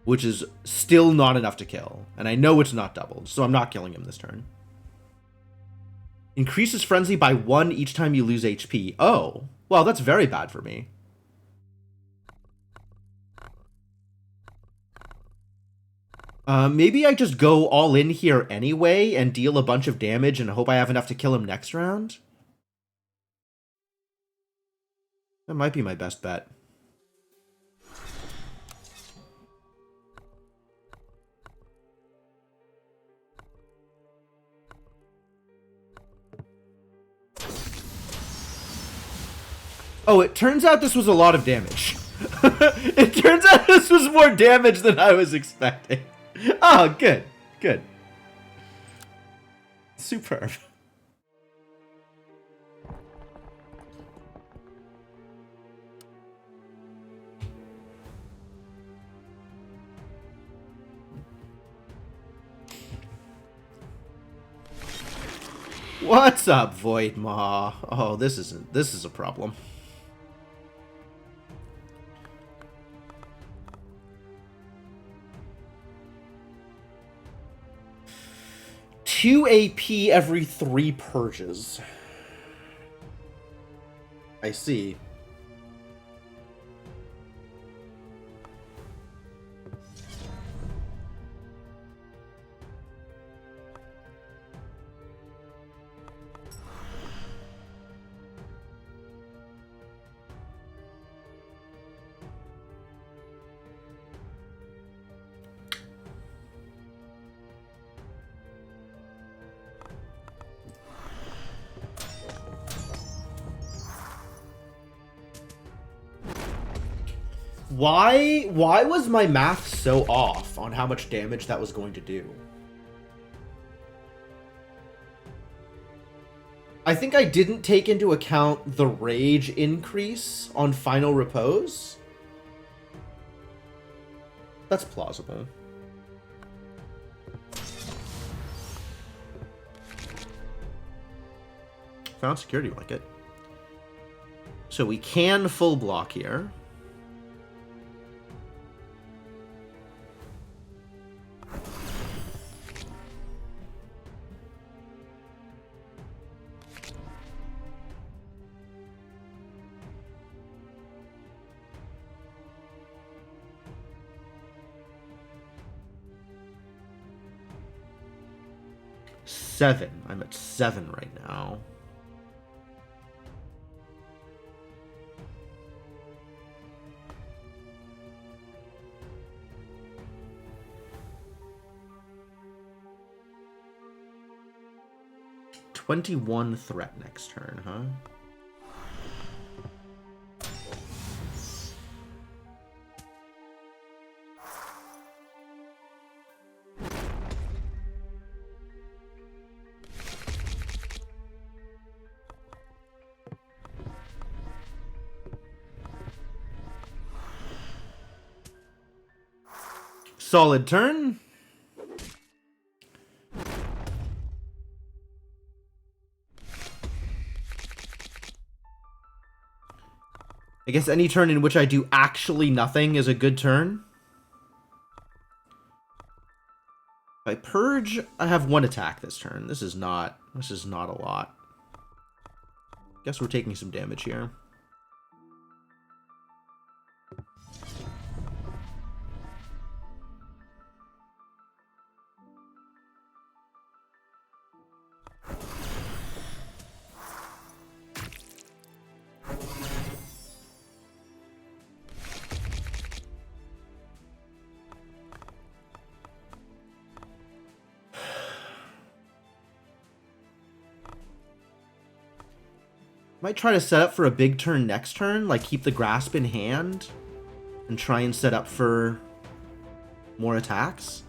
Which is still not enough to kill. And I know it's not doubled, so I'm not killing him this turn. Increases Frenzy by 1 each time you lose HP. Oh, well, that's very bad for me. Maybe I just go all in here anyway and deal a bunch of damage and hope I have enough to kill him next round. That might be my best bet. Oh, it turns out this was a lot of damage. It turns out this was more damage than I was expecting. Oh, good. Good. Superb. What's up, Voidmaw? Oh, this is a problem. Two AP every 3 purges. I see. Why was my math so off on how much damage that was going to do? I think I didn't take into account the rage increase on Final Repose. That's plausible. Found security blanket. So we can full block here. Seven. I'm at 7 right now. $21 threat next turn, huh? Solid turn. I guess any turn in which I do actually nothing is a good turn. If I purge, I have 1 attack this turn. This is not a lot. Guess we're taking some damage here. Might try to set up for a big turn next turn, like keep the grasp in hand and try and set up for more attacks.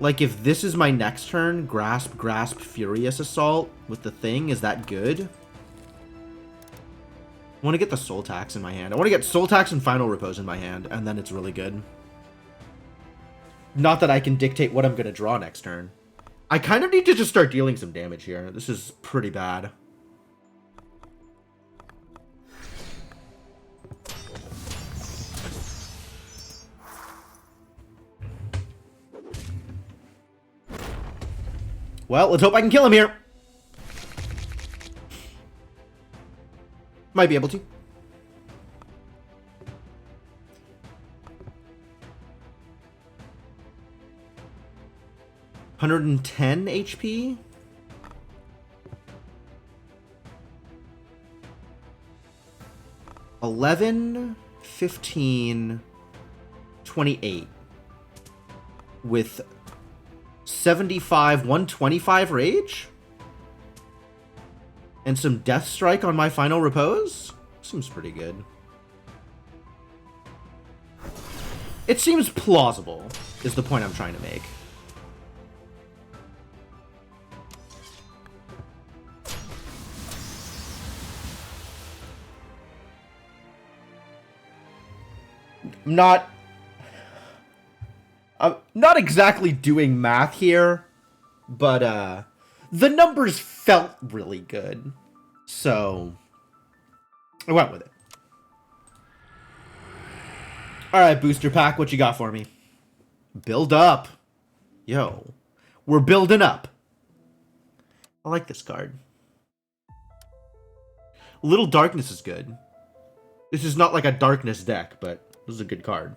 Like, if this is my next turn, Grasp, Furious Assault with the thing, is that good? I want to get the Soul Tax in my hand. I want to get Soul Tax and Final Repose in my hand, and then it's really good. Not that I can dictate what I'm going to draw next turn. I kind of need to just start dealing some damage here. This is pretty bad. Well, let's hope I can kill him here. Might be able to. $110 HP. $11, $15, $28 with 75, 125 rage? And some Death Strike on my Final Repose? Seems pretty good. It seems plausible, is the point I'm trying to make. I'm not exactly doing math here, but the numbers felt really good, so I went with it. Alright, booster pack, what you got for me? Build up. Yo, we're building up. I like this card. Little Darkness is good. This is not like a Darkness deck, but this is a good card.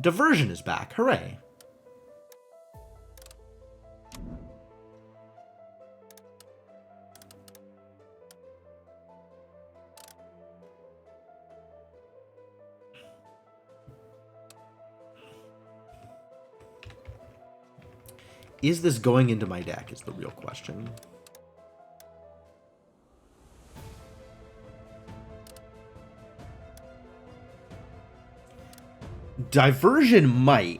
Diversion is back. Hooray. Is this going into my deck is the real question. Diversion might,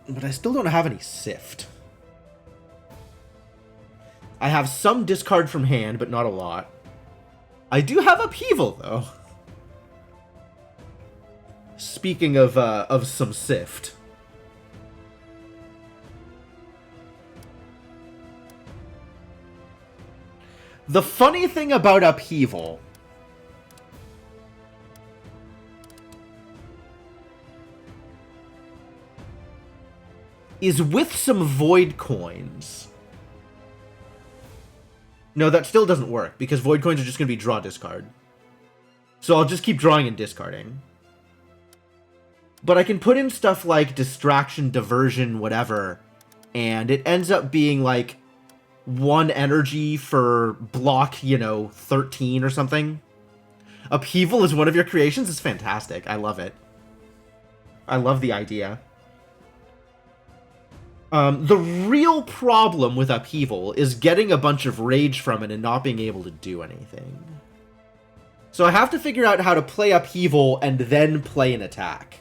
but I still don't have any Sift. I have some discard from hand, but not a lot. I do have Upheaval, though. Speaking of some Sift. The funny thing about Upheaval is with some Void Coins. No, that still doesn't work, because Void Coins are just going to be draw, discard. So I'll just keep drawing and discarding. But I can put in stuff like Distraction, Diversion, whatever, and it ends up being like 1 energy for block, 13 or something. Upheaval is one of your creations? It's fantastic. I love it. I love the idea. The real problem with Upheaval is getting a bunch of rage from it and not being able to do anything. So I have to figure out how to play Upheaval and then play an attack.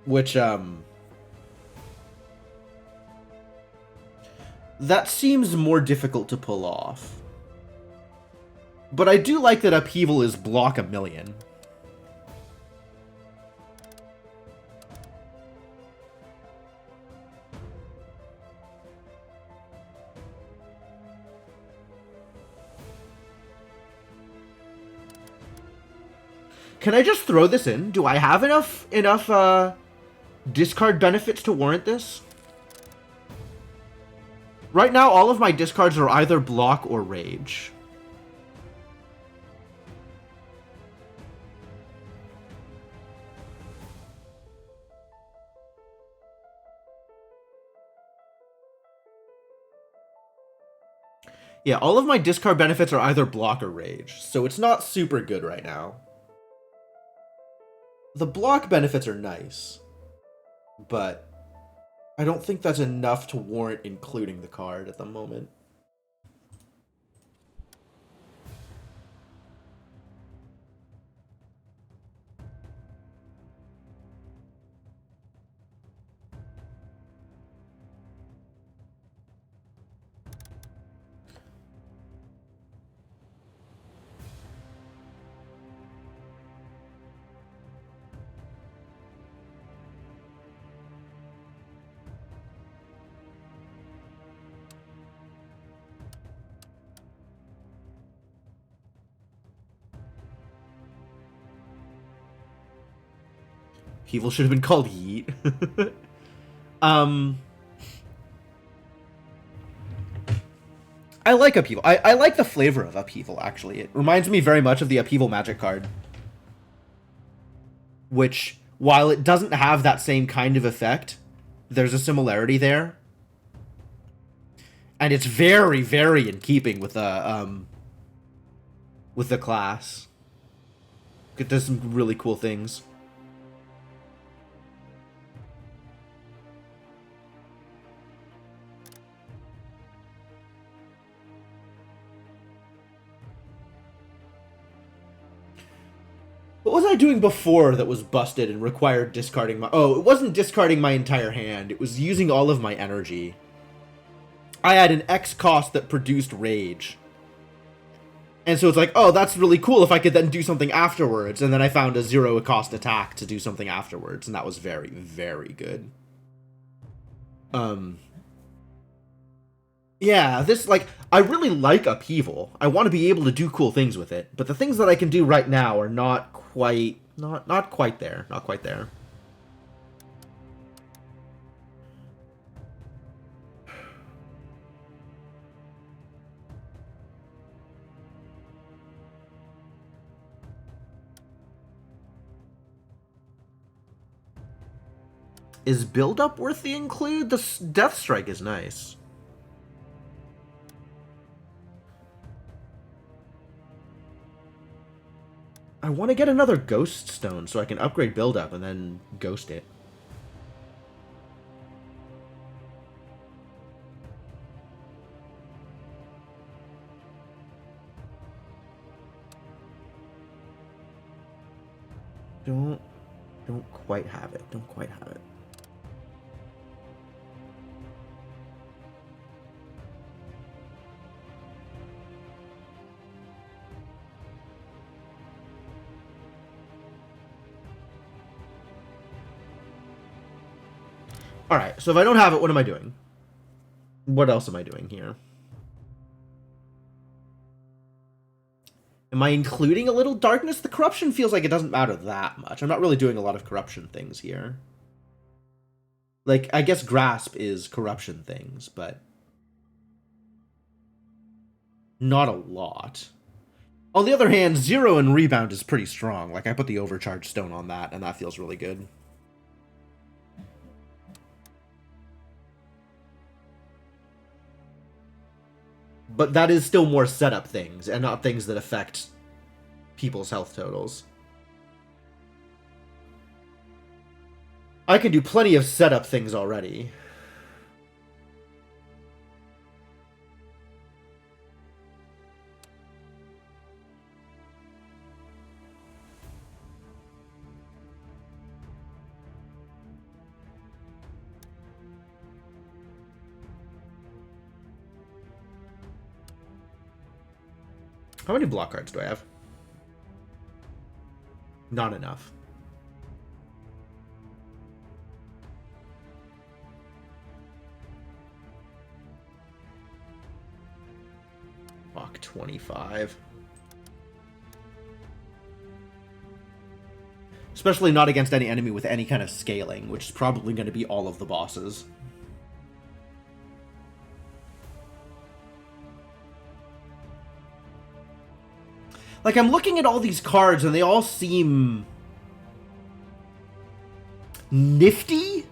Which, that seems more difficult to pull off. But I do like that Upheaval is block 1,000,000. Can I just throw this in? Do I have enough discard benefits to warrant this? Right now, all of my discards are either block or rage. Yeah, all of my discard benefits are either block or rage, so it's not super good right now. The block benefits are nice, but I don't think that's enough to warrant including the card at the moment. Upheaval should have been called Yeet. I like Upheaval. I like the flavor of Upheaval, actually. It reminds me very much of the Upheaval Magic card. Which, while it doesn't have that same kind of effect, there's a similarity there. And it's very, very in keeping with the class. It does some really cool things. What was I doing before that was busted and required discarding my... Oh, it wasn't discarding my entire hand. It was using all of my energy. I had an X cost that produced rage. And so it's like, oh, that's really cool if I could then do something afterwards. And then I found a 0 cost attack to do something afterwards. And that was very, very good. Yeah, this, like, I really like Upheaval. I want to be able to do cool things with it. But the things that I can do right now are not quite, not quite there. Not quite there. Is build-up worth the include? The Death Strike is nice. I want to get another Ghost Stone so I can upgrade build-up and then ghost it. Don't quite have it. Don't quite have it. Alright, so if I don't have it, what am I doing? What else am I doing here? Am I including a little darkness? The corruption feels like it doesn't matter that much. I'm not really doing a lot of corruption things here. Like, I guess grasp is corruption things, but not a lot. On the other hand, 0 and rebound is pretty strong. Like, I put the overcharge stone on that, and that feels really good. But that is still more setup things, and not things that affect people's health totals. I can do plenty of setup things already. How many block cards do I have? Not enough. Block 25. Especially not against any enemy with any kind of scaling, which is probably going to be all of the bosses. Like, I'm looking at all these cards, and they all seem nifty,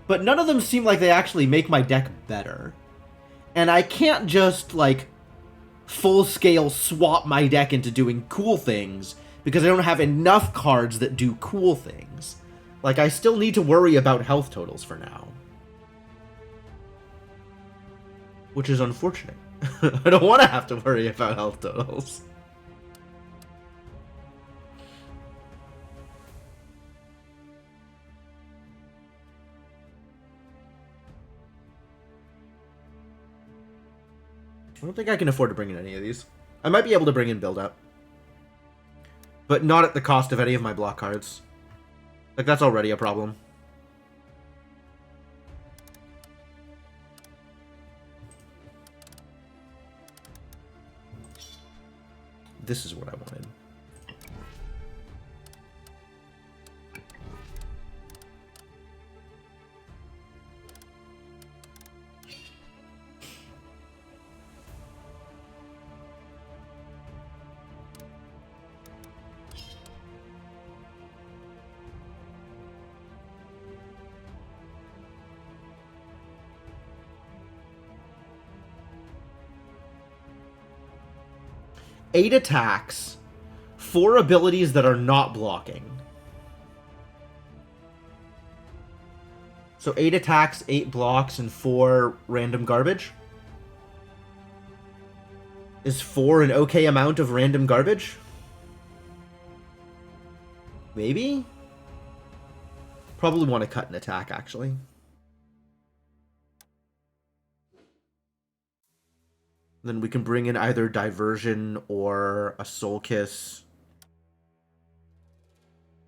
but none of them seem like they actually make my deck better. And I can't just, like, full-scale swap my deck into doing cool things, because I don't have enough cards that do cool things. Like, I still need to worry about health totals for now. Which is unfortunate. I don't want to have to worry about health totals. I don't think I can afford to bring in any of these. I might be able to bring in build-up. But not at the cost of any of my block cards. Like, that's already a problem. This is what I wanted. Eight attacks, 4 abilities that are not blocking. So 8 attacks, 8 blocks, and 4 random garbage? Is 4 an okay amount of random garbage? Maybe? Probably want to cut an attack, actually. Then we can bring in either Diversion or a Soul Kiss.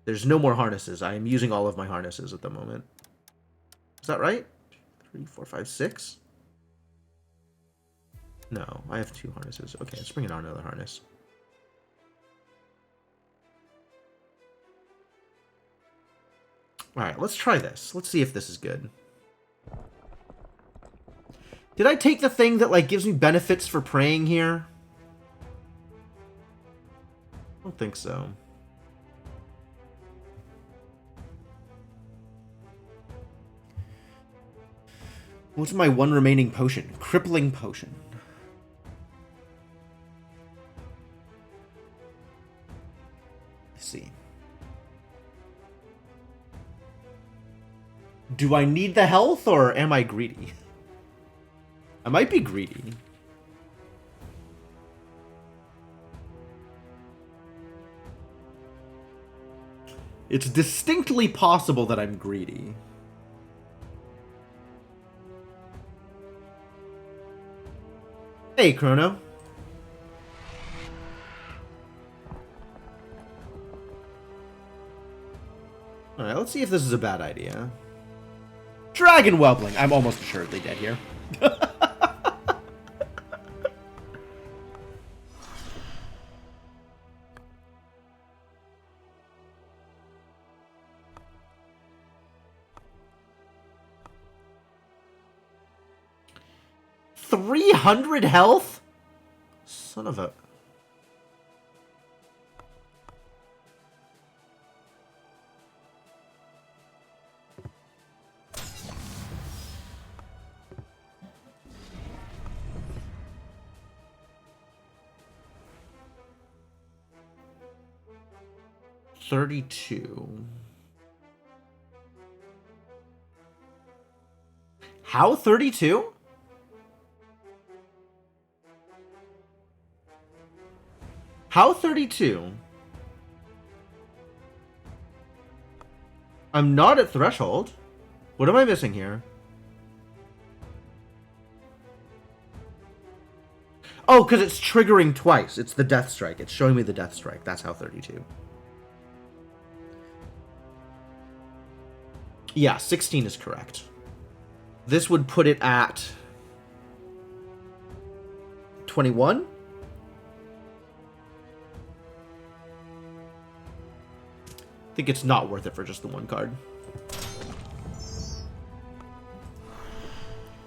There's no more harnesses. I am using all of my harnesses at the moment. Is that right? 3, 4, 5, 6? No, I have 2 harnesses. Okay, let's bring in another harness. Alright, let's try this. Let's see if this is good. Did I take the thing that, like, gives me benefits for praying here? I don't think so. What's my one remaining potion? Crippling Potion. Let's see. Do I need the health, or am I greedy? I might be greedy. It's distinctly possible that I'm greedy. Hey, Chrono. Alright, let's see if this is a bad idea. Dragon Whelpling. I'm almost assuredly dead here. 300 health? Son of a... $32. How 32? How 32? I'm not at threshold. What am I missing here? Oh, because it's triggering twice. It's the Death Strike. It's showing me the Death Strike. That's how 32. Yeah, 16 is correct. This would put it at 21. I think it's not worth it for just the one card.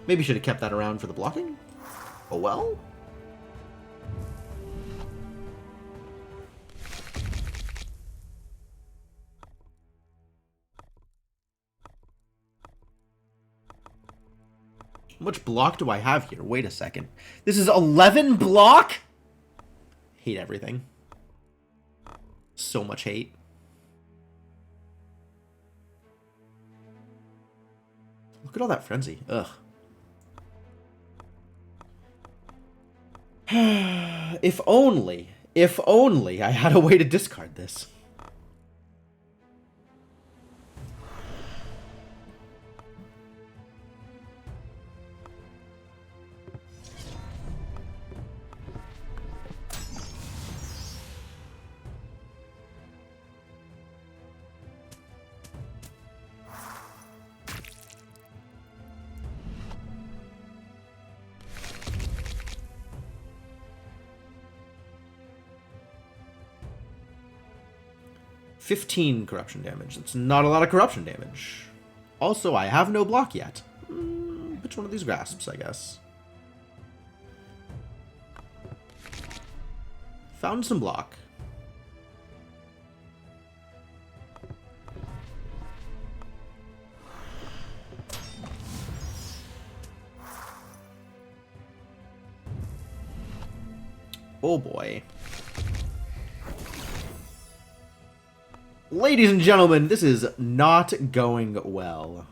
Maybe should have kept that around for the blocking. Oh well. How much block do I have here? Wait a second. This is 11 block? Hate everything. So much hate. Look at all that frenzy. Ugh. If only I had a way to discard this. $15 corruption damage. It's not a lot of corruption damage. Also, I have no block yet. Which one of these grasps, I guess? Found some block. Oh boy. Ladies and gentlemen, this is not going well.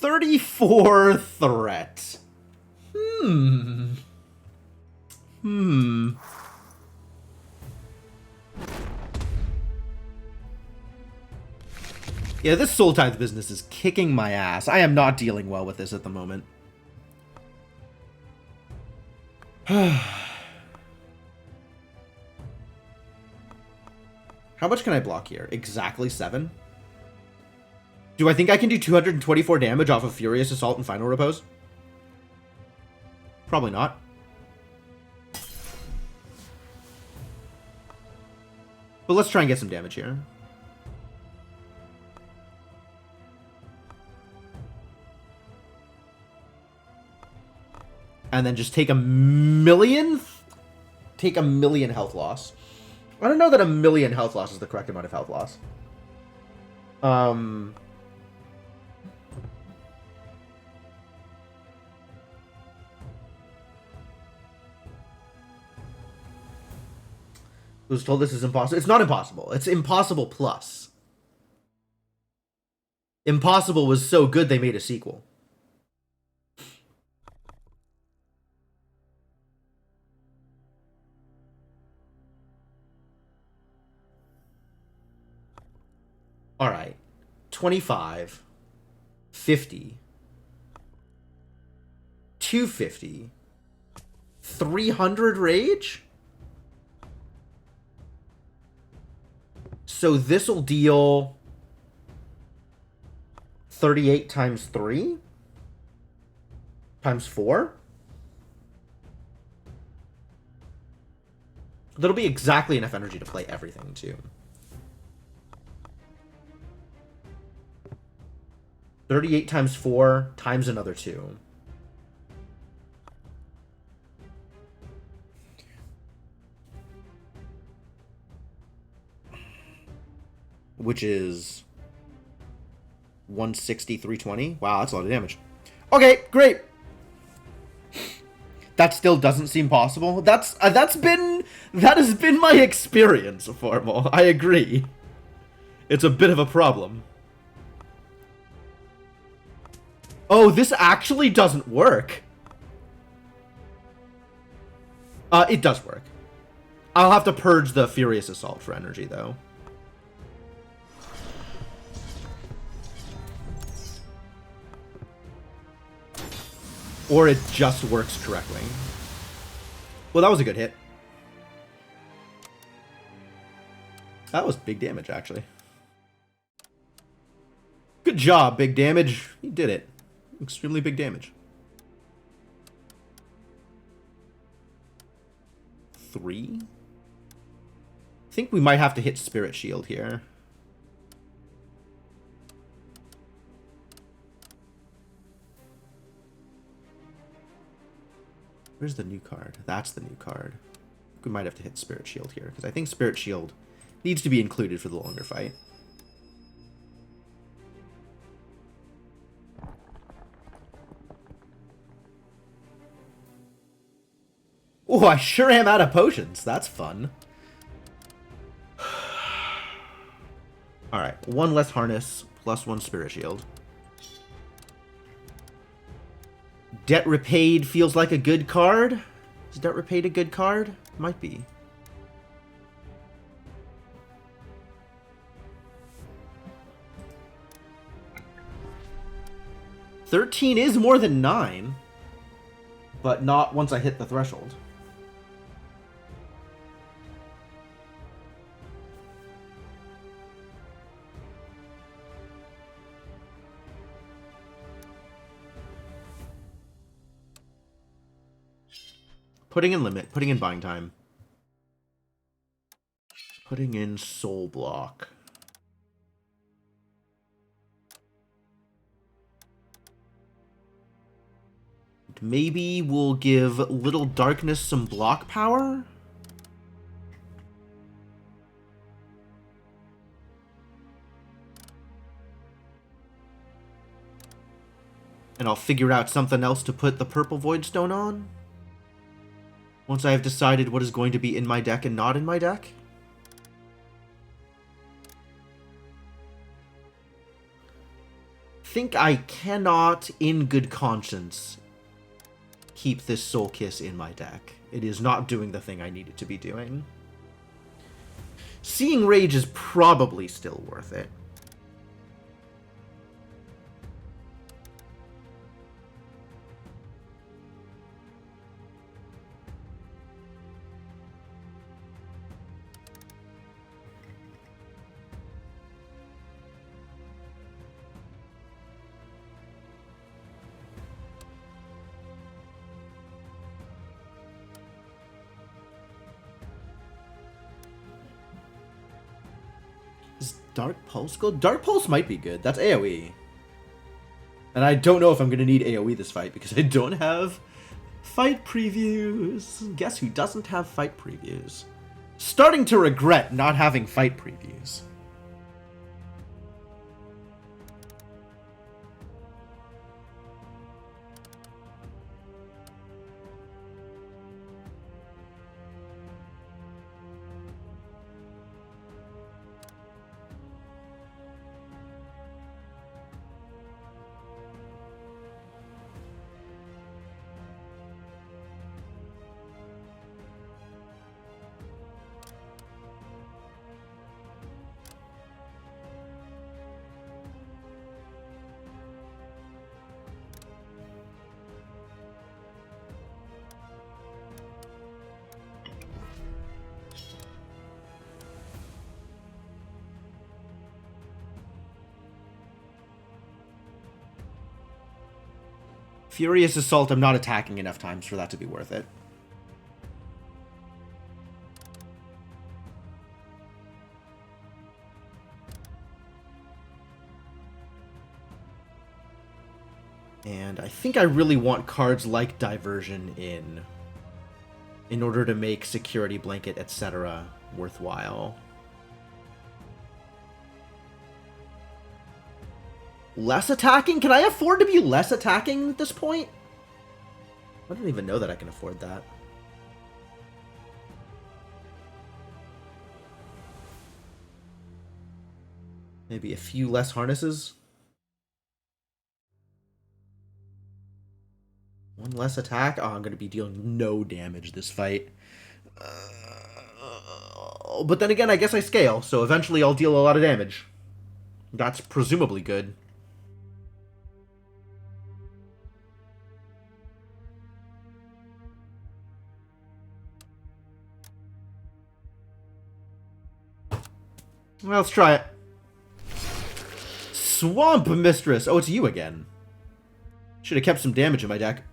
$34 threat. Yeah, this Soul Tithe business is kicking my ass. I am not dealing well with this at the moment. How much can I block here? Exactly 7? Do I think I can do 224 damage off of Furious Assault and Final Repose? Probably not. But let's try and get some damage here. And then just take a million health loss. I don't know that a million health loss is the correct amount of health loss. Was told this is impossible. It's not impossible. It's impossible plus. Impossible was so good they made a sequel. All right. 25, 50, 250, 300 rage? So this will deal 38 times 3 times 4. That'll be exactly enough energy to play everything too. 38 times 4 times another 2. Which is 160, 320. Wow, that's a lot of damage. Okay, great. That still doesn't seem possible. That has been my experience, Formal. I agree. It's a bit of a problem. Oh, this actually doesn't work. It does work. I'll have to purge the Furious Assault for energy, though. Or it just works correctly. Well, that was a good hit. That was big damage, actually. Good job, big damage. You did it. Extremely big damage. 3? I think we might have to hit Spirit Shield here. Where's the new card? That's the new card. We might have to hit Spirit Shield here, because I think Spirit Shield needs to be included for the longer fight. Oh, I sure am out of potions. That's fun. Alright, 1 less harness, plus 1 Spirit Shield. Debt Repaid feels like a good card. Is Debt Repaid a good card? Might be. $13 is more than 9, but not once I hit the threshold. Putting in limit, putting in buying time. Putting in soul block. Maybe we'll give Little Darkness some block power? And I'll figure out something else to put the purple Voidstone on? Once I have decided what is going to be in my deck and not in my deck? Think I cannot, in good conscience, keep this Soul Kiss in my deck. It is not doing the thing I need it to be doing. Seeing Rage is probably still worth it. Dark Pulse good? Dark Pulse might be good. That's AoE. And I don't know if I'm going to need AoE this fight because I don't have fight previews. Guess who doesn't have fight previews? Starting to regret not having fight previews. Furious Assault, I'm not attacking enough times for that to be worth it. And I think I really want cards like Diversion in order to make Security Blanket, etc. worthwhile. Less attacking? Can I afford to be less attacking at this point? I don't even know that I can afford that. Maybe a few less harnesses? One less attack? Oh, I'm going to be dealing no damage this fight. But then again, I guess I scale, so eventually I'll deal a lot of damage. That's presumably good. Well, let's try it. Swamp Mistress! Oh, it's you again. Should have kept some damage in my deck.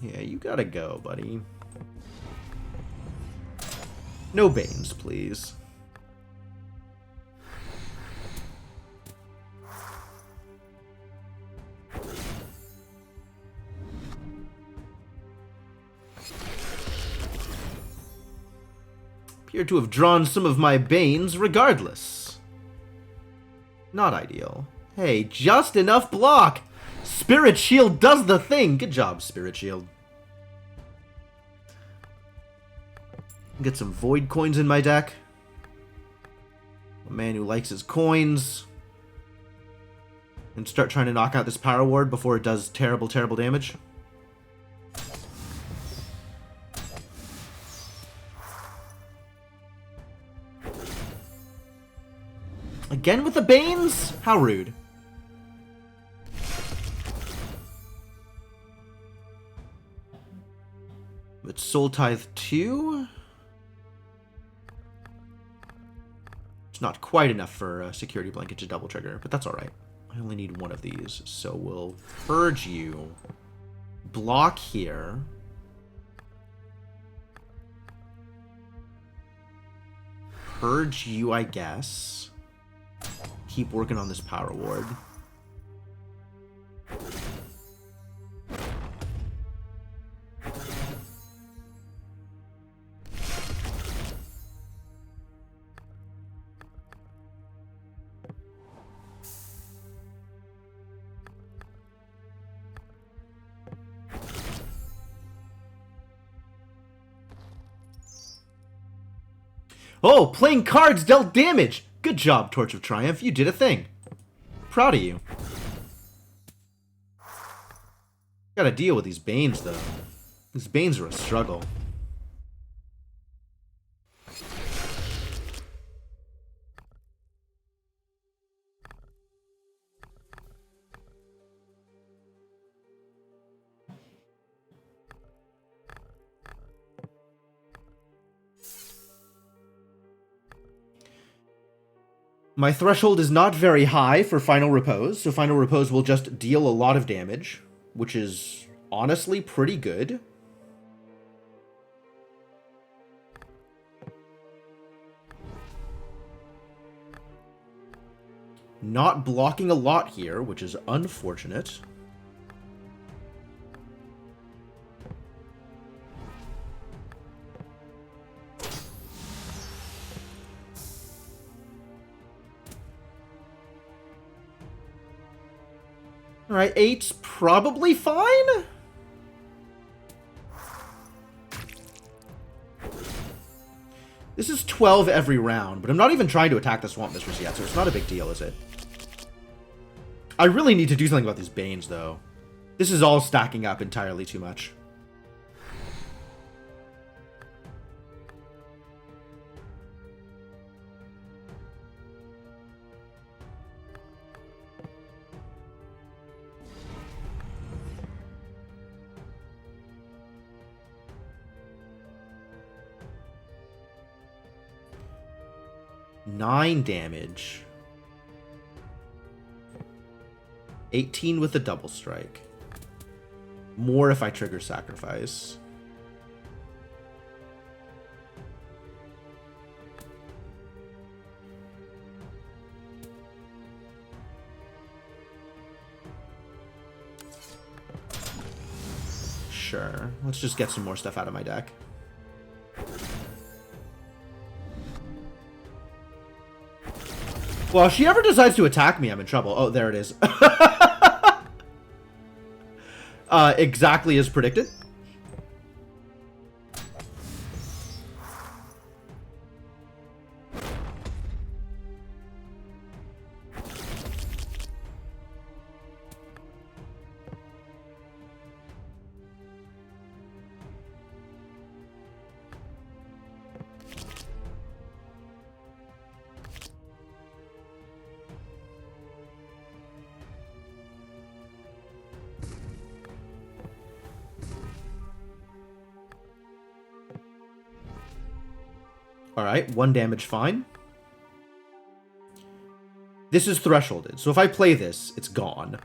Yeah, you gotta go, buddy. No Banes, please. Appear to have drawn some of my Banes regardless. Not ideal. Hey, just enough block! Spirit Shield does the thing! Good job, Spirit Shield. Get some Void coins in my deck. A man who likes his coins. And start trying to knock out this Power Ward before it does terrible, terrible damage. Again with the Banes? How rude. It's Soul Tithe 2. It's not quite enough for a Security Blanket to double trigger, but that's alright. I only need one of these, so we'll purge you. Block here. Purge you, I guess. Keep working on this Power Ward. Oh, playing cards dealt damage! Good job, Torch of Triumph. You did a thing. Proud of you. Gotta deal with these Banes, though. These Banes are a struggle. My threshold is not very high for Final Repose, so Final Repose will just deal a lot of damage, which is honestly pretty good. Not blocking a lot here, which is unfortunate. Alright, 8's probably fine? This is 12 every round, but I'm not even trying to attack the Swamp Mistress yet, so it's not a big deal, is it? I really need to do something about these Banes, though. This is all stacking up entirely too much. Nine damage. 18 with a double strike. More if I trigger Sacrifice. Sure. Let's just get some more stuff out of my deck. Well, if she ever decides to attack me, I'm in trouble. Oh, there it is. Exactly as predicted. Alright, 1 damage, fine. This is thresholded, so if I play this, it's gone.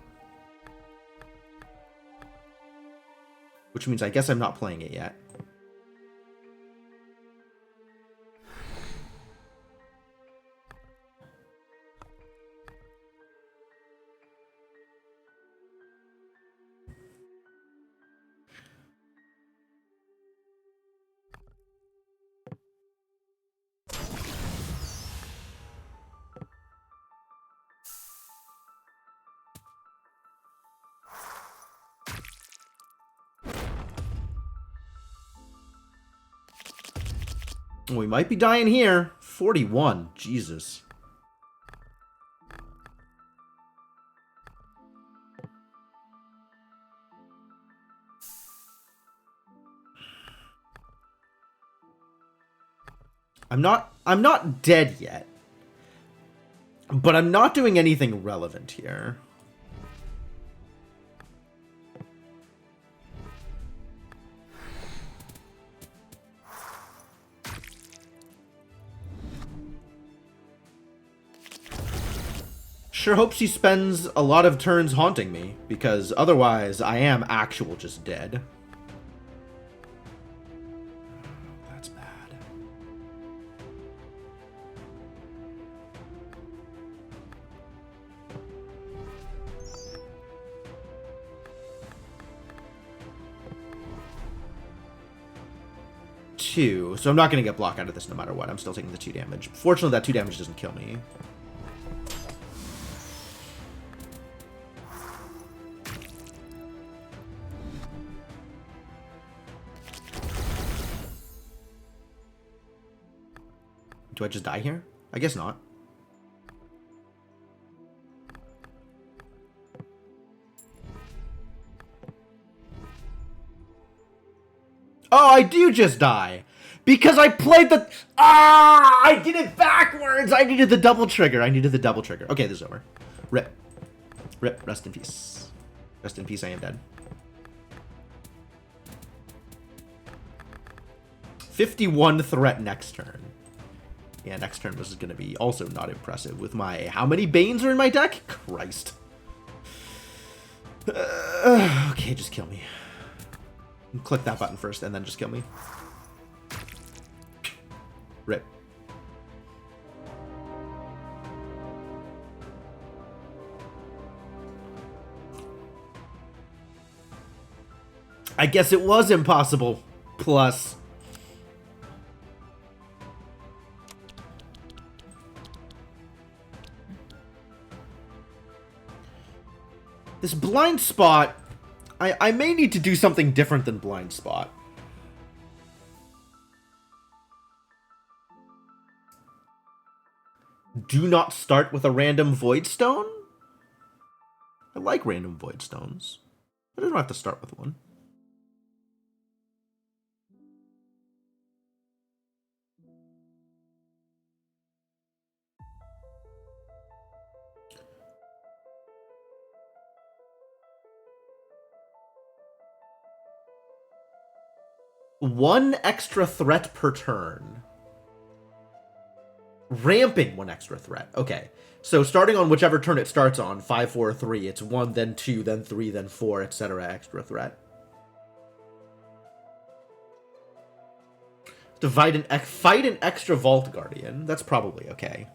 Which means I guess I'm not playing it yet. We might be dying here. 41. Jesus. I'm not dead yet. But I'm not doing anything relevant here. Sure hope she spends a lot of turns haunting me, because otherwise I am actual just dead. That's bad. Two. So I'm not going to get block out of this no matter what. I'm still taking the 2 damage. Fortunately, that 2 damage doesn't kill me. Do I just die here? I guess not. Oh, I do just die. Because I played the... I did it backwards! I needed the double trigger. Okay, this is over. Rip. Rip. Rest in peace. Rest in peace, I am dead. 51 threat next turn. Yeah, next turn was going to be also not impressive with my... How many Banes are in my deck? Christ. Okay, just kill me. Click that button first and then just kill me. Rip. I guess it was impossible. Plus... This blind spot, I may need to do something different than blind spot. Do not start with a random void stone? I like random void stones, but I don't have to start with one. One extra threat per turn. Ramping 1 extra threat. Okay. So starting on whichever turn it starts on, 5, 4, 3, it's 1, then 2, then 3, then 4, etc. extra threat. Fight an extra Vault Guardian. That's probably okay.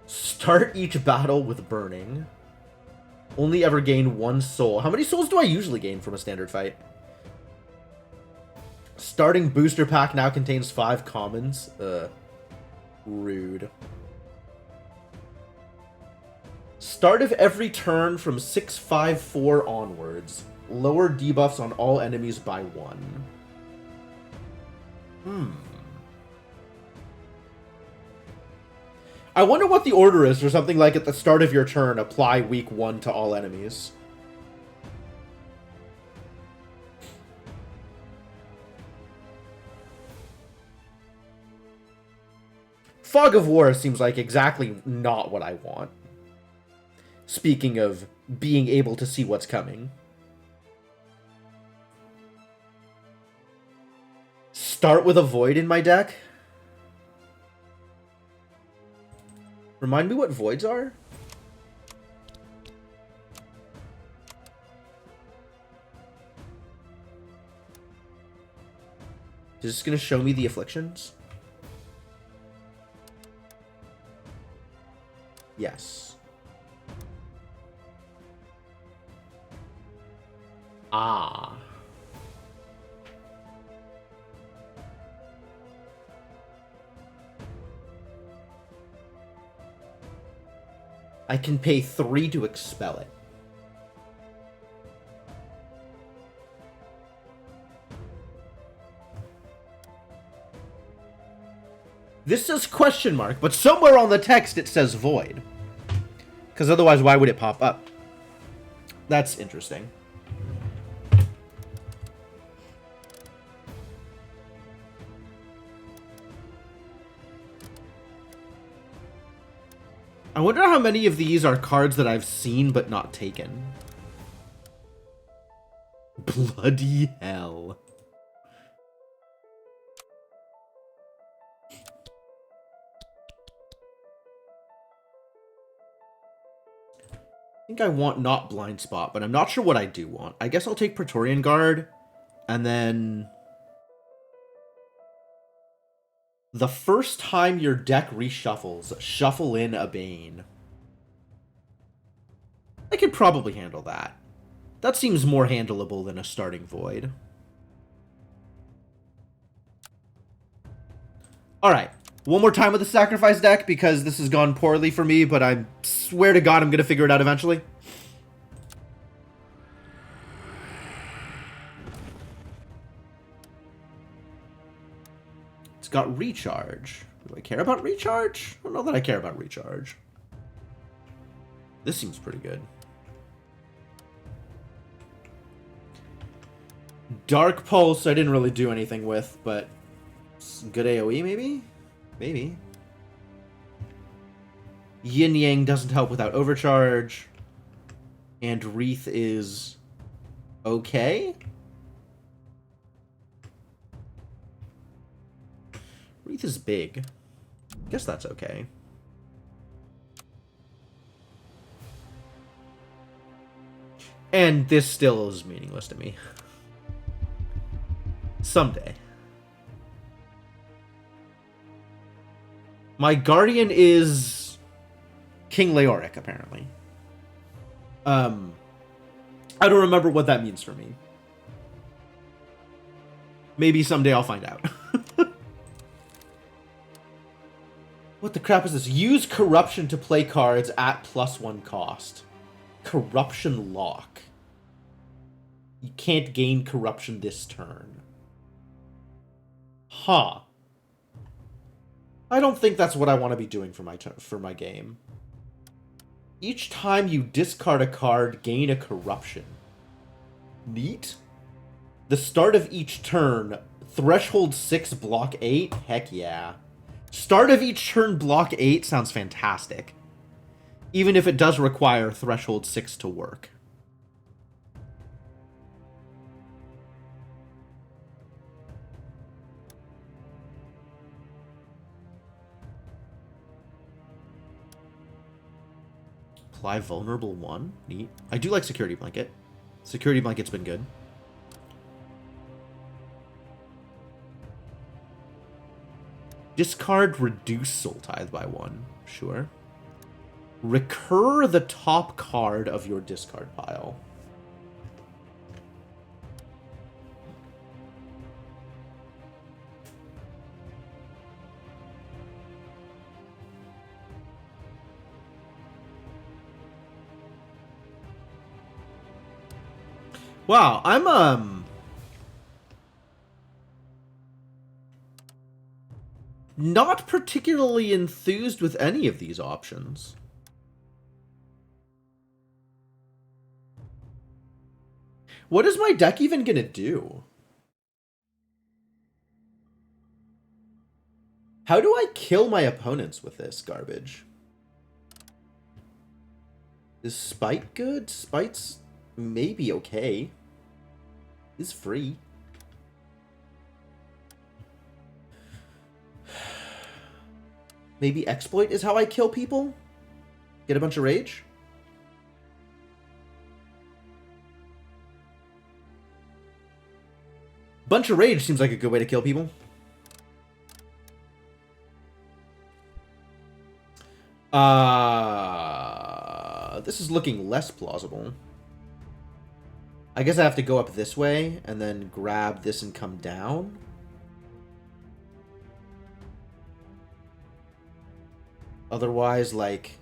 Start each battle with burning. Only ever gain 1 soul. How many souls do I usually gain from a standard fight? Starting booster pack now contains 5 commons. Rude. Start of every turn from 6/5/4 onwards. Lower debuffs on all enemies by 1. I wonder what the order is for something like at the start of your turn, apply weak 1 to all enemies. Fog of War seems like exactly not what I want. Speaking of being able to see what's coming. Start with a Void in my deck? Remind me what Voids are? Is this going to show me the afflictions? Yes. Ah. I can pay 3 to expel it. This says question mark, but somewhere on the text it says void. Because otherwise, why would it pop up? That's interesting. I wonder how many of these are cards that I've seen but not taken. Bloody hell. I think I want not Blind Spot, but I'm not sure what I do want. I guess I'll take Praetorian Guard, and then... The first time your deck reshuffles, shuffle in a Bane. I could probably handle that. That seems more handleable than a starting Void. Alright, one more time with the Sacrifice deck, because this has gone poorly for me, but I swear to God I'm going to figure it out eventually. It's got Recharge. Do I care about Recharge? I don't know that I care about Recharge. This seems pretty good. Dark Pulse I didn't really do anything with, but good AoE maybe? Maybe. Yin Yang doesn't help without Overcharge. And Wreath is okay? Wreath is big. Guess that's okay. And this still is meaningless to me. Someday. My Guardian is King Leoric, apparently. I don't remember what that means for me. Maybe someday I'll find out. What the crap is this? Use Corruption to play cards at +1 cost. Corruption Lock. You can't gain Corruption this turn. Huh. I don't think that's what I want to be doing for my game. Each time you discard a card, gain a Corruption. Neat. The start of each turn, Threshold 6, Block 8? Heck yeah. Start of each turn, Block 8 sounds fantastic. Even if it does require Threshold 6 to work. Apply Vulnerable 1. Neat. I do like Security Blanket. Security Blanket's been good. Discard Reduce Soul Tithe by 1. Sure. Recur the top card of your discard pile. Wow, I'm not particularly enthused with any of these options. What is my deck even gonna do? How do I kill my opponents with this garbage? Is Spite good? Spite's maybe okay. It's free. Maybe Exploit is how I kill people? Get a bunch of rage? Bunch of rage seems like a good way to kill people. This is looking less plausible. I guess I have to go up this way and then grab this and come down. Otherwise, like...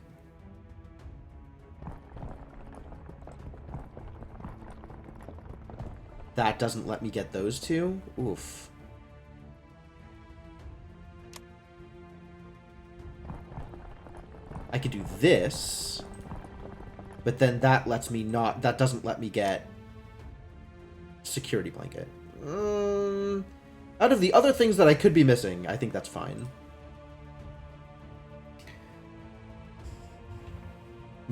that doesn't let me get those two? Oof. I could do this, but then that lets me not... that doesn't let me get security blanket. Out of the other things that I could be missing, I think that's fine.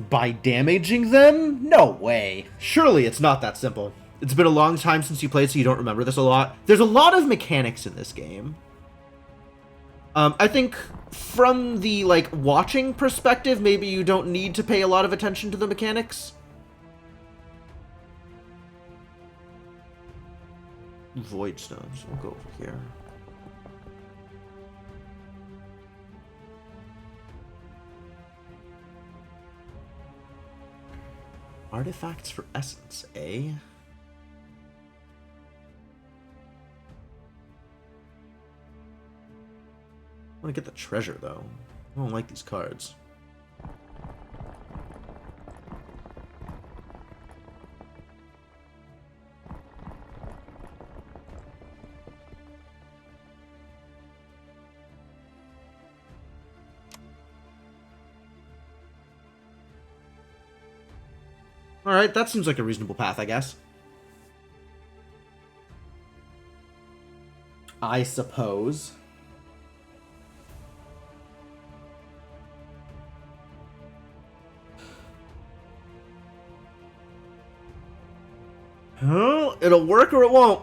By damaging them? No way. Surely it's not that simple. It's been a long time since you played, so you don't remember this a lot. There's a lot of mechanics in this game. I think from the, like, watching perspective, maybe you don't need to pay a lot of attention to the mechanics. Void Stones. We'll go over here. Artifacts for Essence, eh? I want to get the treasure, though. I don't like these cards. Alright, that seems like a reasonable path, I guess. I suppose. Oh, it'll work or it won't.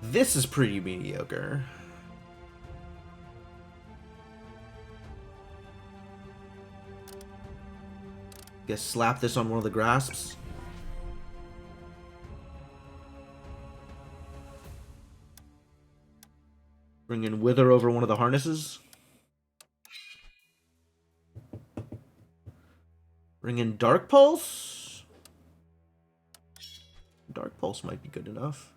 This is pretty mediocre. Guess slap this on one of the grasps. Bring in Wither over one of the harnesses. Bring in Dark Pulse. Dark Pulse might be good enough.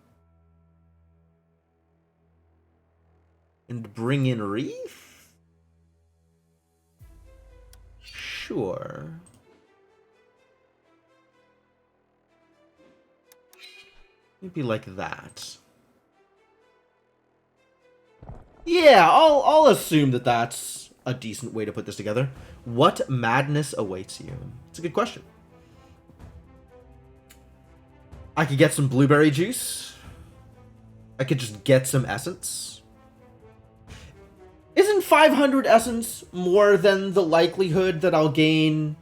And bring in Reef? Sure. Maybe like that. Yeah, I'll assume that that's a decent way to put this together. What madness awaits you? It's a good question. I could get some blueberry juice. I could just get some essence. Isn't 500 essence more than the likelihood that I'll gain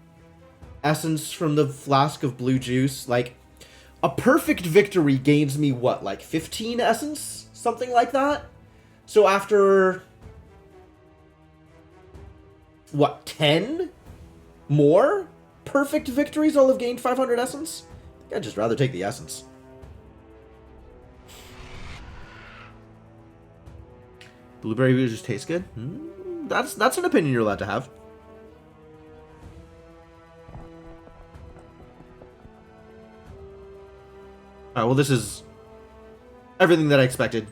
essence from the flask of blue juice? Like, a perfect victory gains me what, like 15 essence? Something like that? So after, what, 10 more perfect victories, I'll have gained 500 essence? I think I'd just rather take the essence. Blueberry just tastes good? That's an opinion you're allowed to have. Alright, well this is Everything that I expected.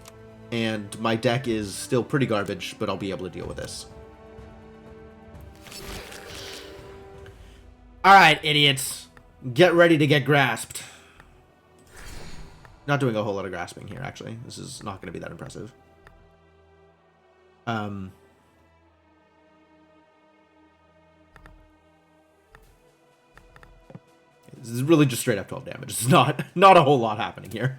And my deck is still pretty garbage, but I'll be able to deal with this. Alright, idiots. Get ready to get grasped. Not doing a whole lot of grasping here, actually. This is not going to be that impressive. This is really just straight up 12 damage. It's not a whole lot happening here.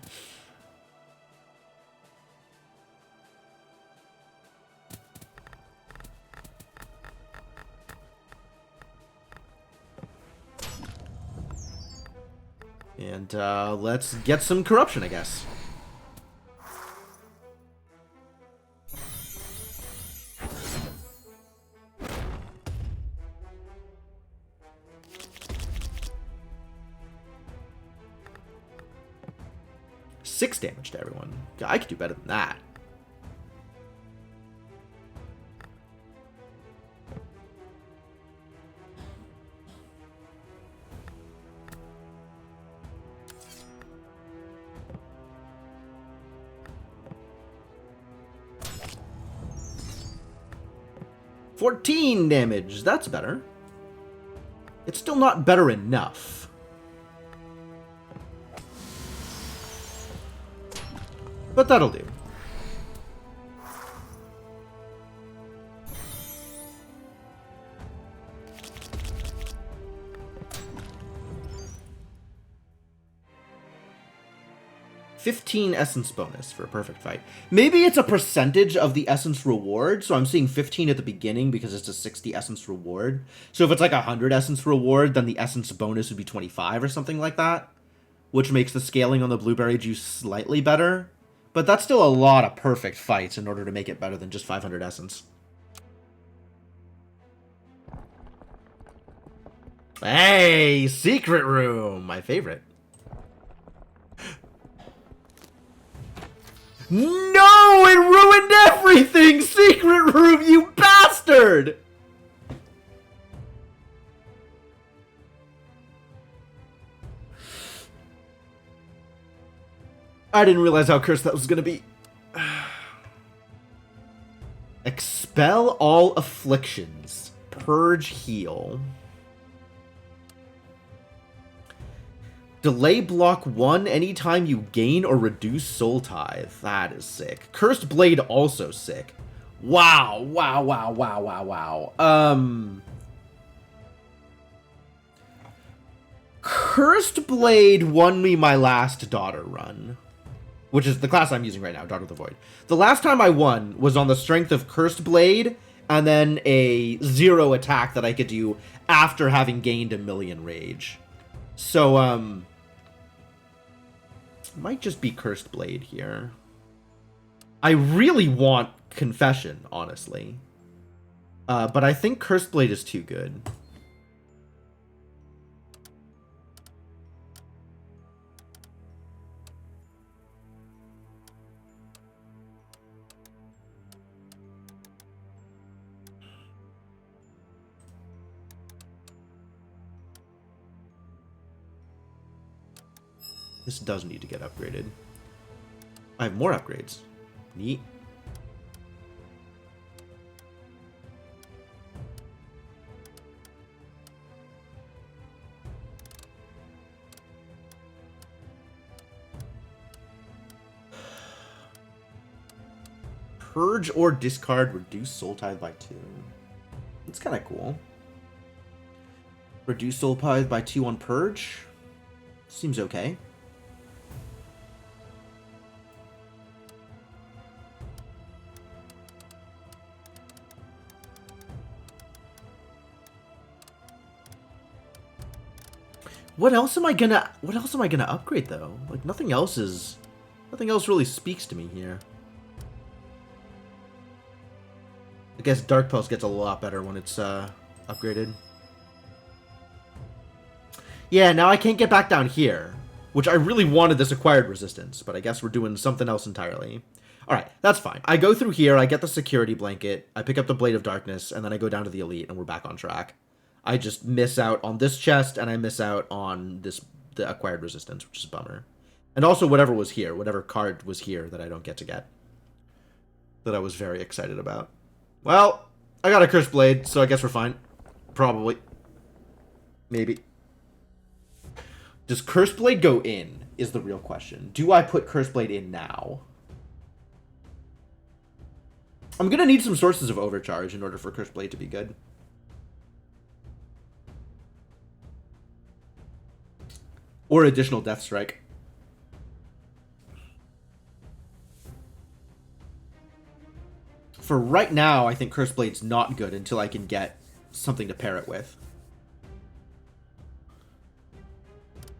And let's get some corruption, I guess. Six damage to everyone. I could do better than that. $14 damage. That's better. It's still not better enough. But that'll do. $15 essence bonus for a perfect fight. Maybe it's a percentage of the essence reward, so I'm seeing 15 at the beginning because it's a 60 essence reward. So if it's like 100 essence reward, then the essence bonus would be 25 or something like that, which makes the scaling on the blueberry juice slightly better. But that's still a lot of perfect fights in order to make it better than just 500 essence. Hey, secret room, my favorite. No, it ruined everything! Secret room, you bastard! I didn't realize how cursed that was gonna be. Expel all afflictions. Purge heal. Delay block 1 anytime you gain or reduce soul tithe. That is sick. Cursed Blade also sick. Wow, wow, wow, wow, wow, wow. Cursed Blade won me my last Daughter run, which is the class I'm using right now, Daughter of the Void. The last time I won was on the strength of Cursed Blade and then a 0 attack that I could do after having gained 1,000,000 rage. So, might just be Cursed Blade here. I really want Confession, honestly. But I think Cursed Blade is too good. This does need to get upgraded. I have more upgrades. Neat. Purge or discard, reduce soul tithe by 2. That's kind of cool. Reduce soul tithe by 2 on Purge. Seems okay. What else am I gonna upgrade though? Like nothing else really speaks to me here. I guess Dark Pulse gets a lot better when it's upgraded. Yeah, now I can't get back down here, which I really wanted this acquired resistance, but I guess we're doing something else entirely. Alright, that's fine. I go through here, I get the security blanket, I pick up the Blade of Darkness, and then I go down to the Elite, and we're back on track. I just miss out on this chest, and I miss out on the acquired resistance, which is a bummer. And also whatever was here, whatever card was here that I don't get to get. That I was very excited about. Well, I got a Cursed Blade, so I guess we're fine. Probably. Maybe. Does Cursed Blade go in, is the real question. Do I put Cursed Blade in now? I'm going to need some sources of overcharge in order for Cursed Blade to be good. Or additional Death Strike. For right now, I think Cursed Blade's not good until I can get something to pair it with.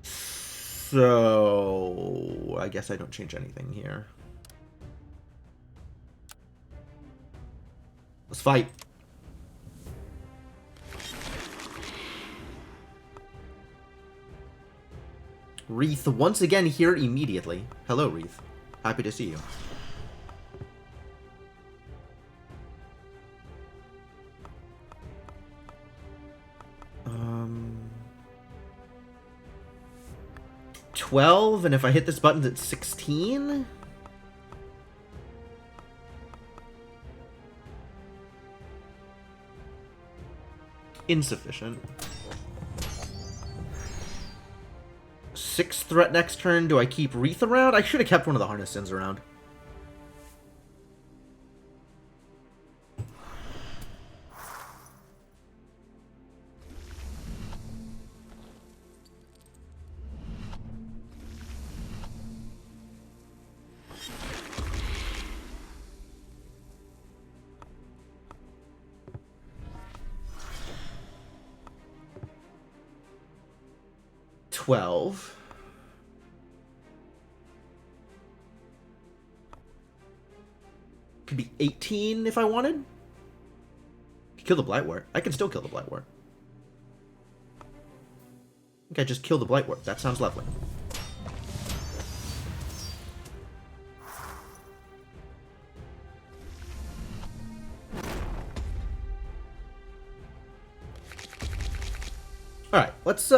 So I guess I don't change anything here. Let's fight. Wreath once again here immediately. Hello, Wreath. Happy to see you. 12, and if I hit this button, it's 16? Insufficient. 6 threat next turn. Do I keep Wreath around? I should have kept one of the Harness Sins around. Could be 18 if I wanted. Kill the Blightwort. I can still kill the Blightwort. I think I just kill the Blightwort. That sounds lovely. Alright, let's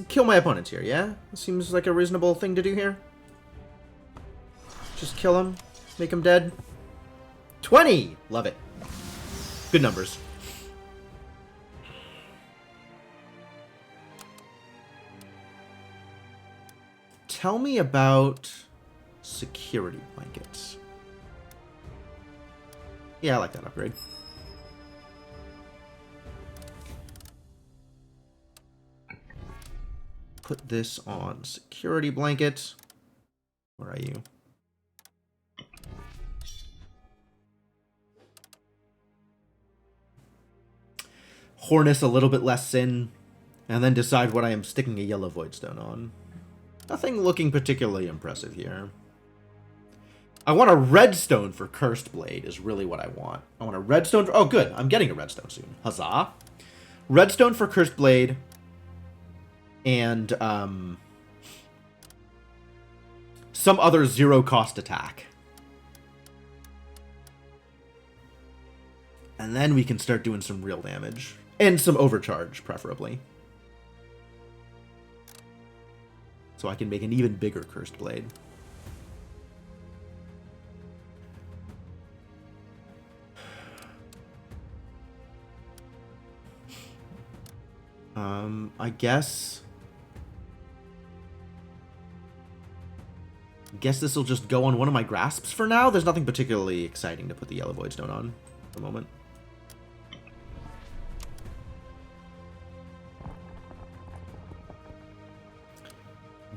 kill my opponents here, yeah? Seems like a reasonable thing to do here. Just kill him. Make him dead. 20! Love it. Good numbers. Tell me about security blankets. Yeah, I like that upgrade. Put this on security blanket. Where are you? Harness a little bit less sin, and then decide what I am sticking a yellow Voidstone on. Nothing looking particularly impressive here. I want a redstone for Cursed Blade is really what I want. I want a redstone for... Oh, good. I'm getting a redstone soon. Huzzah. Redstone for Cursed Blade. And, some other zero-cost attack. And then we can start doing some real damage. And some overcharge, preferably. So I can make an even bigger Cursed Blade. I guess this will just go on one of my grasps for now. There's nothing particularly exciting to put the yellow Voidstone on at the moment.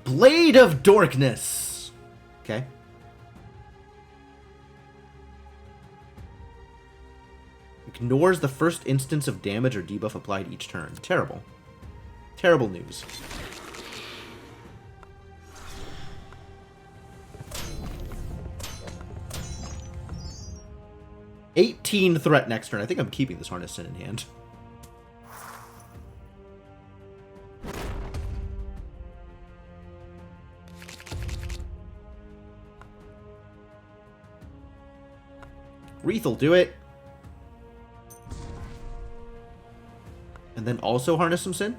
Blade of Darkness. Okay. Ignores the first instance of damage or debuff applied each turn. Terrible. Terrible news. $18 threat next turn. I think I'm keeping this Harness Sin in hand. Wreath will do it. And then also harness some sin.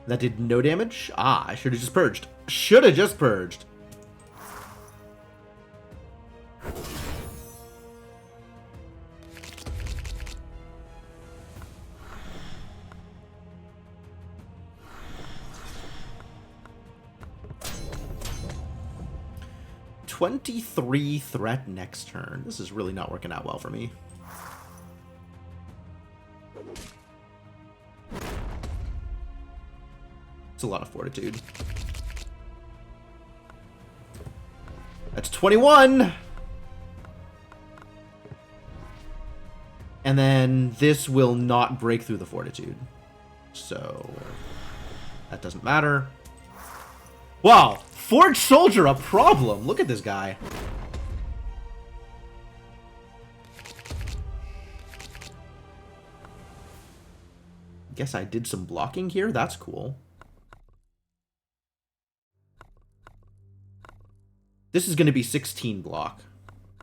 That did no damage? Ah, I should have just purged. Should have just purged. $23 threat next turn. This is really not working out well for me. It's a lot of fortitude. That's 21! And then this will not break through the fortitude. So that doesn't matter. Wow! Forged Soldier, a problem! Look at this guy. Guess I did some blocking here? That's cool. This is going to be 16 block,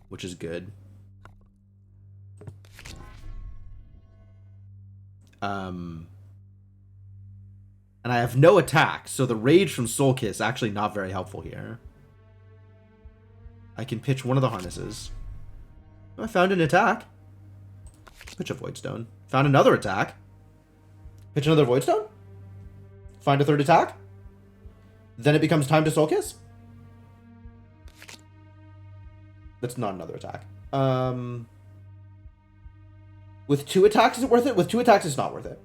which is good. And I have no attack, so the Rage from Soul Kiss actually not very helpful here. I can pitch one of the harnesses. Oh, I found an attack. Pitch a Voidstone. Found another attack. Pitch another Voidstone. Find a third attack. Then it becomes time to Soul Kiss. That's not another attack. With 2 attacks, is it worth it? With 2 attacks, it's not worth it.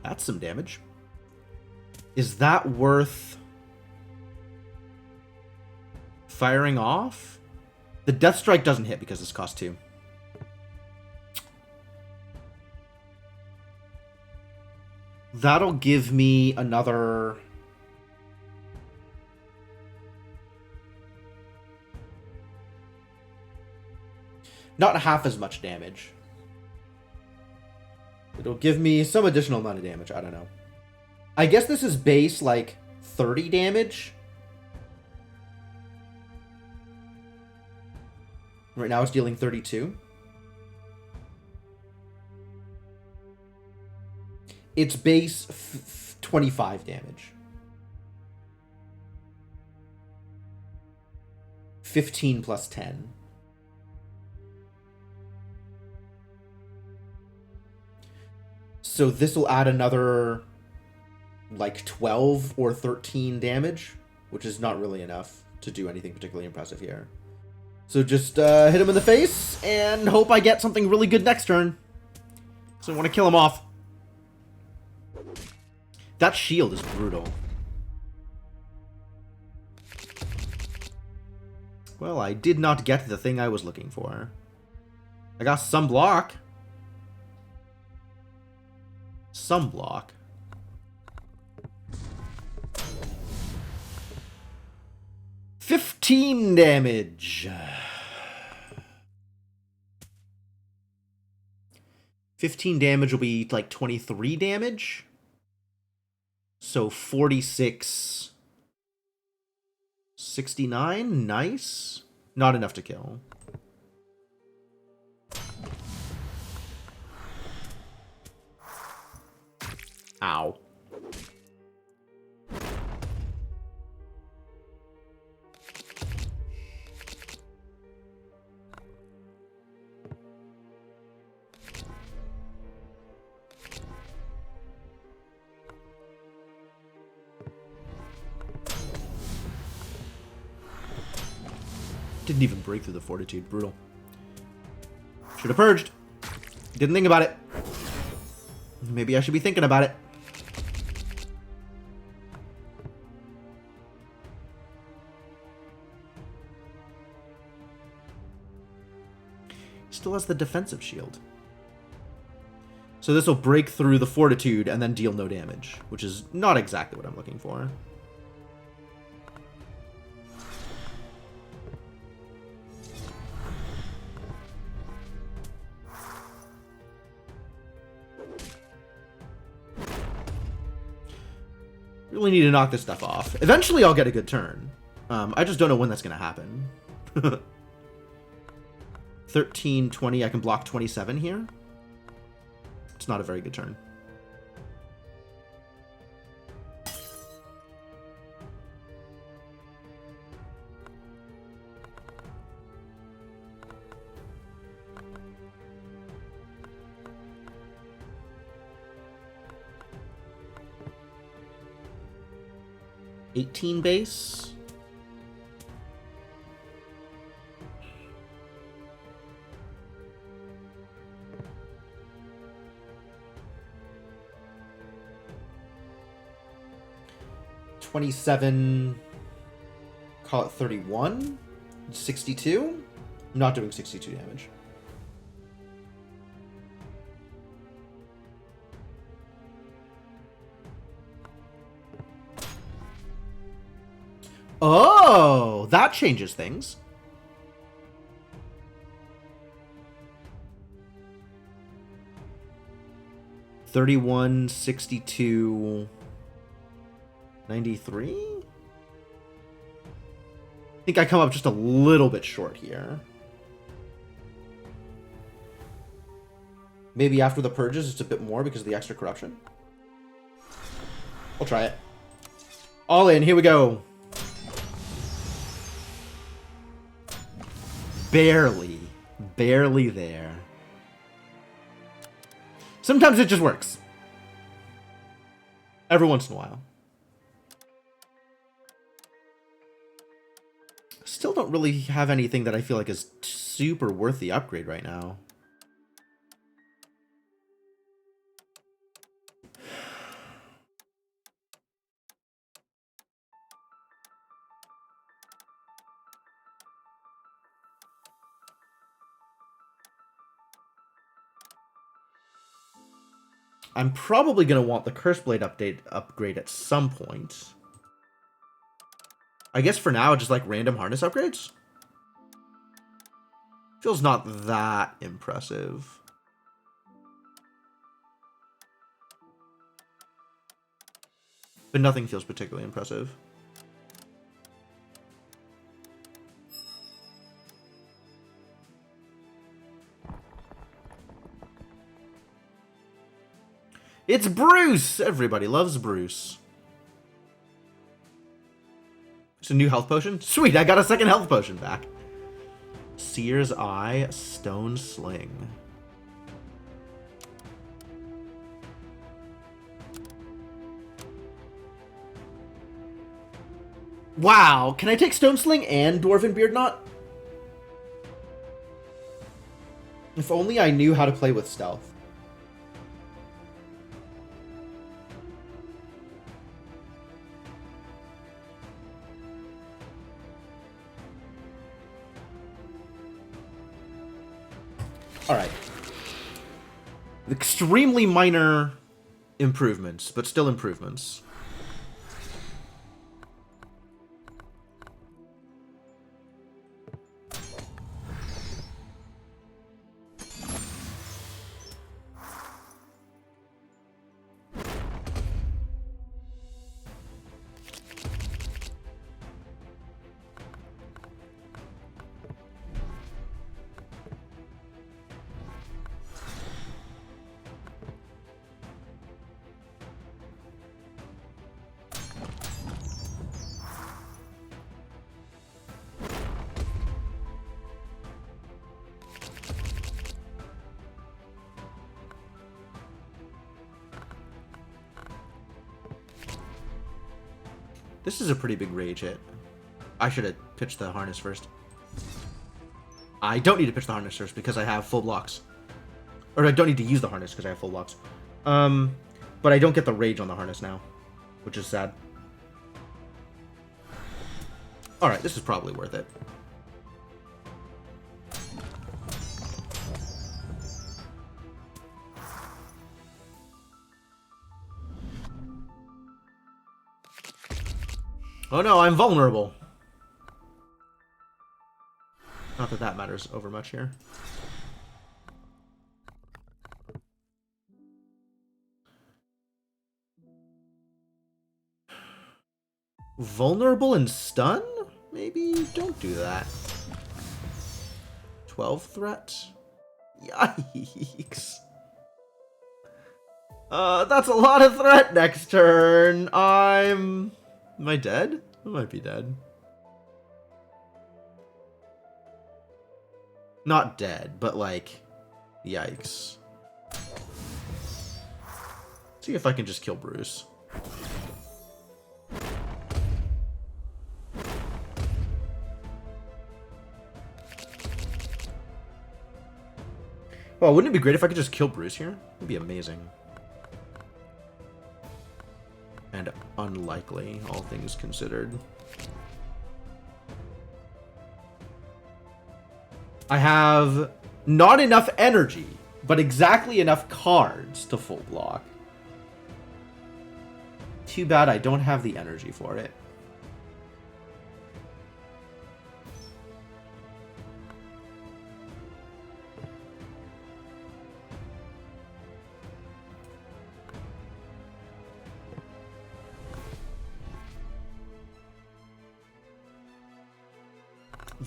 That's some damage. Is that worth firing off? The Death Strike doesn't hit because this costs 2. That'll give me another... not half as much damage. It'll give me some additional amount of damage. I don't know. I guess this is base, like, 30 damage. Right now it's dealing 32. It's base 25 damage. 15 plus 10. So this will add another, like, 12 or 13 damage, which is not really enough to do anything particularly impressive here. So just hit him in the face and hope I get something really good next turn. So I want to kill him off. That shield is brutal. Well, I did not get the thing I was looking for. I got some block. Some block. $15 damage. 15 damage will be like 23 damage. So 46. 69. Nice. Not enough to kill. Ow. Didn't even break through the fortitude. Brutal. Should have purged. Didn't think about it. Maybe I should be thinking about it. Still has the defensive shield. So this will break through the Fortitude and then deal no damage, which is not exactly what I'm looking for. Really need to knock this stuff off. Eventually I'll get a good turn. I just don't know when that's going to happen. 13, 20, I can block 27 here. It's not a very good turn. $18 base. $27, call it 31, 62. I'm not doing 62 damage. Oh, that changes things. $31, 62, 93? I think I come up just a little bit short here. Maybe after the purges it's a bit more because of the extra corruption. I'll try it. All in, here we go. Barely. Barely there. Sometimes it just works. Every once in a while. Still don't really have anything that I feel like is super worth the upgrade right now. I'm probably going to want the Curseblade upgrade at some point. I guess for now, just like random harness upgrades. Feels not that impressive. But nothing feels particularly impressive. It's Bruce! Everybody loves Bruce. It's a new health potion? Sweet, I got a second health potion back. Seer's Eye, Stone Sling. Wow, can I take Stone Sling and Dwarven Beard Knot? If only I knew how to play with stealth. Alright. Extremely minor improvements, but still improvements. This is a pretty big rage hit. I should have pitched the harness first. I don't need to pitch the harness first because I have full blocks. Or I don't need to use the harness because I have full blocks. But I don't get the rage on the harness now, which is sad. Alright, this is probably worth it. Oh no, I'm vulnerable. Not that that matters over much here. Vulnerable and stun? Maybe don't do that. 12 threat? Yikes. That's a lot of threat next turn. Am I dead? I might be dead. Not dead, but like, yikes. See if I can just kill Bruce. Oh, wouldn't it be great if I could just kill Bruce here? It'd be amazing. And unlikely, all things considered. I have not enough energy, but exactly enough cards to full block. Too bad I don't have the energy for it.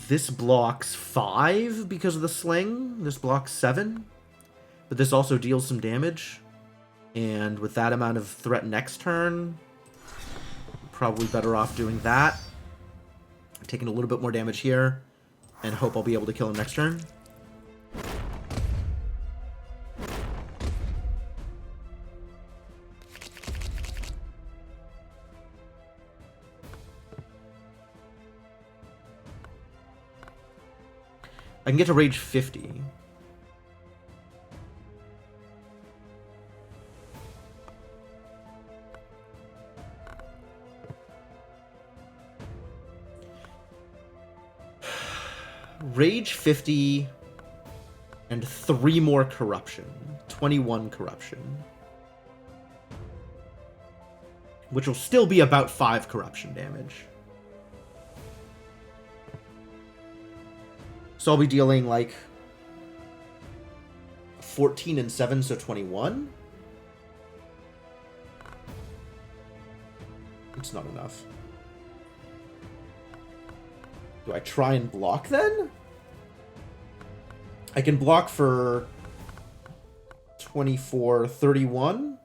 This blocks 5 because of the sling. This blocks 7. But this also deals some damage. And with that amount of threat next turn, probably better off doing that. Taking a little bit more damage here. And hope I'll be able to kill him next turn. I can get to rage 50. Rage 50 and 3 more corruption. 21 corruption. Which will still be about 5 corruption damage. So I'll be dealing like 14 and 7, so 21. It's not enough. Do I try and block then? I can block for 24, 31.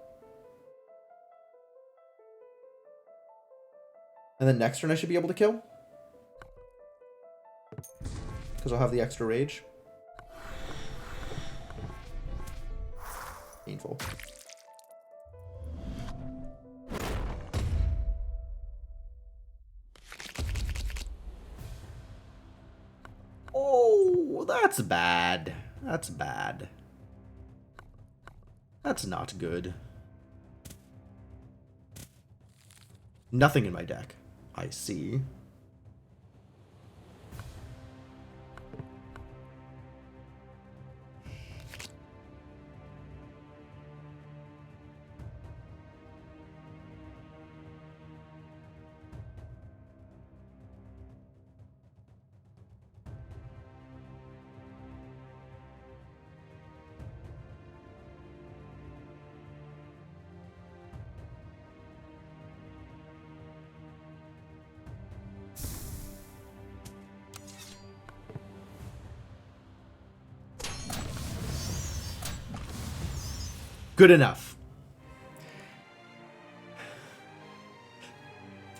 And then next turn I should be able to kill. Because I'll have the extra rage. Painful. Oh, that's bad. That's bad. That's not good. Nothing in my deck. I see. Good enough.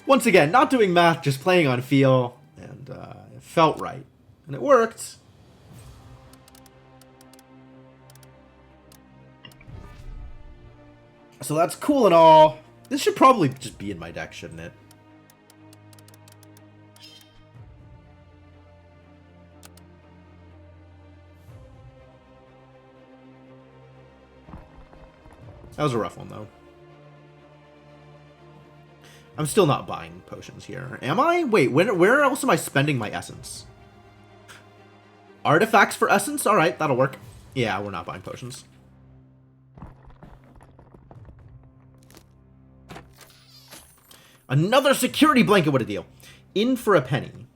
Once again, not doing math, just playing on feel, and it felt right. And it worked. So that's cool and all. This should probably just be in my deck, shouldn't it? That was a rough one, though. I'm still not buying potions here. Am I? Wait, where else am I spending my essence? Artifacts for essence? Alright, that'll work. Yeah, we're not buying potions. Another security blanket, what a deal. In for a penny.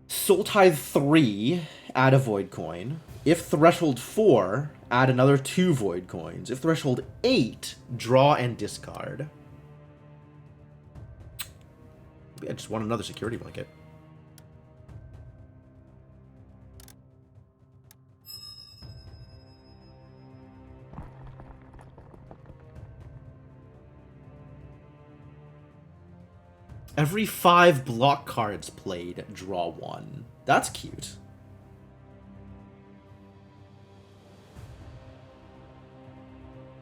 Soul Tithe 3, add a Void Coin. If Threshold 4, add another 2 Void Coins. If Threshold 8, draw and discard. Maybe I just want another security blanket. Every 5 block cards played, draw 1. That's cute.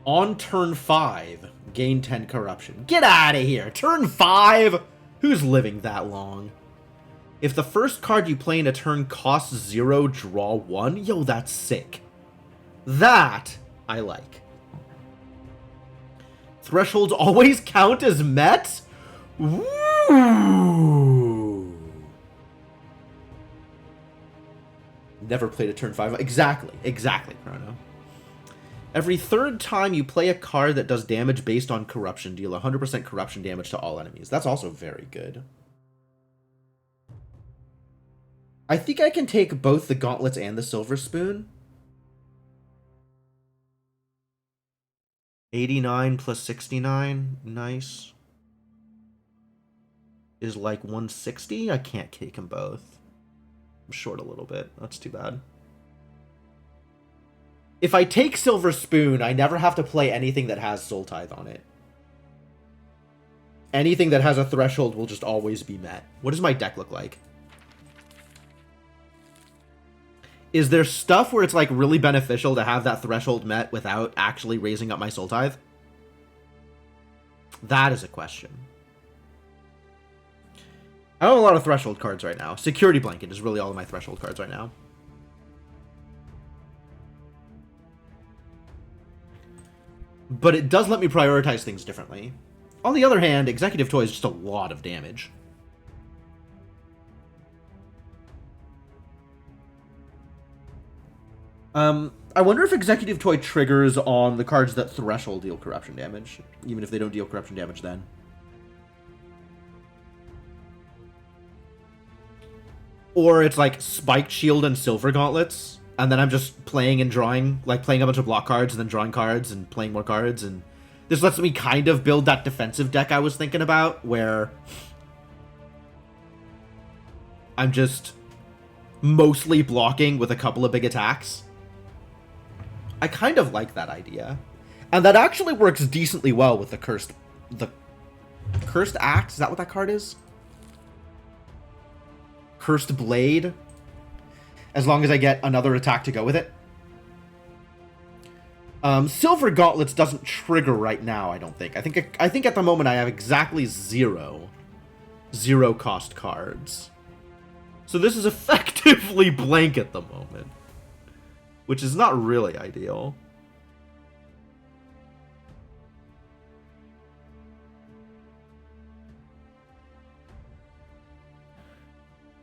On turn 5, gain 10 corruption. Get out of here! Turn 5? Who's living that long? If the first card you play in a turn costs 0, draw 1? Yo, that's sick. That I like. Thresholds always count as Mets? Woo! Never played a turn 5. Exactly, Chrono. Every third time you play a card that does damage based on corruption, deal 100% corruption damage to all enemies. That's also very good. I think I can take both the gauntlets and the silver spoon. 89 plus 69. Nice. Is like 160. I can't take them both. I'm short a little bit. That's too bad. If I take Silver Spoon, I never have to play anything that has Soul Tithe on it. Anything that has a threshold will just always be met. What does my deck look like? Is there stuff where it's like really beneficial to have that threshold met without actually raising up my Soul Tithe? That is a question. I don't have a lot of threshold cards right now. Security Blanket is really all of my threshold cards right now. But it does let me prioritize things differently. On the other hand, Executive Toy is just a lot of damage. I wonder if Executive Toy triggers on the cards that threshold deal corruption damage, even if they don't deal corruption damage then. Or it's like Spiked Shield and Silver Gauntlets, and then I'm just playing and drawing, like playing a bunch of block cards and then drawing cards and playing more cards, and this lets me kind of build that defensive deck I was thinking about, where I'm just mostly blocking with a couple of big attacks. I kind of like that idea. And that actually works decently well with the Cursed Axe. Is that what that card is? Cursed Blade. As long as I get another attack to go with it. Silver Gauntlets doesn't trigger right now, I don't think. I think at the moment I have exactly zero cost cards. So this is effectively blank at the moment, which is not really ideal.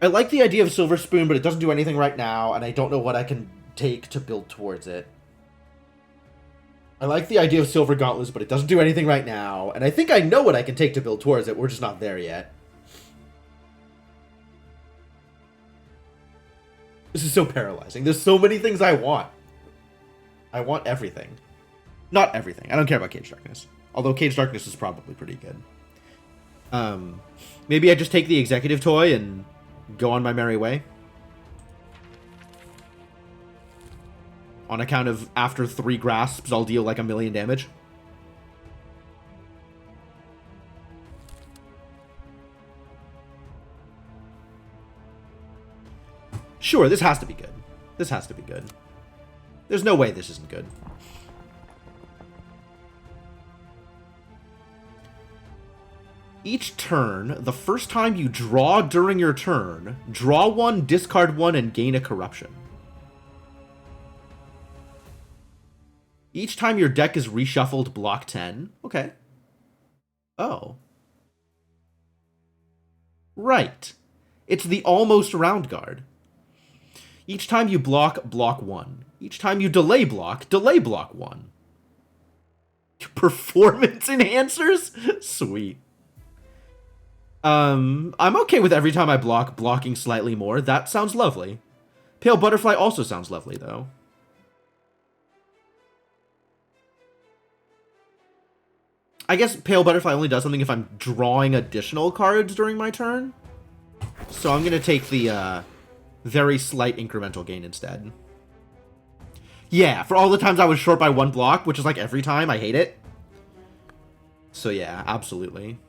I like the idea of Silver Spoon, but it doesn't do anything right now, and I don't know what I can take to build towards it. I like the idea of Silver Gauntlets, but it doesn't do anything right now, and I think I know what I can take to build towards it. We're just not there yet. This is so paralyzing. There's so many things I want. I want everything. Not everything. I don't care about Cage Darkness. Although Cage Darkness is probably pretty good. Maybe I just take the Executive Toy and go on my merry way. On account of after 3 grasps, I'll deal like 1,000,000 damage. Sure, this has to be good. This has to be good. There's no way this isn't good. Each turn, the first time you draw during your turn, draw 1, discard 1, and gain a corruption. Each time your deck is reshuffled, block 10. Okay. Oh. Right. It's the almost round guard. Each time you block, block 1. Each time you delay block 1. Performance enhancers? Sweet. I'm okay with every time I blocking slightly more. That sounds lovely. Pale Butterfly also sounds lovely, though. I guess Pale Butterfly only does something if I'm drawing additional cards during my turn. So I'm going to take the very slight incremental gain instead. Yeah, for all the times I was short by 1 block, which is like every time, I hate it. So yeah, absolutely.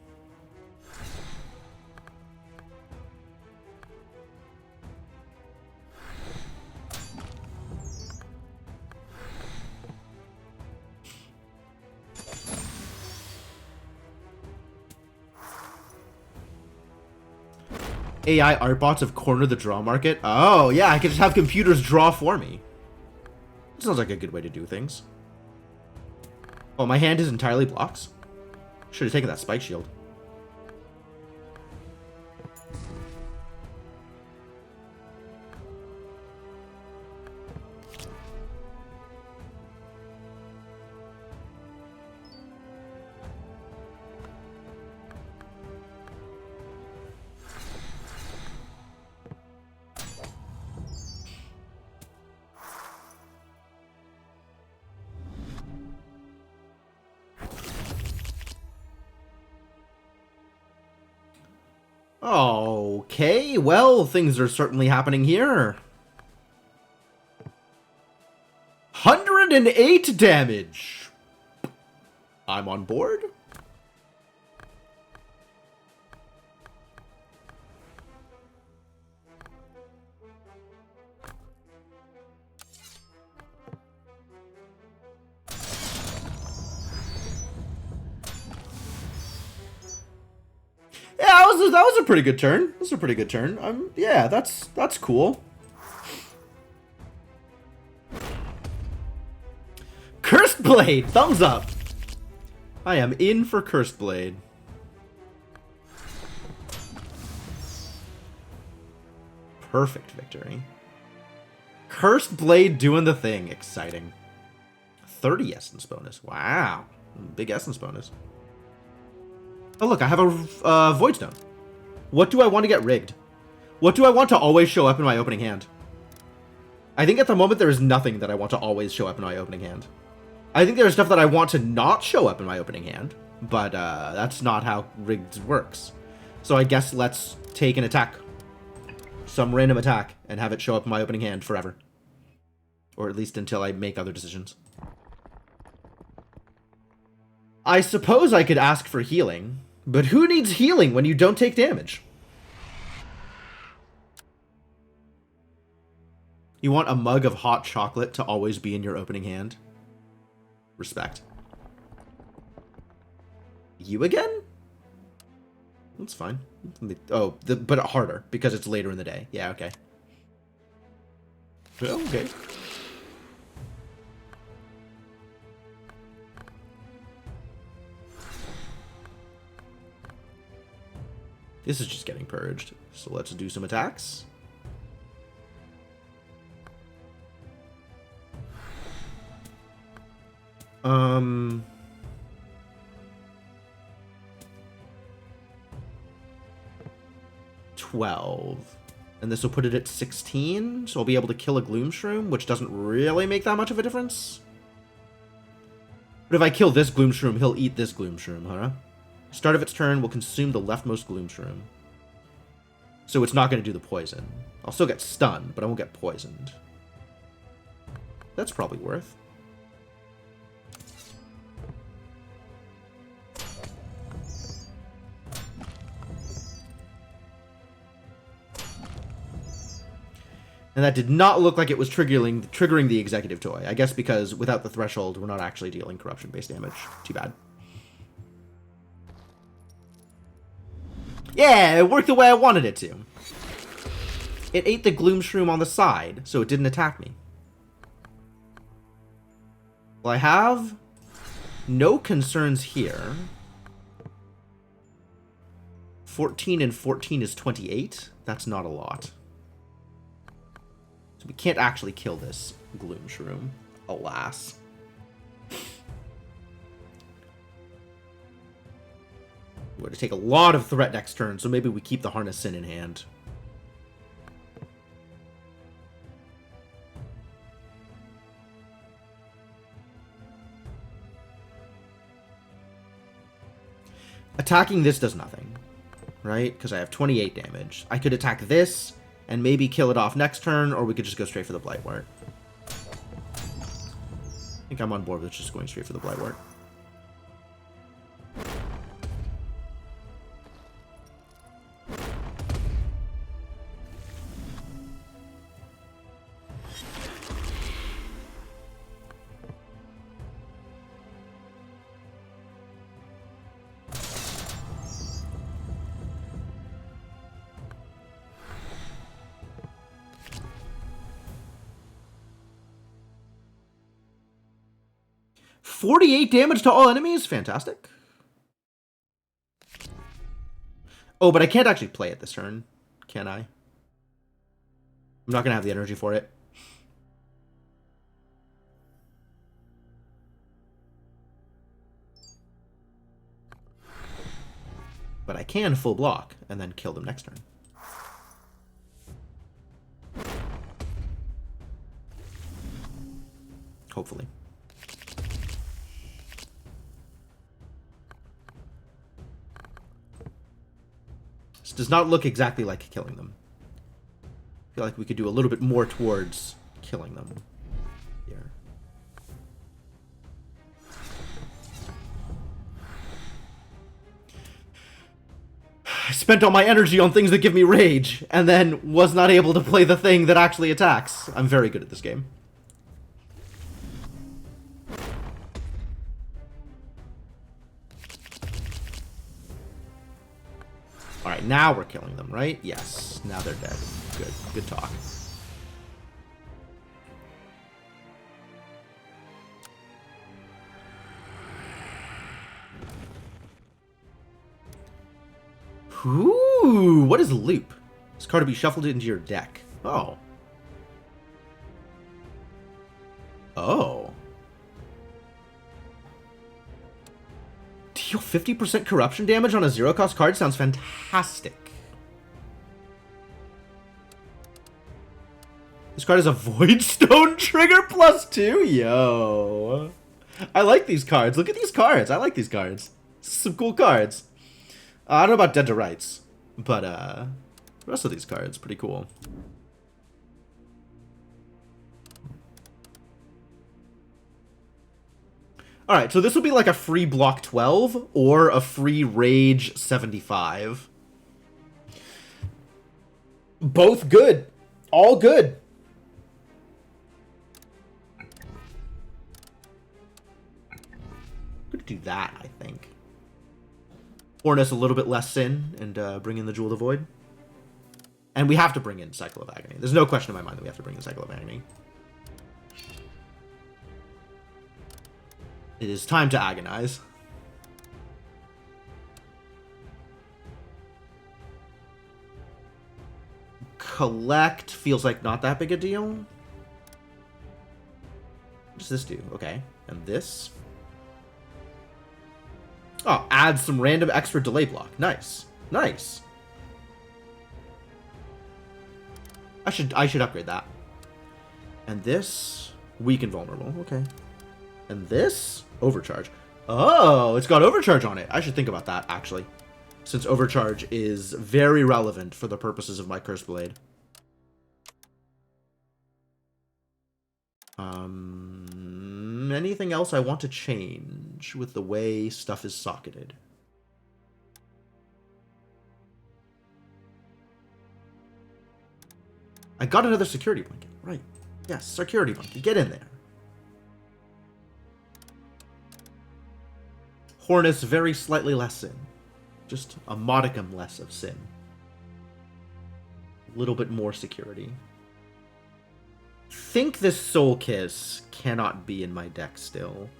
AI art bots have cornered the draw market. Oh, yeah, I could just have computers draw for me. Sounds like a good way to do things. Oh, my hand is entirely blocks. Should have taken that spike shield. Okay, well, things are certainly happening here. 108 damage. I'm on board. Yeah, that was a pretty good turn. That was a pretty good turn. Yeah, that's cool. Cursed Blade, thumbs up. I am in for Cursed Blade. Perfect victory. Cursed Blade doing the thing. Exciting. 30 essence bonus. Wow. Big essence bonus. Oh, look, I have a Void Stone. What do I want to get rigged? What do I want to always show up in my opening hand? I think at the moment there is nothing that I want to always show up in my opening hand. I think there's stuff that I want to not show up in my opening hand, but that's not how rigged works. So I guess let's take an attack. Some random attack, and have it show up in my opening hand forever. Or at least until I make other decisions. I suppose I could ask for healing, but who needs healing when you don't take damage? You want a mug of hot chocolate to always be in your opening hand? Respect. You again? That's fine. Oh, but harder, because it's later in the day. Yeah, okay. Okay. This is just getting purged. So let's do some attacks. Um... 12. And this will put it at 16, so I'll be able to kill a Gloom Shroom, which doesn't really make that much of a difference. But if I kill this Gloom Shroom, he'll eat this Gloom Shroom, huh? Start of its turn will consume the leftmost Gloom Shroom. So it's not going to do the poison. I'll still get stunned, but I won't get poisoned. That's probably worth. And that did not look like it was triggering the Executive Toy. I guess because without the threshold, we're not actually dealing corruption-based damage. Too bad. Yeah, it worked the way I wanted it to. It ate the Gloom Shroom on the side, so it didn't attack me. Well, I have no concerns here. 14 and 14 is 28. That's not a lot. So we can't actually kill this Gloom Shroom, alas. Would take a lot of threat next turn, so maybe we keep the Harness Sin in hand. Attacking this does nothing, right? Because I have 28 damage. I could attack this and maybe kill it off next turn, or we could just go straight for the Blightwort. I think I'm on board with just going straight for the Blightwort. $48 damage to all enemies? Fantastic. Oh, but I can't actually play it this turn, can I? I'm not going to have the energy for it. But I can full block and then kill them next turn. Hopefully. This does not look exactly like killing them. I feel like we could do a little bit more towards killing them here. I spent all my energy on things that give me rage, and then was not able to play the thing that actually attacks. I'm very good at this game. Alright, now we're killing them, right? Yes. Now they're dead. Good. Good talk. Ooh, what is loop? This card to be shuffled into your deck. Oh. Oh. Deal 50% corruption damage on a zero-cost card sounds fantastic. This card is a Voidstone trigger +2? Yo. I like these cards. Look at these cards. I like these cards. Some cool cards. I don't know about Dead to Rights, but the rest of these cards, pretty cool. Alright, so this will be like a free block 12 or a free rage 75. Both good. All good. I'm gonna do that, I think. Harness a little bit less Sin and bring in the Jewel of the Void. And we have to bring in Cycle of Agony. There's no question in my mind that we have to bring in Cycle of Agony. It is time to agonize. Collect feels like not that big a deal. What does this do? Okay. And this? Oh, add some random extra delay block. Nice. Nice. I should upgrade that. And this? Weak and vulnerable. Okay. And this? Overcharge. Oh, it's got overcharge on it. I should think about that, actually. Since overcharge is very relevant for the purposes of my Cursed Blade. Anything else I want to change with the way stuff is socketed? I got another security blanket. Right. Yes, security blanket. Get in there. Harness very slightly less Sin. Just a modicum less of Sin. A little bit more security. Think this Soul Kiss cannot be in my deck still.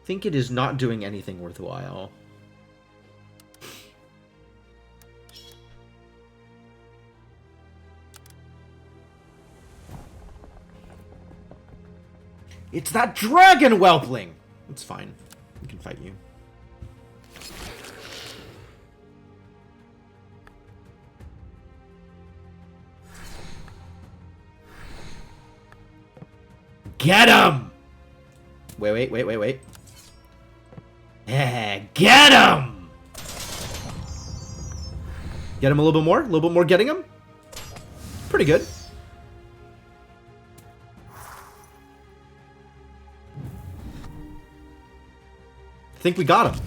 Think it is not doing anything worthwhile. It's that dragon whelpling! It's fine. We can fight you. Get him! Wait. Yeah, get him! Get him a little bit more? A little bit more getting him? Pretty good. I think we got him.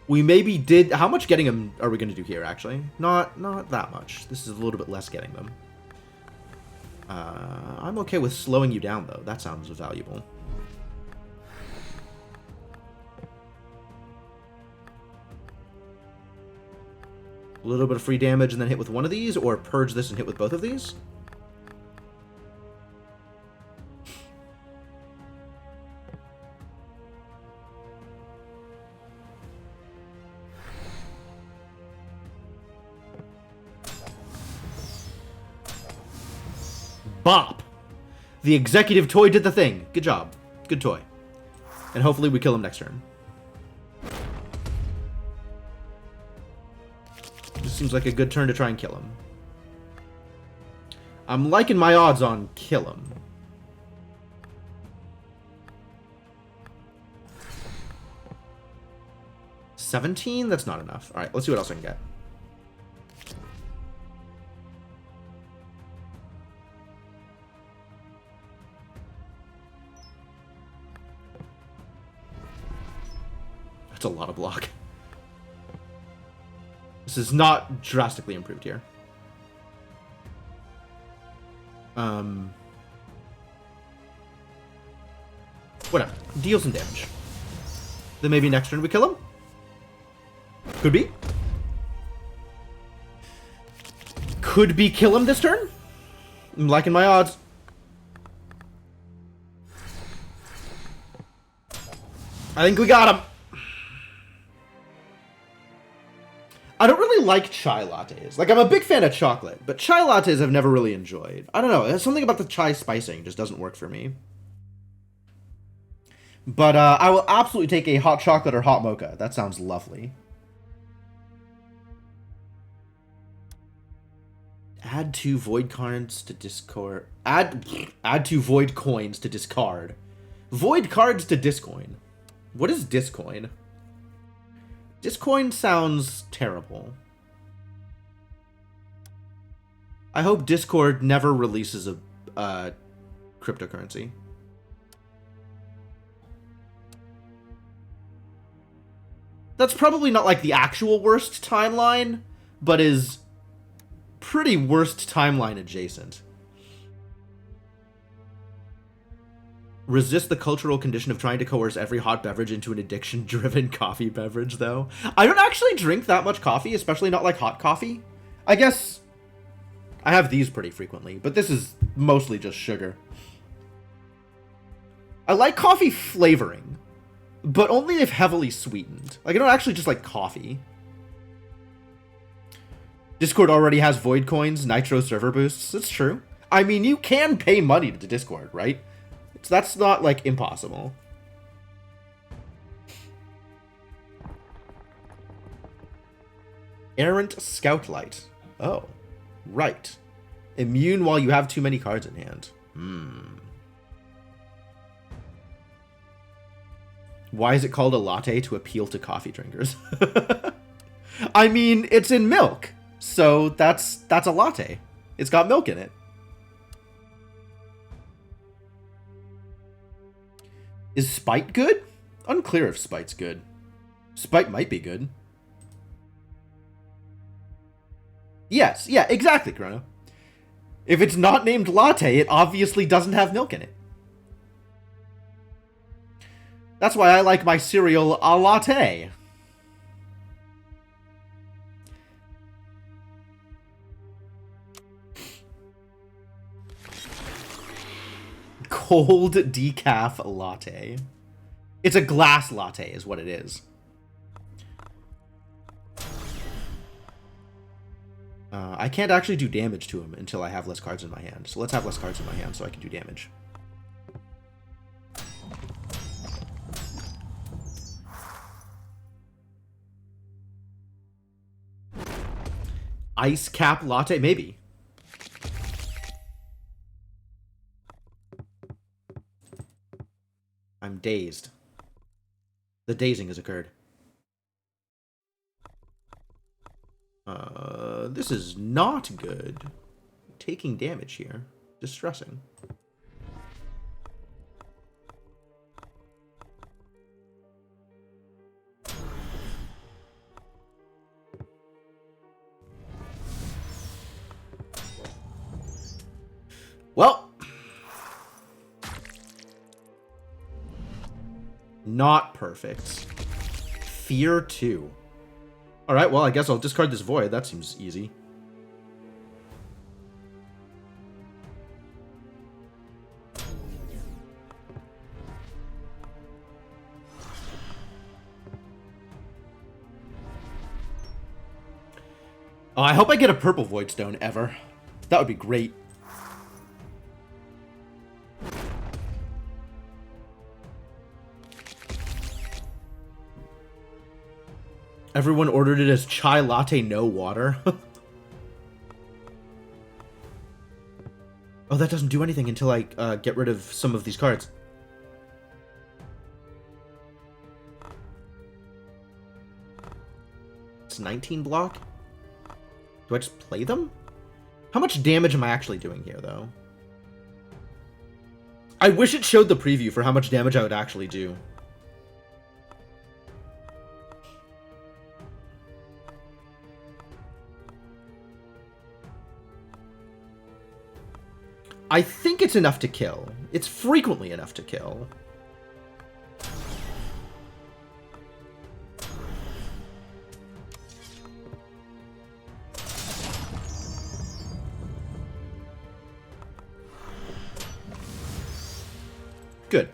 We maybe did... How much getting them are we going to do here, actually? Not that much. This is a little bit less getting them. I'm okay with slowing you down, though. That sounds valuable. A little bit of free damage and then hit with one of these, or purge this and hit with both of these? Bop! The executive toy did the thing. Good job. Good toy. And hopefully we kill him next turn. This seems like a good turn to try and kill him. I'm liking my odds on kill him. $17? That's not enough. Alright, let's see what else I can get. That's a lot of block. This is not drastically improved here. Whatever. Deal some damage. Then maybe next turn we kill him? Could be. Could be kill him this turn? I'm liking my odds. I think we got him. I don't really like chai lattes. Like, I'm a big fan of chocolate, but chai lattes I've never really enjoyed. I don't know. There's something about the chai spicing just doesn't work for me. But I will absolutely take a hot chocolate or hot mocha. That sounds lovely. Add 2 void cards to discard. Add 2 void coins to discard. Void cards to discoin. What is discoin? Discoin sounds terrible. I hope Discord never releases a cryptocurrency. That's probably not like the actual worst timeline, but is pretty worst timeline adjacent. Resist the cultural condition of trying to coerce every hot beverage into an addiction-driven coffee beverage, though. I don't actually drink that much coffee, especially not like hot coffee. I guess I have these pretty frequently, but this is mostly just sugar. I like coffee flavoring, but only if heavily sweetened. Like, I don't actually just like coffee. Discord already has void coins, nitro server boosts. It's true. I mean, you can pay money to Discord, right? So that's not, like, impossible. Errant Scoutlight. Oh, right. Immune while you have too many cards in hand. Why is it called a latte? To appeal to coffee drinkers? I mean, it's in milk. So that's a latte. It's got milk in it. Is Spite good? Unclear if Spite's good. Spite might be good. Yes, yeah, exactly, Chrono. If it's not named latte, it obviously doesn't have milk in it. That's why I like my cereal a latte. Cold decaf latte. It's a glass latte is what it is. I can't actually do damage to him until I have less cards in my hand. So let's have less cards in my hand so I can do damage. Ice cap latte? Maybe. dazed. The dazing has occurred. This is not good. Taking damage here. Distressing. Well, not perfect. Fear 2. Alright, well, I guess I'll discard this void. That seems easy. Oh, I hope I get a purple void stone ever. That would be great. Everyone ordered it as chai latte, no water. Oh, that doesn't do anything until I get rid of some of these cards. It's 19 block? Do I just play them? How much damage am I actually doing here, though? I wish it showed the preview for how much damage I would actually do. I think it's enough to kill. It's frequently enough to kill. Good.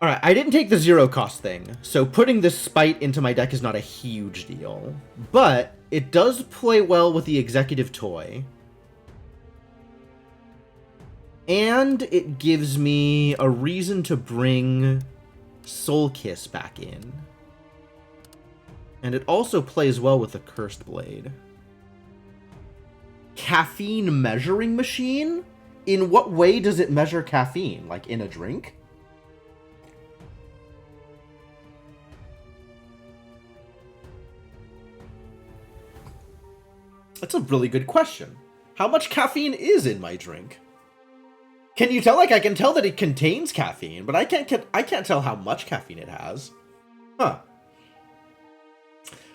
Alright, I didn't take the 0 cost thing, so putting this Spite into my deck is not a huge deal. But it does play well with the Executive Toy. And it gives me a reason to bring Soul Kiss back in. And it also plays well with the Cursed Blade. Caffeine measuring machine? In what way does it measure caffeine? Like in a drink? That's a really good question. How much caffeine is in my drink? Can you tell? Like, I can tell that it contains caffeine, but I can't tell how much caffeine it has. Huh.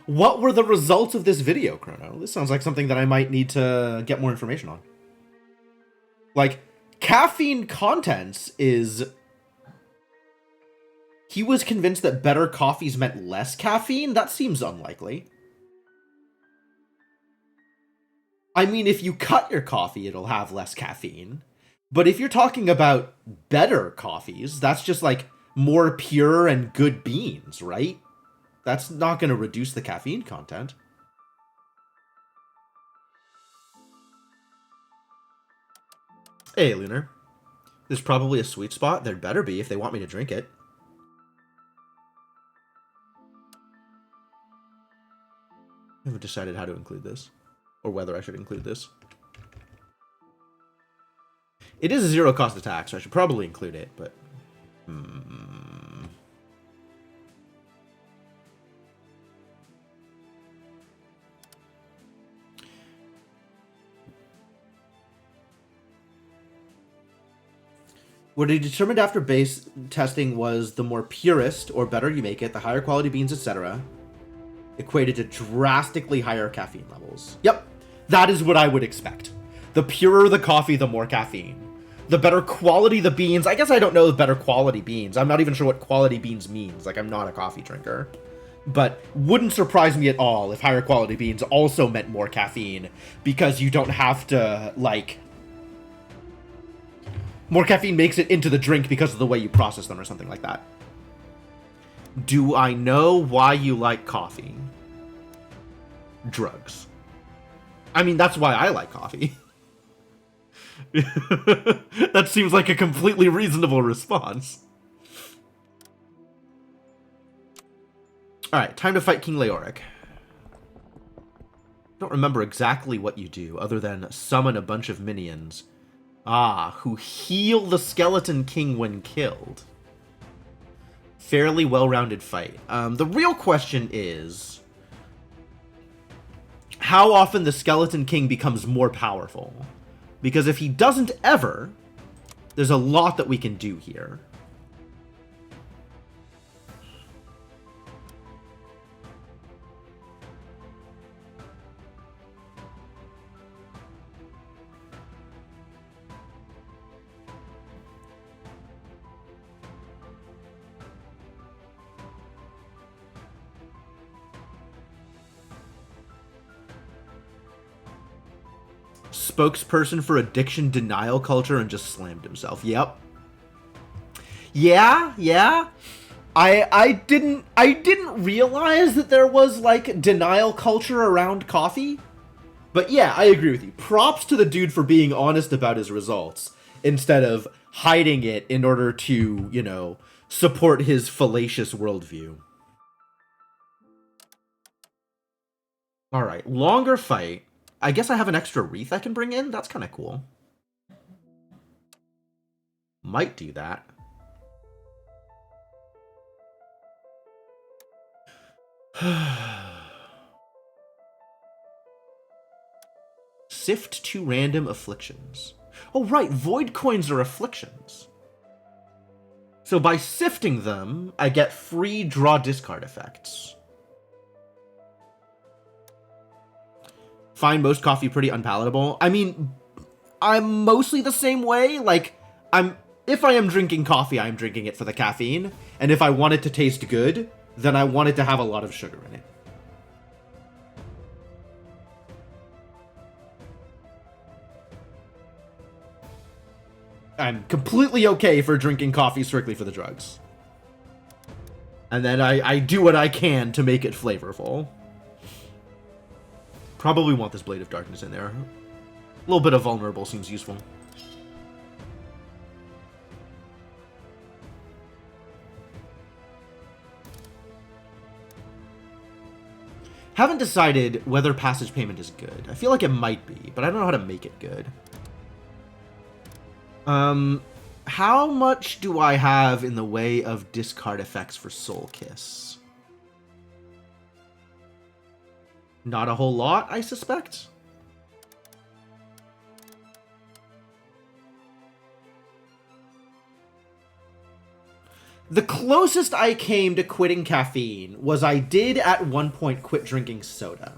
What were the results of this video, Chrono? This sounds like something that I might need to get more information on. Like, caffeine contents is... He was convinced that better coffees meant less caffeine? That seems unlikely. I mean, if you cut your coffee, it'll have less caffeine. But if you're talking about better coffees, that's just like more pure and good beans, right? That's not going to reduce the caffeine content. Hey, Lunar. There's probably a sweet spot. There better be if they want me to drink it. I haven't decided how to include this. Or whether I should include this. It is a 0 cost attack, so I should probably include it, but... What he determined after base testing was the more purest, or better you make it, the higher quality beans, etc., equated to drastically higher caffeine levels. Yep, that is what I would expect. The purer the coffee, the more caffeine. The better quality the beans. I guess I don't know the better quality beans. I'm not even sure what quality beans means. Like, I'm not a coffee drinker. But wouldn't surprise me at all if higher quality beans also meant more caffeine, because you don't have to, like... More caffeine makes it into the drink because of the way you process them or something like that. Do I know why you like coffee? Drugs. I mean, that's why I like coffee. That seems like a completely reasonable response. Alright, time to fight King Leoric. don't remember exactly what you do, other than summon a bunch of minions. Ah, who heal the Skeleton King when killed. Fairly well-rounded fight. The real question is how often the Skeleton King becomes more powerful. Because if he doesn't ever, there's a lot that we can do here. Spokesperson for addiction denial culture and just slammed himself. Yep. Yeah. I didn't realize that there was like denial culture around coffee. But yeah, I agree with you. Props to the dude for being honest about his results instead of hiding it in order to, you know, support his fallacious worldview. All right, longer fight. I guess I have an extra wreath I can bring in. That's kind of cool. Might do that. Sift 2 random afflictions. Oh, right. Void coins are afflictions. So by sifting them, I get free draw discard effects. Find most coffee pretty unpalatable. I mean, I'm mostly the same way. Like, if I am drinking coffee, I'm drinking it for the caffeine. And if I want it to taste good, then I want it to have a lot of sugar in it. I'm completely okay for drinking coffee strictly for the drugs. And then I do what I can to make it flavorful. Probably want this Blade of Darkness in there. A little bit of vulnerable seems useful. Haven't decided whether passage payment is good. I feel like it might be, but I don't know how to make it good. How much do I have in the way of discard effects for Soul Kiss? Not a whole lot, I suspect. The closest I came to quitting caffeine was I did at one point quit drinking soda.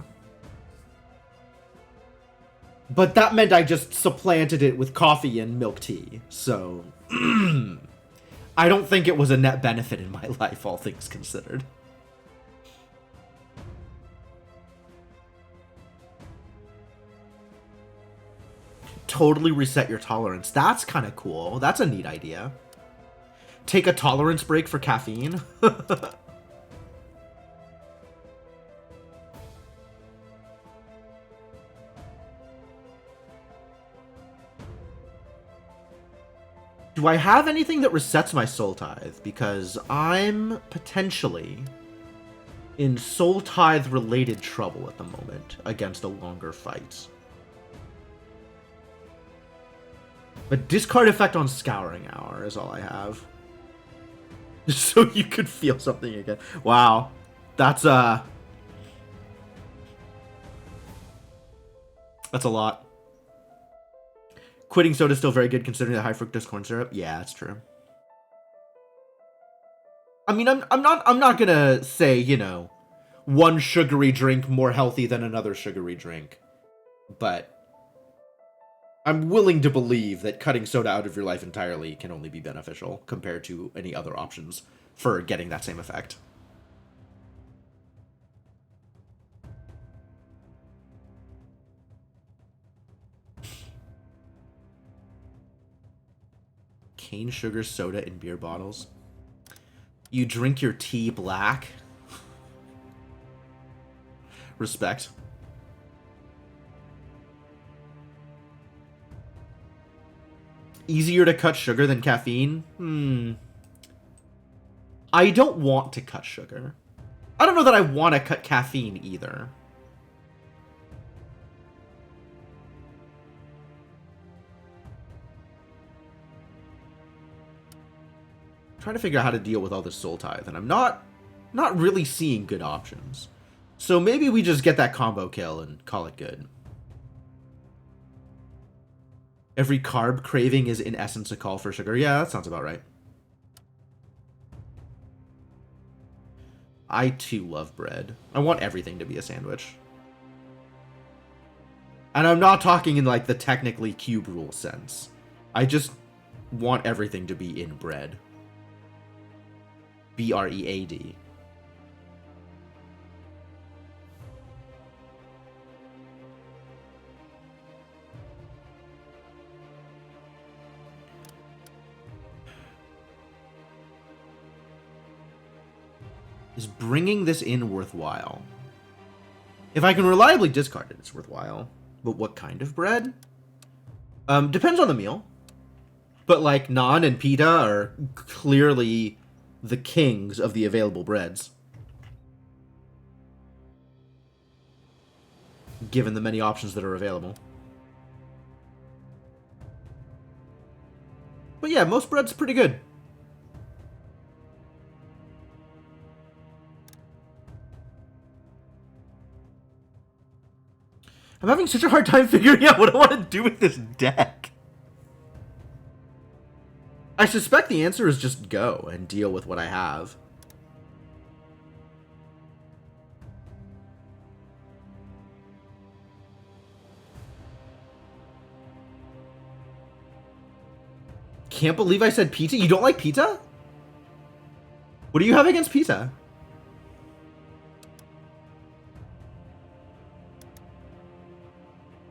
But that meant I just supplanted it with coffee and milk tea. So, I don't think it was a net benefit in my life, all things considered. Totally reset your tolerance. That's kind of cool. That's a neat idea. Take a tolerance break for caffeine. Do I have anything that resets my Soul Tithe? Because I'm potentially in Soul Tithe related trouble at the moment against a longer fight. But discard effect on Scouring Hour is all I have. So you could feel something again. Wow. That's a lot. Quitting soda is still very good considering the high fructose corn syrup. Yeah, that's true. I mean, I'm not gonna say, you know, one sugary drink more healthy than another sugary drink. But I'm willing to believe that cutting soda out of your life entirely can only be beneficial compared to any other options for getting that same effect. Cane sugar soda in beer bottles. You drink your tea black. Respect. Easier to cut sugar than caffeine? I don't want to cut sugar. I don't know that I want to cut caffeine either. trying to figure out how to deal with all this Soul Tithe, and I'm not really seeing good options. So maybe we just get that combo kill and call it good. Every carb craving is in essence a call for sugar. Yeah, that sounds about right. I too love bread. I want everything to be a sandwich. And I'm not talking in like the technically cube rule sense. I just want everything to be in bread. B-R-E-A-D. Is bringing this in worthwhile? If I can reliably discard it, it's worthwhile. But what kind of bread? Depends on the meal. But like naan and pita are clearly the kings of the available breads, given the many options that are available. But yeah, most bread's pretty good. I'm having such a hard time figuring out what I want to do with this deck. I suspect the answer is just go and deal with what I have. Can't believe I said pita. You don't like pita? What do you have against pita?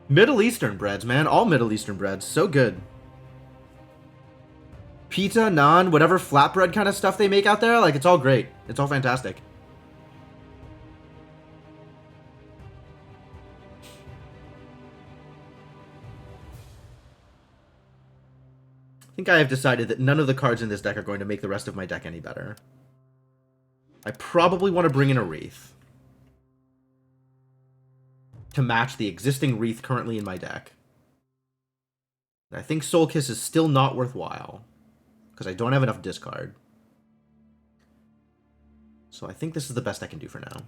Middle Eastern breads, man. All Middle Eastern breads. So good. Pita, naan, whatever flatbread kind of stuff they make out there. Like, it's all great. It's all fantastic. I think I have decided that none of the cards in this deck are going to make the rest of my deck any better. I probably want to bring in a Wreath to match the existing Wreath currently in my deck. I think Soul Kiss is still not worthwhile, because I don't have enough discard. So I think this is the best I can do for now.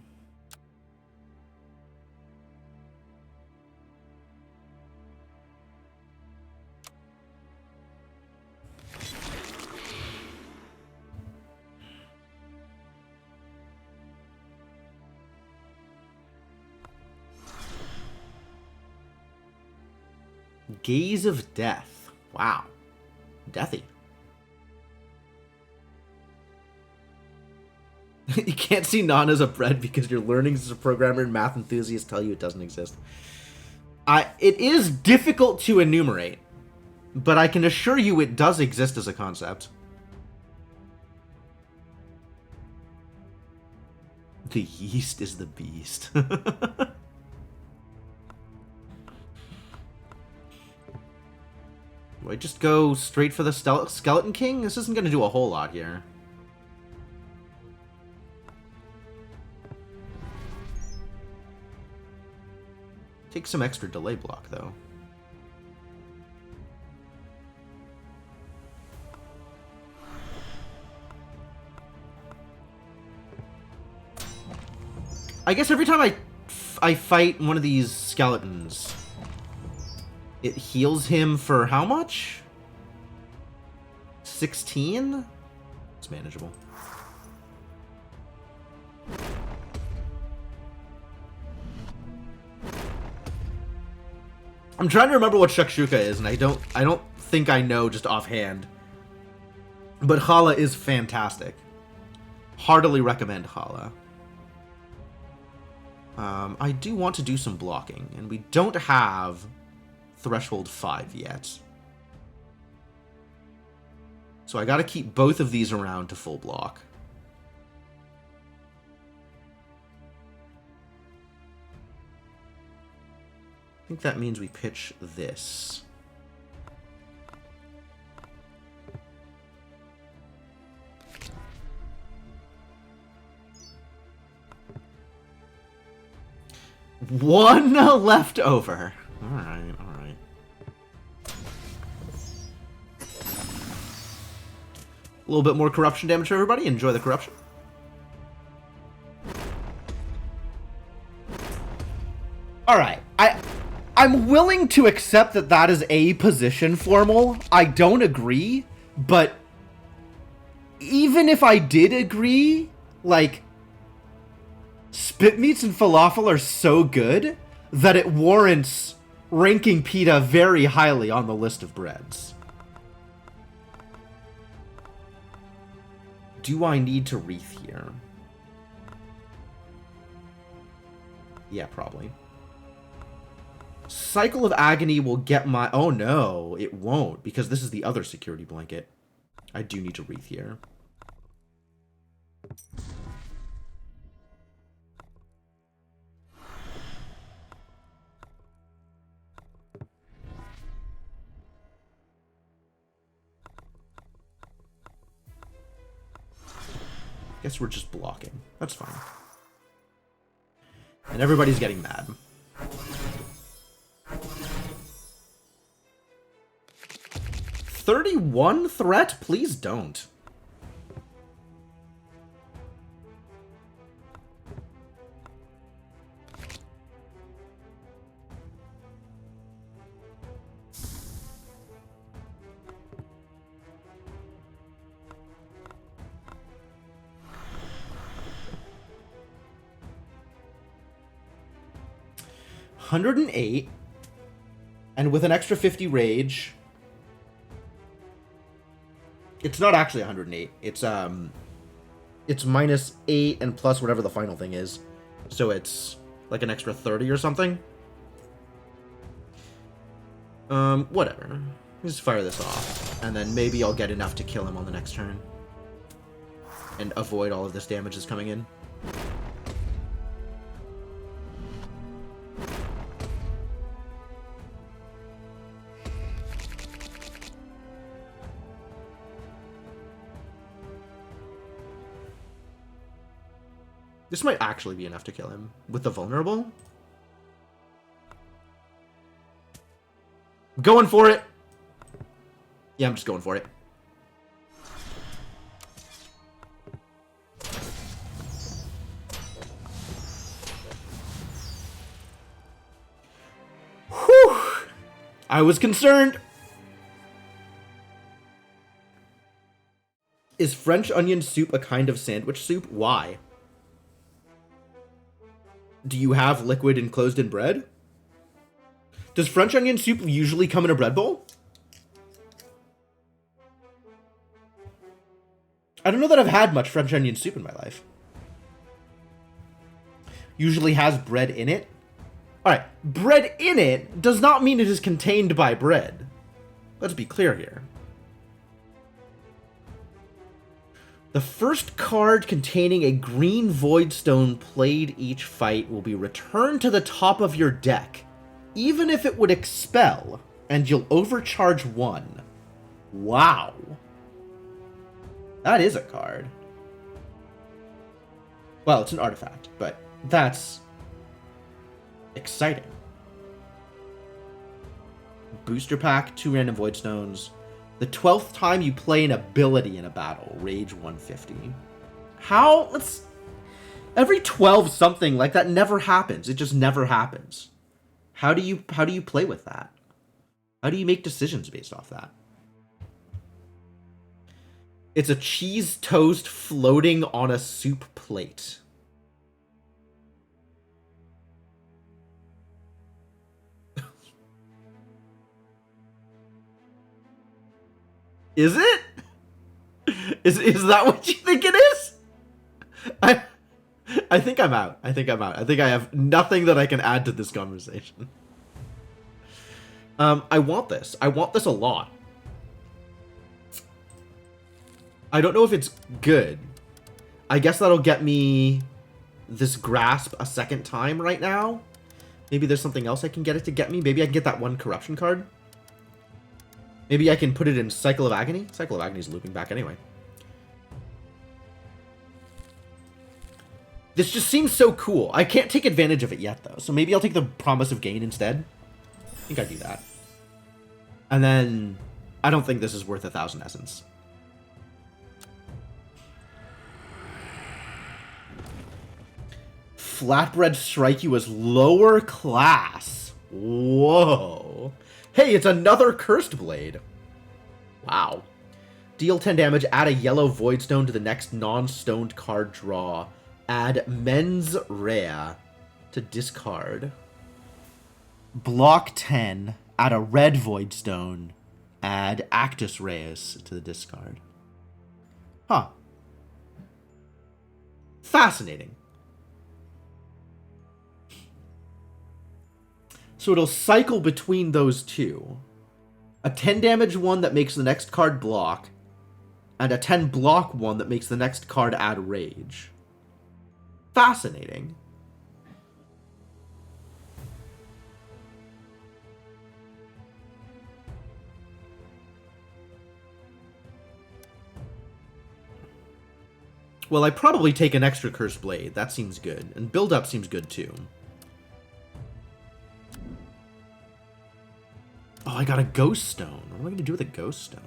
Gaze of Death. Wow. Deathy. You can't see naan as a bread because your learnings as a programmer and math enthusiast tell you it doesn't exist. It is difficult to enumerate, but I can assure you it does exist as a concept. The yeast is the beast. Do I just go straight for the Skeleton King? This isn't going to do a whole lot here. Take some extra delay block, though. I guess every time I fight one of these skeletons, it heals him for how much? 16? It's manageable. I'm trying to remember what Shakshuka is, and I don't think I know just offhand. But Chala is fantastic. Heartily recommend Chala. I do want to do some blocking, and we don't have Threshold 5 yet. So I gotta keep both of these around to full block. I think that means we pitch this. One left over. Alright, alright. A little bit more corruption damage for everybody. Enjoy the corruption. Alright, I'm willing to accept that that is a position formal. I don't agree, but even if I did agree, like, Spitmeats and Falafel are so good that it warrants ranking pita very highly on the list of breads. Do I need to wreath here? Yeah, probably. Cycle of Agony will get my... Oh, no, it won't, because this is the other security blanket. I do need to wreath here. Guess we're just blocking. That's fine. And everybody's getting mad. 31 threat? Please don't. $108, and with an extra 50 rage, it's not actually 108. It's minus 8 and plus whatever the final thing is, so it's like an extra 30 or something. Whatever. Just fire this off, and then maybe I'll get enough to kill him on the next turn, and avoid all of this damage that's coming in. This might actually be enough to kill him with the vulnerable. Going for it. Yeah, I'm just going for it. Whew. I was concerned. Is French onion soup a kind of sandwich soup? Why? Do you have liquid enclosed in bread? Does French onion soup usually come in a bread bowl? I don't know that I've had much French onion soup in my life. Usually has bread in it. Alright, bread in it does not mean it is contained by bread. Let's be clear here. The first card containing a green void stone played each fight will be returned to the top of your deck, even if it would expel, and you'll overcharge 1. Wow. That is a card. Well, it's an artifact, but that's exciting. Booster pack, 2 random void stones. The 12th time you play an ability in a battle, rage 150. How? Let's... Every 12 something like that never happens. It just never happens. How do you play with that? How do you make decisions based off that? It's a cheese toast floating on a soup plate. Is it? Is that what you think it is? I think I'm out. I think I have nothing that I can add to this conversation. I want this. I want this a lot. I don't know if it's good. I guess that'll get me this grasp a second time right now. Maybe there's something else I can get it to get me. Maybe I can get that one corruption card. Maybe I can put it in Cycle of Agony. Cycle of Agony is looping back anyway. This just seems so cool. I can't take advantage of it yet, though. So maybe I'll take the Promise of Gain instead. I think I do that. And then I don't think this is worth 1,000 essence. Flatbread strike you as lower class. Whoa. Hey, it's another Cursed Blade. Wow. Deal 10 damage, add a yellow Void Stone to the next non-stoned card draw. Add Mens Rea to discard. Block 10, add a red Void Stone. Add Actus Reus to the discard. Huh. Fascinating. So it'll cycle between those two. A 10 damage one that makes the next card block, and a 10 block one that makes the next card add rage. Fascinating. Well, I probably take an extra Cursed Blade. That seems good. And build up seems good too. Oh, I got a Ghost Stone. What am I going to do with a Ghost Stone?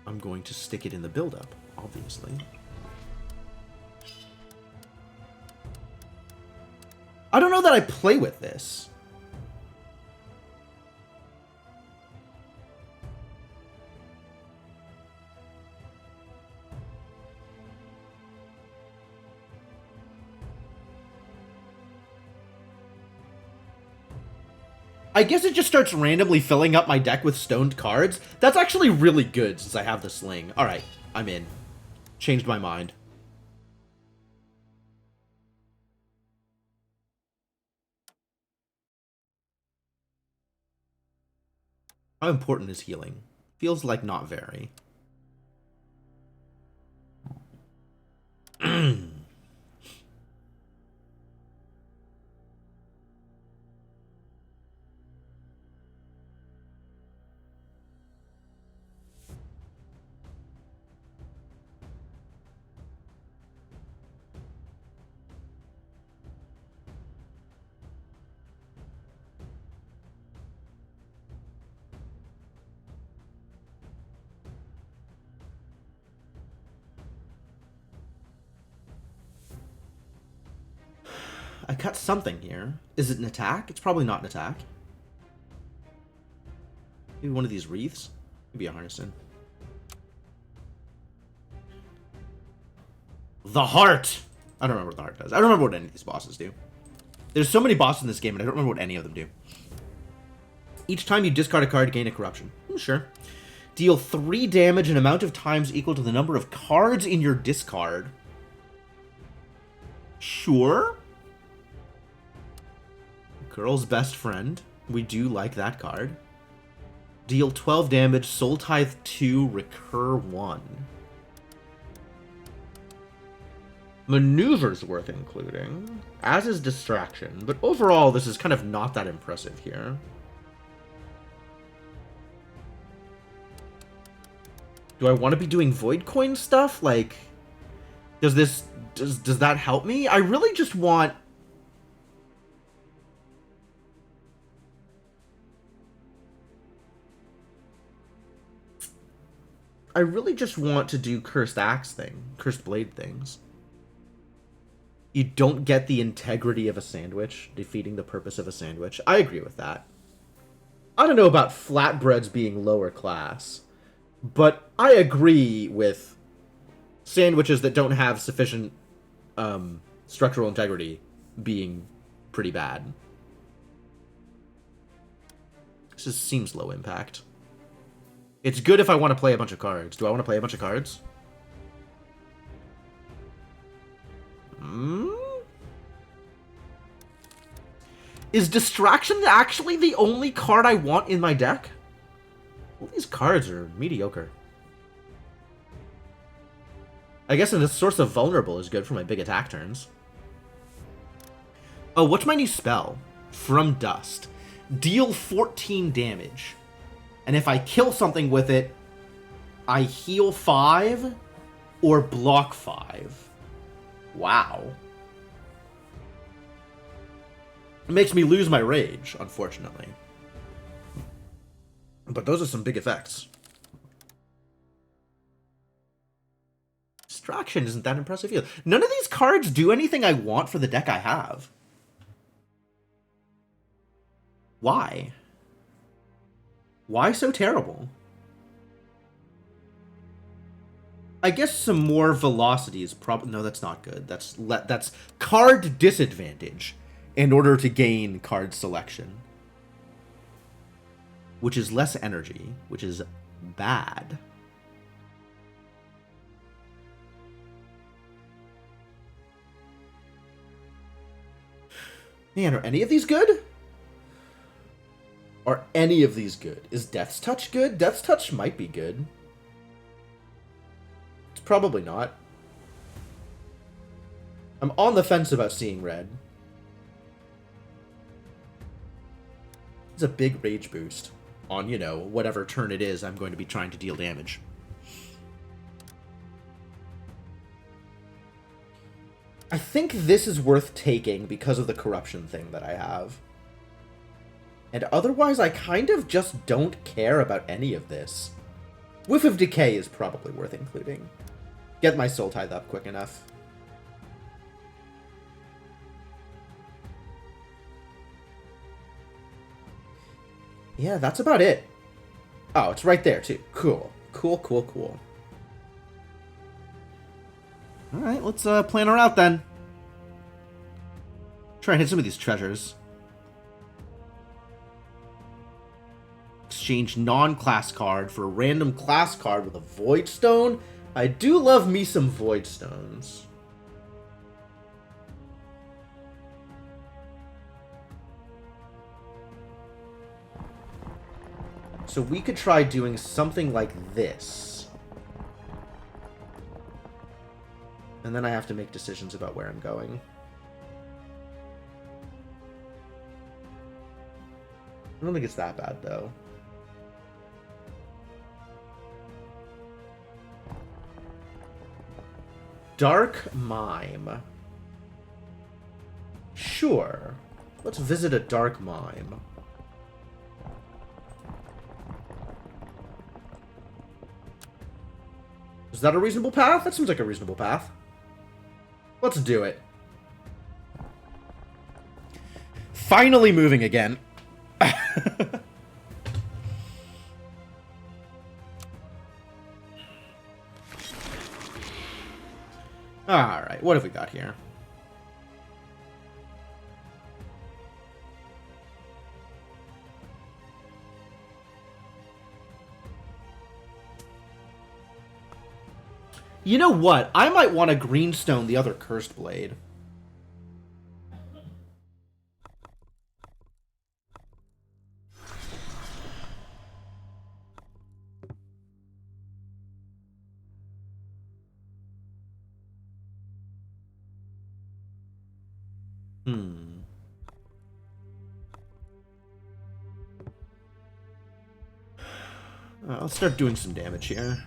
I'm going to stick it in the build-up, obviously. I don't know that I play with this. I guess it just starts randomly filling up my deck with stoned cards. That's actually really good since I have the sling. Alright, I'm in. Changed my mind. How important is healing? Feels like not very. I cut something here. Is it an attack? It's probably not an attack. Maybe one of these wreaths? Maybe a Harnessing. The Heart! I don't remember what the Heart does. I don't remember what any of these bosses do. There's so many bosses in this game, and I don't remember what any of them do. Each time you discard a card, gain a corruption. Sure. Deal 3 damage an amount of times equal to the number of cards in your discard. Sure. Girl's Best Friend. We do like that card. Deal 12 damage, Soul Tithe 2, Recur 1. Maneuver's worth including, as is Distraction, but overall this is kind of not that impressive here. Do I want to be doing Void Coin stuff? Like, does that help me? I really just want... to do Cursed Axe thing, Cursed Blade things. You don't get the integrity of a sandwich, defeating the purpose of a sandwich. I agree with that. I don't know about flatbreads being lower class, but I agree with sandwiches that don't have sufficient structural integrity being pretty bad. This just seems low impact. It's good if I want to play a bunch of cards. Do I want to play a bunch of cards? Is Distraction actually the only card I want in my deck? All these cards are mediocre. I guess the Source of Vulnerable is good for my big attack turns. Oh, what's my new spell? From Dust. Deal 14 damage. And if I kill something with it, I heal 5 or block 5. Wow. It makes me lose my rage, unfortunately. But those are some big effects. Attraction isn't that impressive either. None of these cards do anything I want for the deck I have. Why? Why so terrible? I guess some more velocity is probably... No, that's not good. That's card disadvantage in order to gain card selection. Which is less energy, which is bad. Man, are any of these good? Are any of these good? Is Death's Touch good? Death's Touch might be good. It's probably not. I'm on the fence about seeing red. It's a big rage boost on, you know, whatever turn it is I'm going to be trying to deal damage. I think this is worth taking because of the corruption thing that I have. And otherwise, I kind of just don't care about any of this. Whiff of Decay is probably worth including. Get my Soul Tithe up quick enough. Yeah, that's about it. Oh, it's right there, too. Cool. Cool, cool, cool. Alright, let's plan her out then. Try and hit some of these treasures. Exchange non-class card for a random class card with a Void Stone. I do love me some Void Stones. So we could try doing something like this. And then I have to make decisions about where I'm going. I don't think it's that bad, though. Dark Mime. Sure. Let's visit a Dark Mime. Is that a reasonable path? That seems like a reasonable path. Let's do it. Finally moving again. Alright, what have we got here? You know what? I might want to greenstone the other Cursed Blade. Let's start doing some damage here.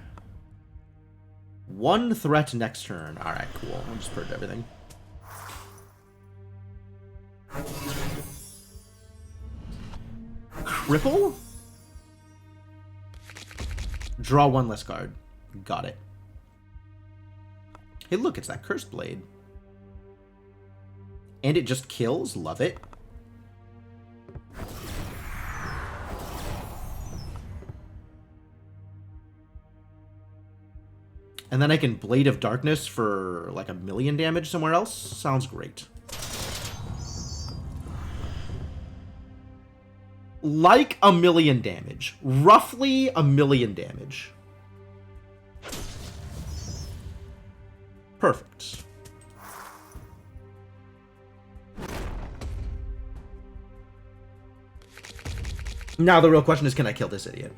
One threat next turn. Alright, cool. I'll just purge everything. Cripple? Draw one less card. Got it. Hey, look, it's that Cursed Blade. And it just kills? Love it. And then I can Blade of Darkness for like 1,000,000 damage somewhere else? Sounds great. Like 1,000,000 damage. Roughly 1,000,000 damage. Perfect. Now the real question is, can I kill this idiot?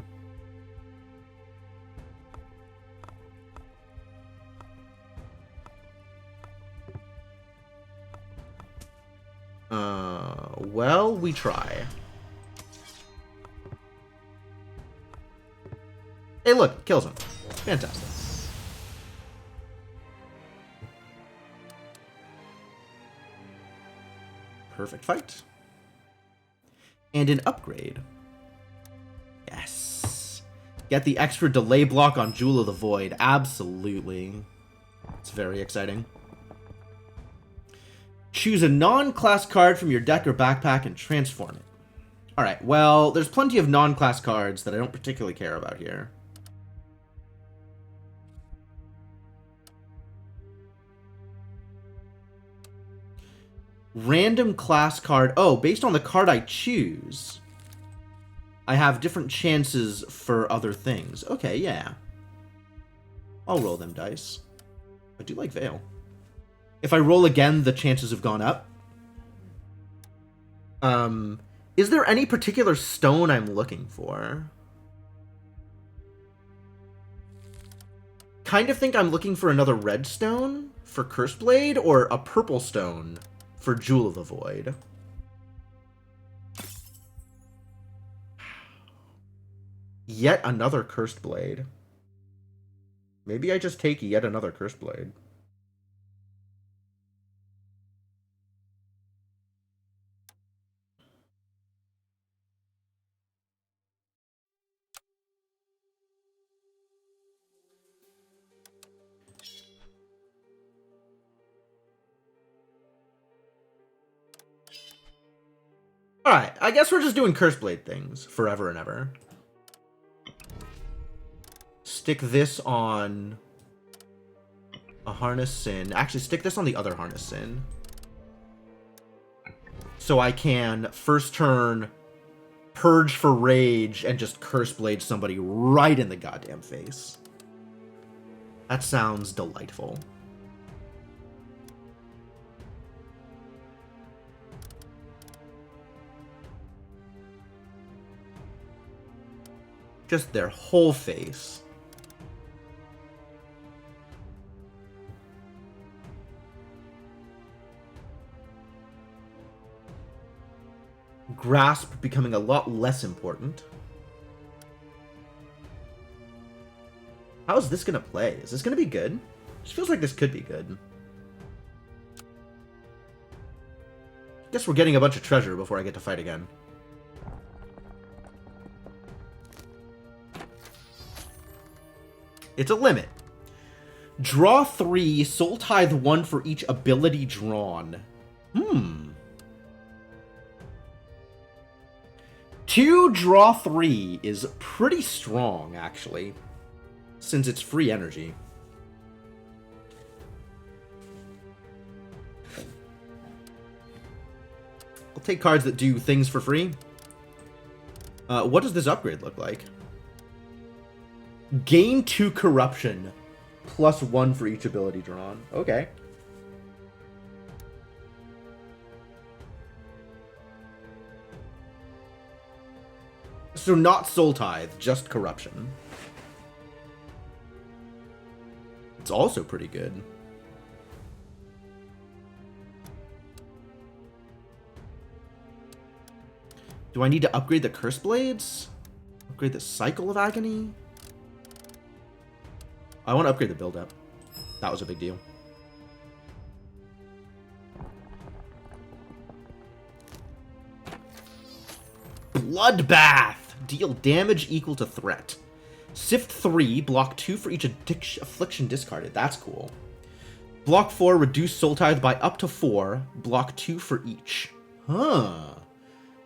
Well, we try. Hey, look, it kills him. Fantastic. Perfect fight. And an upgrade. Yes. Get the extra delay block on Jewel of the Void. Absolutely. It's very exciting. Choose a non-class card from your deck or backpack and transform it. Alright, well, there's plenty of non-class cards that I don't particularly care about here. Random class card. Oh, based on the card I choose, I have different chances for other things. Okay, yeah. I'll roll them dice. I do like Veil. If I roll again, the chances have gone up. Is there any particular stone I'm looking for? Kind of think I'm looking for another red stone for Cursed Blade, or a purple stone for Jewel of the Void. Yet another Cursed Blade. Maybe I just take yet another Cursed Blade. Alright, I guess we're just doing Cursed Blade things forever and ever. Stick this on a Harness Sin. Actually, stick this on the other Harness Sin. So I can first turn Purge for Rage and just Cursed Blade somebody right in the goddamn face. That sounds delightful. Just their whole face. Grasp becoming a lot less important. How is this gonna play? Is this gonna be good? This feels like this could be good. Guess we're getting a bunch of treasure before I get to fight again. It's a limit. Draw 3, Soul Tithe 1 for each ability drawn. 2 draw 3 is pretty strong, actually, since it's free energy. I'll take cards that do things for free. What does this upgrade look like? Gain 2 corruption, plus 1 for each ability drawn. Okay. So not Soul Tithe, just corruption. It's also pretty good. Do I need to upgrade the Curse Blades? Upgrade the Cycle of Agony? I want to upgrade the build-up. That was a big deal. Bloodbath! Deal damage equal to threat. Sift 3, block 2 for each affliction discarded. That's cool. Block 4, reduce Soul Tithe by up to 4. Block 2 for each. Huh.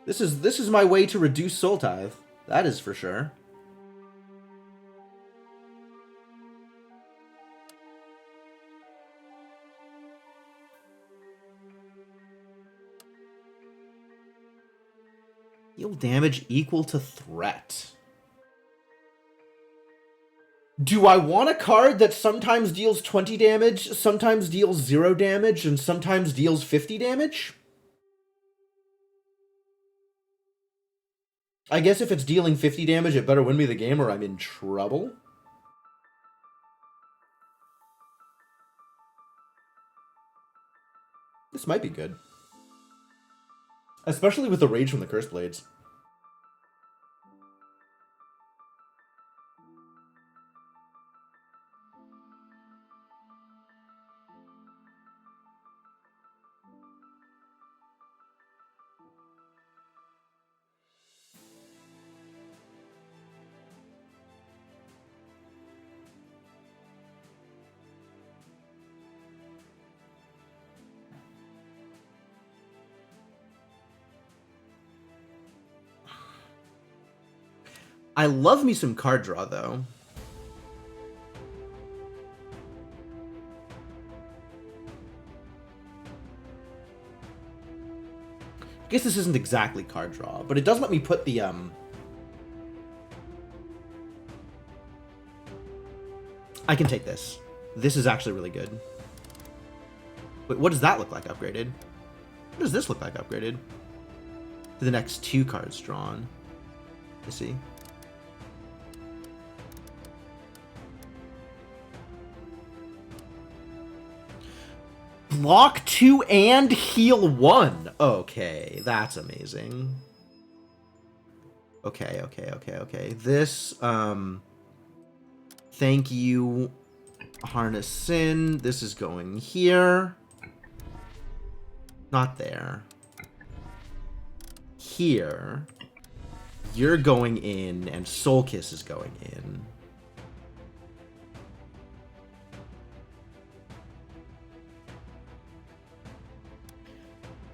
This is my way to reduce Soul Tithe. That is for sure. Deal damage equal to threat. Do I want a card that sometimes deals 20 damage, sometimes deals 0 damage, and sometimes deals 50 damage? I guess if it's dealing 50 damage, it better win me the game or I'm in trouble. This might be good. Especially with the rage from the Curse Blades. I love me some card draw, though. I guess this isn't exactly card draw, but it does let me put the, I can take this. This is actually really good. Wait, what does that look like upgraded? What does this look like upgraded? For the next 2 cards drawn. Let's see. Block 2 and heal 1. Okay, that's amazing. Okay. This, thank you, Harness Sin. This is going here. Not there. Here. You're going in, and Soul Kiss is going in.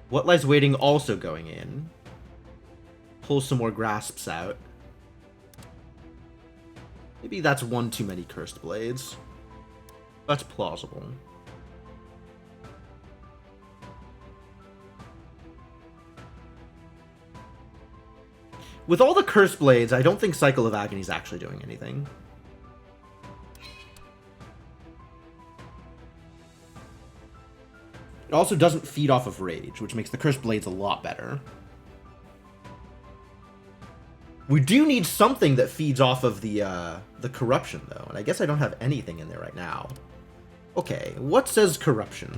What Lies Waiting also going in. Pull some more Grasps out. Maybe that's one too many Cursed Blades. That's plausible. With all the Cursed Blades, I don't think Cycle of Agony is actually doing anything. It also doesn't feed off of Rage, which makes the Cursed Blades a lot better. We do need something that feeds off of the Corruption, though, and I guess I don't have anything in there right now. Okay, what says Corruption?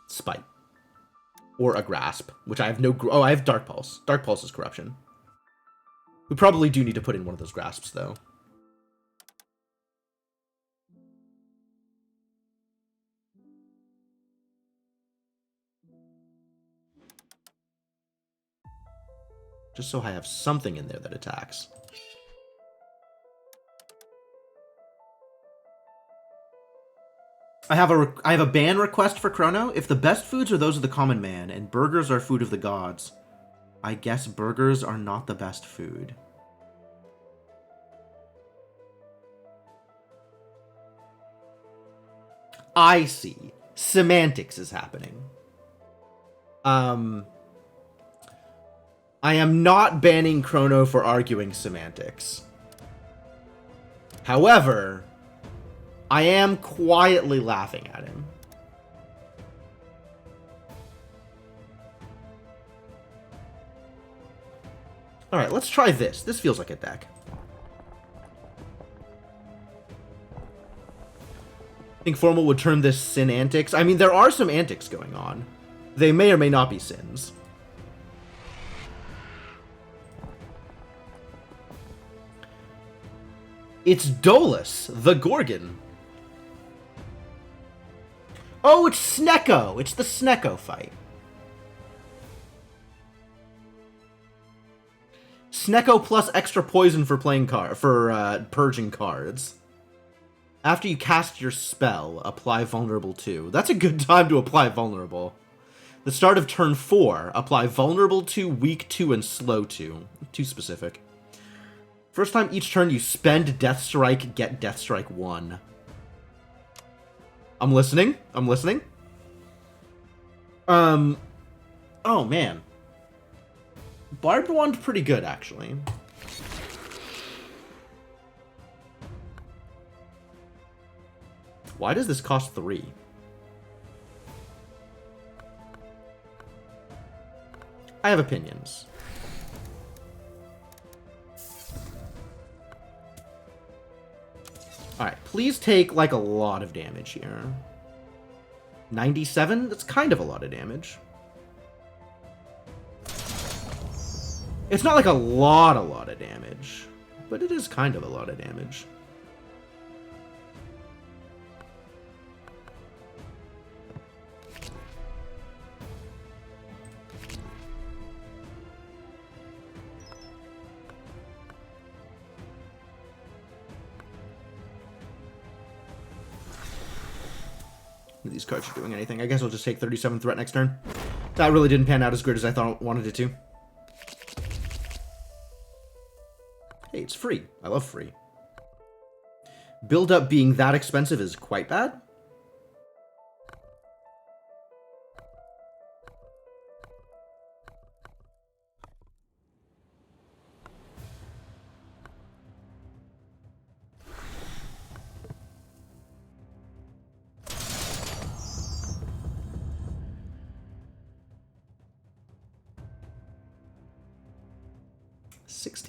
Spite. Or a Grasp, which I have no... Oh, I have Dark Pulse. Dark Pulse is Corruption. We probably do need to put in one of those Grasps, though. Just so I have something in there that attacks. I have a ban request for Chrono. If the best foods are those of the common man, and burgers are food of the gods, I guess burgers are not the best food. I see. Semantics is happening. I am not banning Chrono for arguing semantics. However, I am quietly laughing at him. Alright, let's try this. This feels like a deck. I think Formal would term this Sin Antics. I mean, there are some antics going on. They may or may not be sins. It's Dolus, the Gorgon. Oh, it's Snecko. It's the Snecko fight. Snecko plus extra poison for playing purging cards. After you cast your spell, apply Vulnerable 2. That's a good time to apply Vulnerable. The start of turn 4, apply Vulnerable 2, Weak 2, and Slow 2. Too specific. First time each turn you spend Death Strike, get Death Strike 1. I'm listening. I'm listening. Oh, man. Barbed Wand pretty good, actually. Why does this cost 3? I have opinions. Alright, please take, like, a lot of damage here. 97? That's kind of a lot of damage. It's not like a lot of damage, but it is kind of a lot of damage. These cards are doing anything. I guess I'll just take 37 threat next turn. That really didn't pan out as good as I thought wanted it to. Hey, it's free. I love free. Build up being that expensive is quite bad.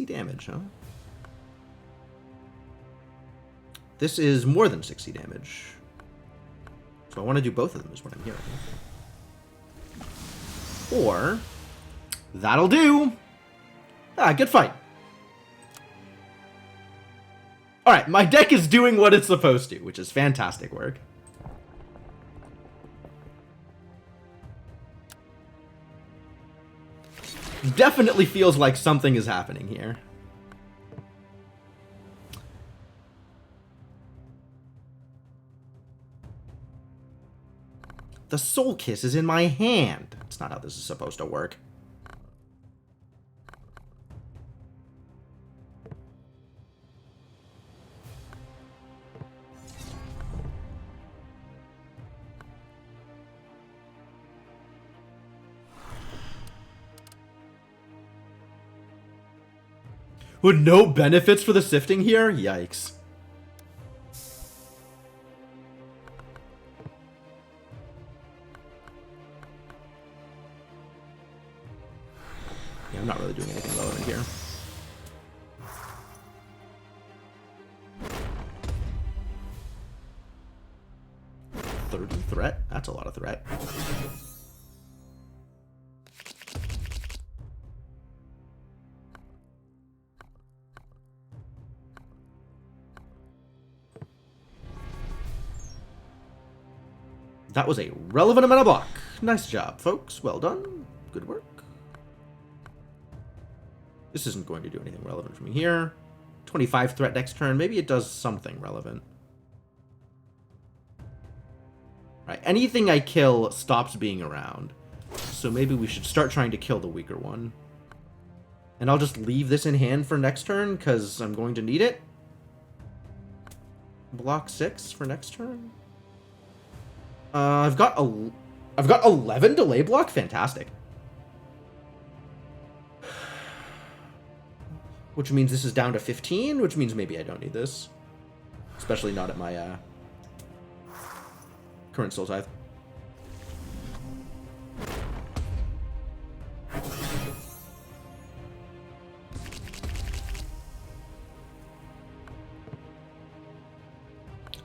Damage, huh? This is more than 60 damage. So I want to do both of them is what I'm hearing. Or that'll do. Ah, good fight. Alright, my deck is doing what it's supposed to, which is fantastic work. Definitely feels like something is happening here. The Soul Kiss is in my hand. That's not how this is supposed to work. With no benefits for the sifting here? Yikes. Yeah, I'm not really doing anything relevant here. Threat? That's a lot of threat. That was a relevant amount of block. Nice job, folks. Well done. Good work. This isn't going to do anything relevant for me here. 25 threat next turn. Maybe it does something relevant. Right, anything I kill stops being around. So maybe we should start trying to kill the weaker one. And I'll just leave this in hand for next turn, because I'm going to need it. Block 6 for next turn. I've got 11 delay block? Fantastic. Which means this is down to 15, which means maybe I don't need this. Especially not at my current Soul Tithe.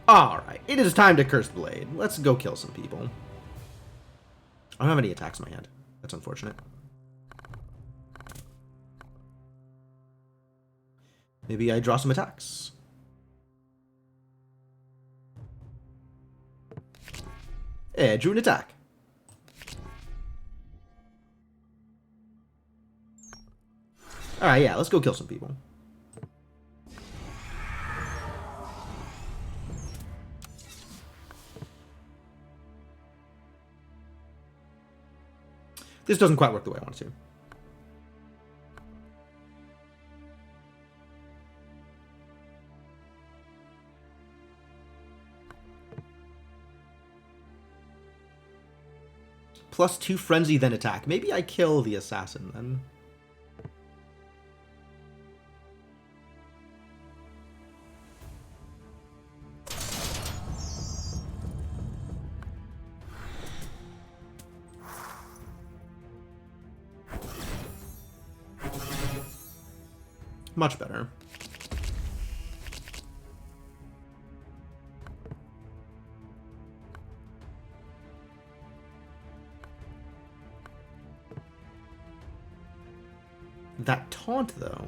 Alright, it is time to Cursed Blade. Let's go kill some people. I don't have any attacks in my hand. That's unfortunate. Maybe I draw some attacks. Hey, I drew an attack. Alright, yeah, let's go kill some people. This doesn't quite work the way I want it to. +2 frenzy, then attack. Maybe I kill the assassin then. Much better. That taunt, though.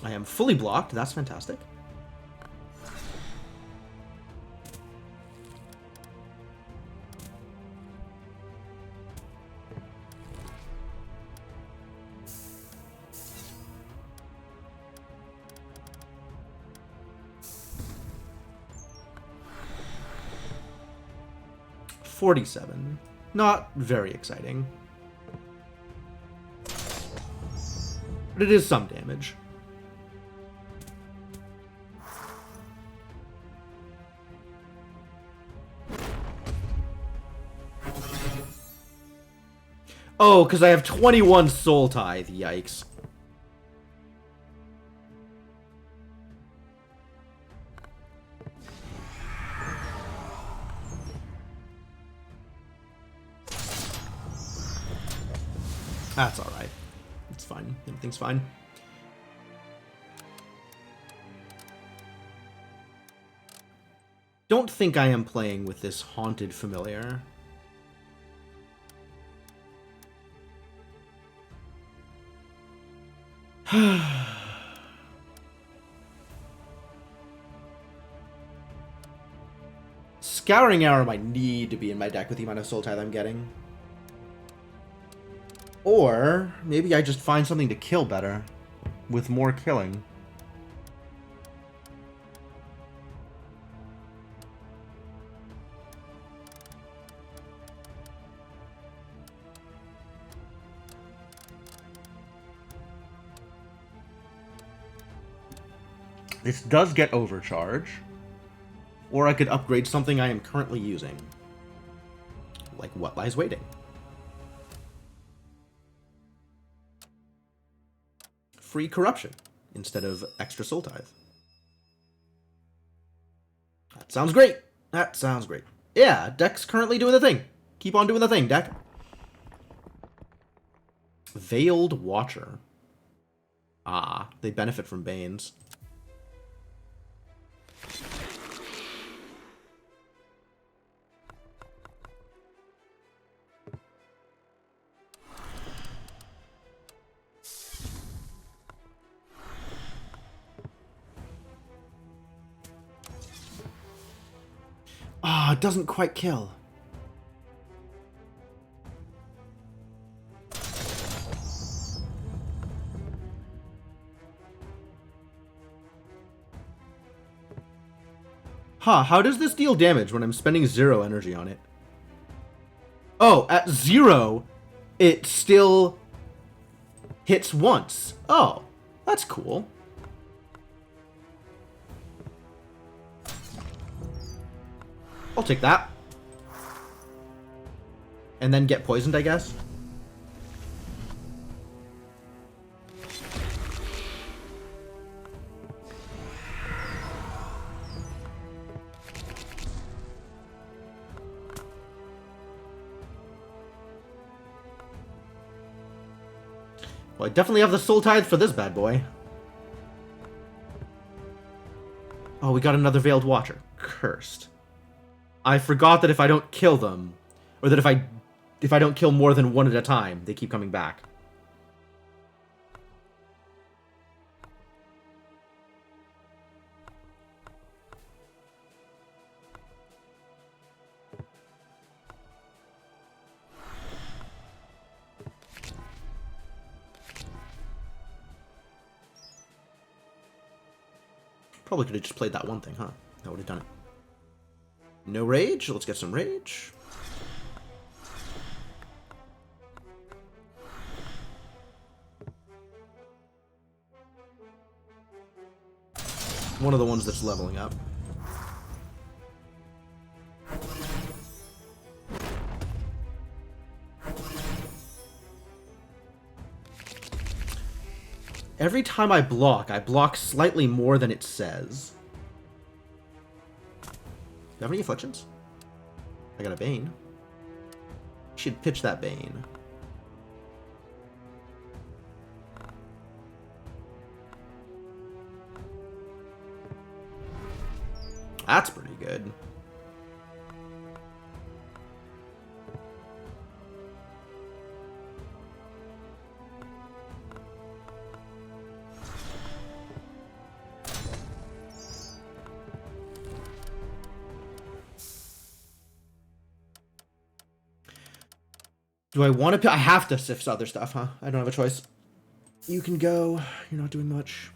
I am fully blocked. That's fantastic. 47. Not very exciting. But it is some damage. Oh, because I have 21 Soul Tithe. Yikes. That's alright. It's fine. Everything's fine. Don't think I am playing with this Haunted Familiar. Scouring Arrow might need to be in my deck with the amount of Soul Tithe I'm getting. Or maybe I just find something to kill better with more killing. This does get overcharge. Or I could upgrade something I am currently using. Like What Lies Waiting. Free Corruption instead of extra Soul Tithe. That sounds great. That sounds great. Yeah, deck's currently doing the thing. Keep on doing the thing, deck. Veiled Watcher. Ah, they benefit from Banes. Ah, it doesn't quite kill. Huh, how does this deal damage when I'm spending 0 energy on it? Oh, at 0, it still hits once. Oh, that's cool. I'll take that. And then get poisoned, I guess. Well, I definitely have the Soul Tithe for this bad boy. Oh, we got another Veiled Watcher. Cursed. I forgot that if I don't kill them, or that if I don't kill more than one at a time, they keep coming back. Probably could have just played that one thing, huh? That would have done it. No rage? Let's get some rage. One of the ones that's leveling up. Every time I block slightly more than it says. Do you have any afflictions? I got a Bane. Should pitch that Bane. That's pretty good. Do I want to... I have to sift other stuff, huh? I don't have a choice. You can go. You're not doing much.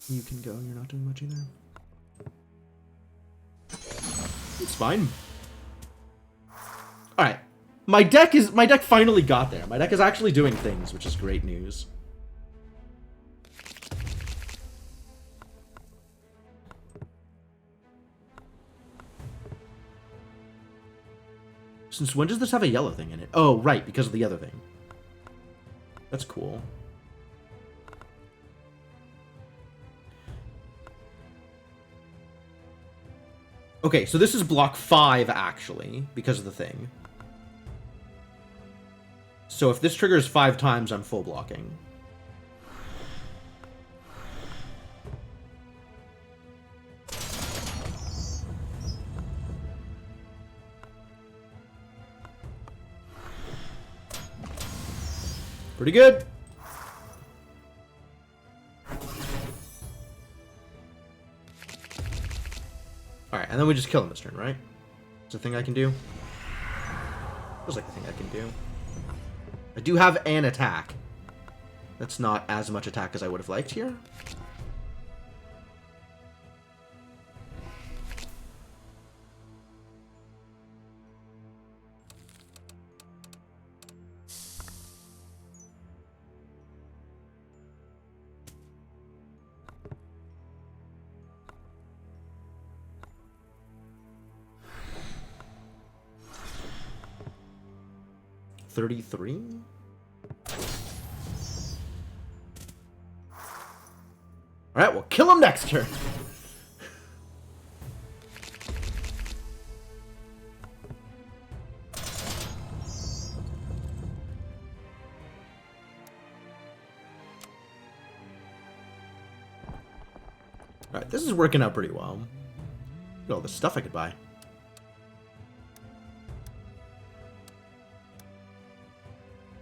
You can go. You're not doing much either. It's fine. Alright. My deck finally got there. My deck is actually doing things, which is great news. Since when does this have a yellow thing in it? Oh, right, because of the other thing. That's cool. Okay, so this is block 5, actually, because of the thing. So if this triggers 5 times, I'm full blocking. Pretty good. Alright, and then we just kill him this turn, right? It's a thing I can do. Feels like a thing I can do. I do have an attack. That's not as much attack as I would have liked here. $33? Alright, we'll kill him next turn. Alright, this is working out pretty well. Look at all the stuff I could buy.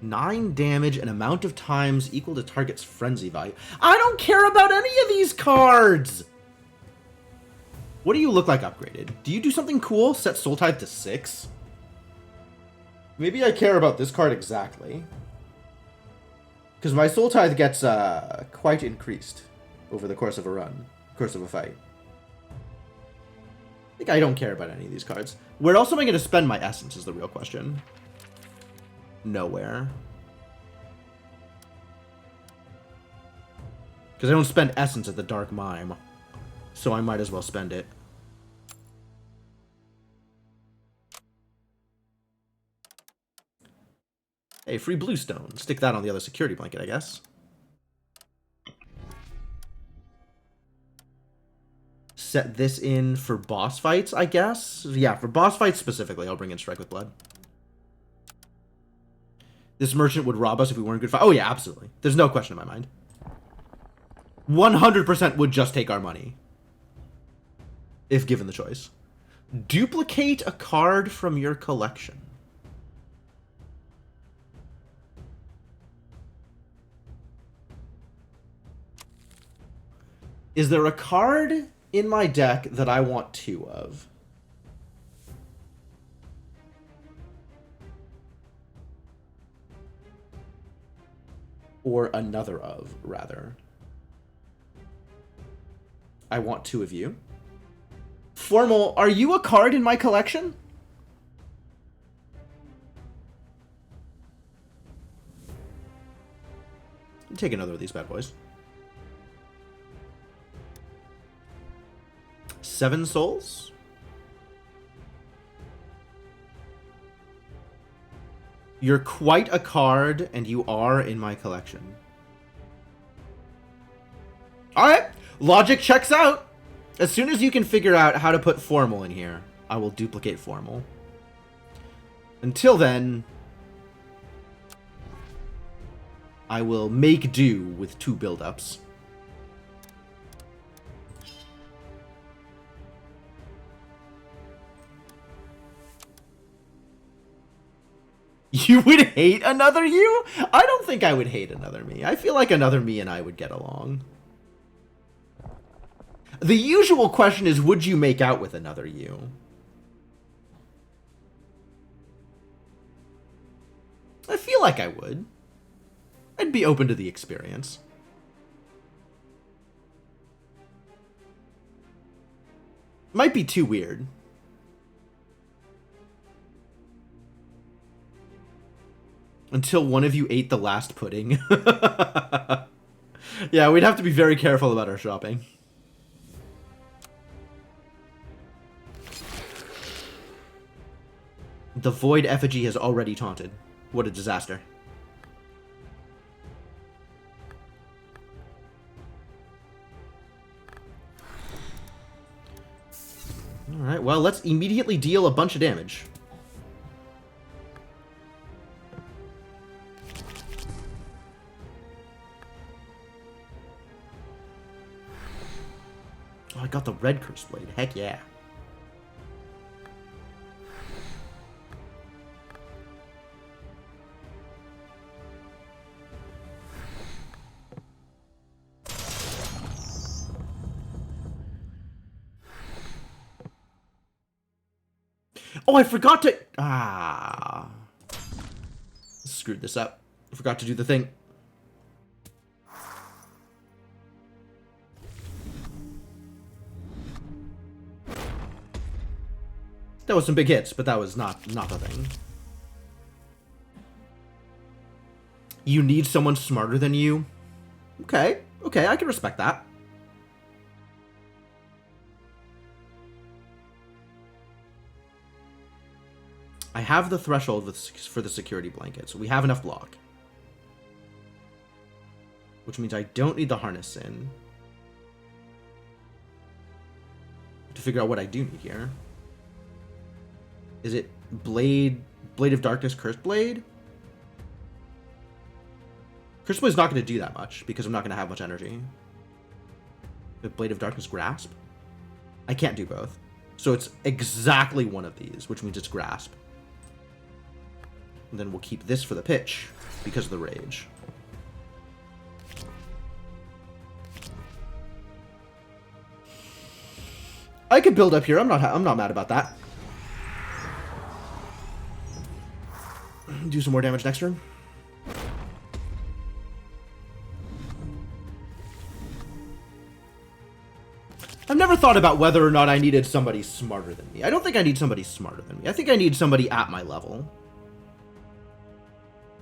9 damage and amount of times equal to target's frenzy value. I don't care about any of these cards! What do you look like upgraded? Do you do something cool? Set Soul Tithe to 6? Maybe I care about this card exactly. Because my Soul Tithe gets quite increased over the course of a run. Course of a fight. I think I don't care about any of these cards. Where else am I going to spend my essence is the real question. Nowhere. Because I don't spend essence at the Dark Mime. So I might as well spend it. Hey, free bluestone. Stick that on the other security blanket, I guess. Set this in for boss fights, I guess? Yeah, for boss fights specifically, I'll bring in Strike with Blood. This merchant would rob us if we weren't good fight. Oh yeah, absolutely. There's no question in my mind. 100% would just take our money. If given the choice. Duplicate a card from your collection. Is there a card in my deck that I want 2 of? Or another of, rather. I want 2 of you. Formal, are you a card in my collection? Take another of these bad boys. 7 souls? You're quite a card, and you are in my collection. Alright, logic checks out. As soon as you can figure out how to put Formal in here, I will duplicate Formal. Until then, I will make do with 2 build-ups. You would hate another you? I don't think I would hate another me. I feel like another me and I would get along. The usual question is, would you make out with another you? I feel like I would. I'd be open to the experience. Might be too weird. Until one of you ate the last pudding. Yeah, we'd have to be very careful about our shopping. The Void effigy has already taunted. What a disaster. Alright, well, let's immediately deal a bunch of damage. Oh, I got the red Curse Blade. Heck yeah. Oh, I forgot to... Ah. Screwed this up. I forgot to do the thing. That was some big hits, but that was not the thing. You need someone smarter than you? Okay. Okay, I can respect that. I have the threshold for the security blanket, so we have enough block. Which means I don't need the harness in. To figure out what I do need here. Is it Blade of Darkness, Cursed Blade? Cursed Blade's not going to do that much, because I'm not going to have much energy. But Blade of Darkness, Grasp? I can't do both. So it's exactly one of these, which means it's Grasp. And then we'll keep this for the pitch, because of the rage. I could build up here. I'm not mad about that. Do some more damage next turn. I've never thought about whether or not I needed somebody smarter than me. I don't think I need somebody smarter than me. I think I need somebody at my level.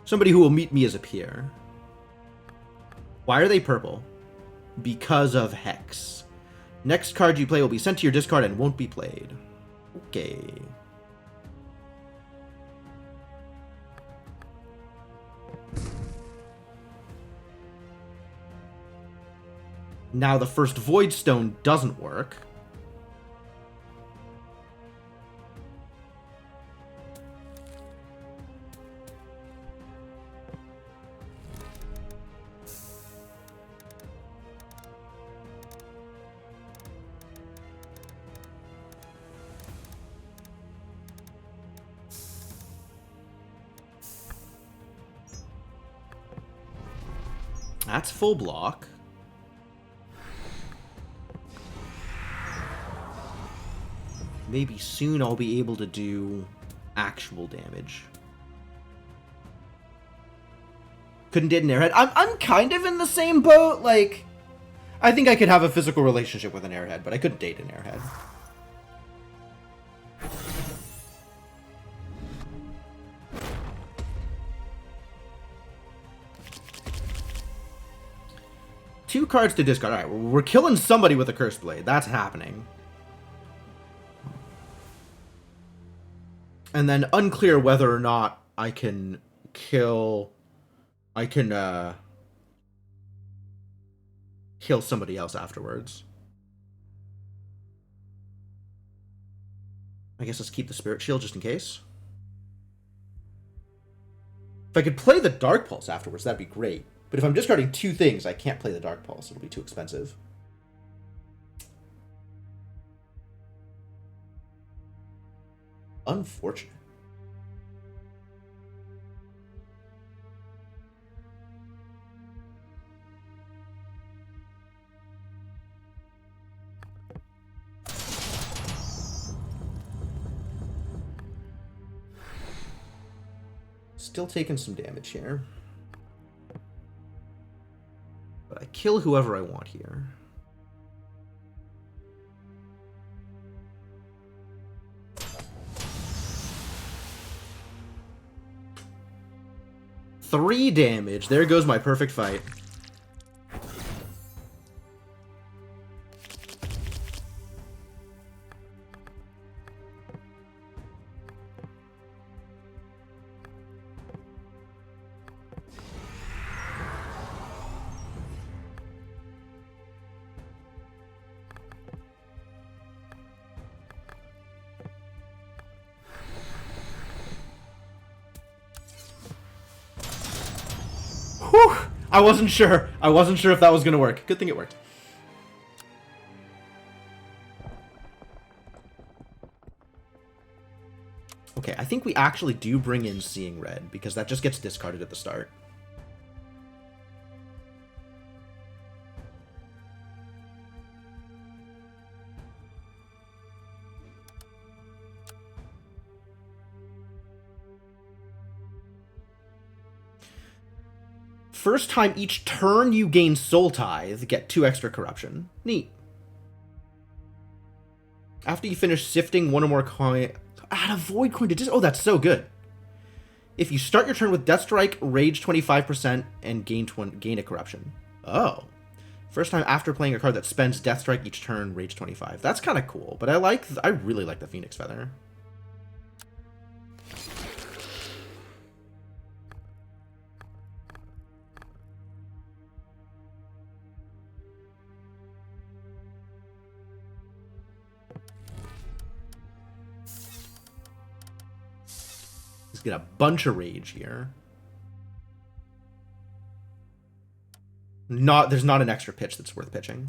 Somebody who will meet me as a peer. Why are they purple? Because of Hex. Next card you play will be sent to your discard and won't be played. Okay. Now the first Void Stone doesn't work. That's full block. Maybe soon I'll be able to do actual damage. Couldn't date an airhead. I'm kind of in the same boat. Like, I think I could have a physical relationship with an airhead, but I couldn't date an airhead. Two cards to discard. Alright, we're killing somebody with a Cursed Blade. That's happening. And then unclear whether or not I can kill... kill somebody else afterwards. I guess let's keep the Spirit Shield just in case. If I could play the Dark Pulse afterwards, that'd be great. But if I'm discarding two things, I can't play the Dark Pulse. It'll be too expensive. Unfortunate. Still taking some damage here. But I kill whoever I want here. 3 damage. There goes my perfect fight. Whew! I wasn't sure. I wasn't sure if that was going to work. Good thing it worked. Okay, I think we actually do bring in Seeing Red, because that just gets discarded at the start. First time each turn you gain Soul Tithe, get 2 extra corruption. Neat. After you finish sifting 1 or more coin... Add a Void coin to... Oh, that's so good. If you start your turn with Death Strike, rage 25%, and gain a corruption. Oh. First time after playing a card that spends Death Strike each turn, rage 25. That's kind of cool, but I really like the Phoenix Feather. Get a bunch of rage here. There's not an extra pitch that's worth pitching.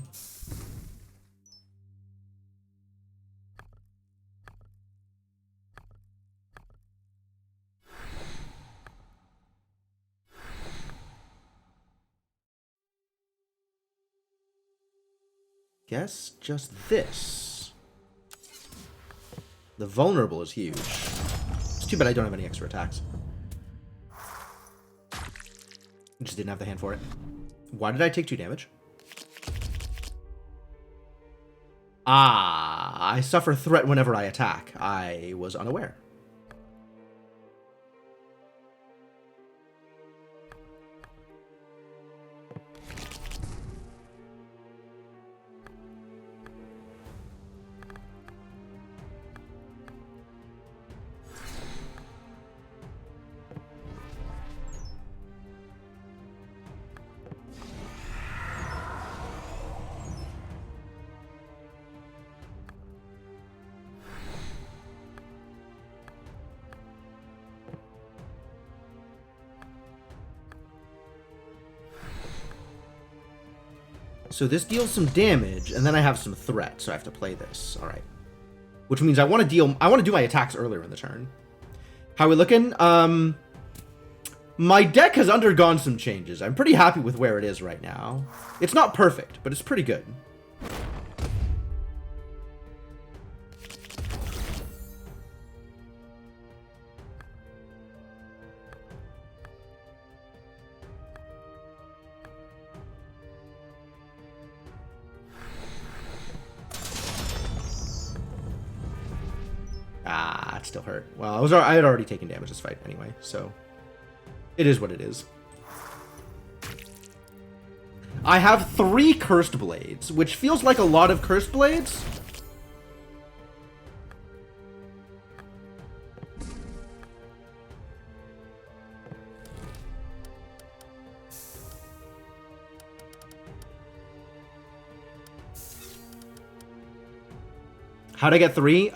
Guess just this. The vulnerable is huge. Too bad I don't have any extra attacks. Just didn't have the hand for it. Why did I take 2 damage? Ah, I suffer threat whenever I attack. I was unaware. So this deals some damage, and then I have some threat, so I have to play this. All right. Which means I want to do my attacks earlier in the turn. How we looking? My deck has undergone some changes. I'm pretty happy with where it is right now. It's not perfect, but it's pretty good. Ah, it still hurt. Well, I had already taken damage this fight anyway, so it is what it is. I have 3 Cursed Blades, which feels like a lot of Cursed Blades. How'd I get 3?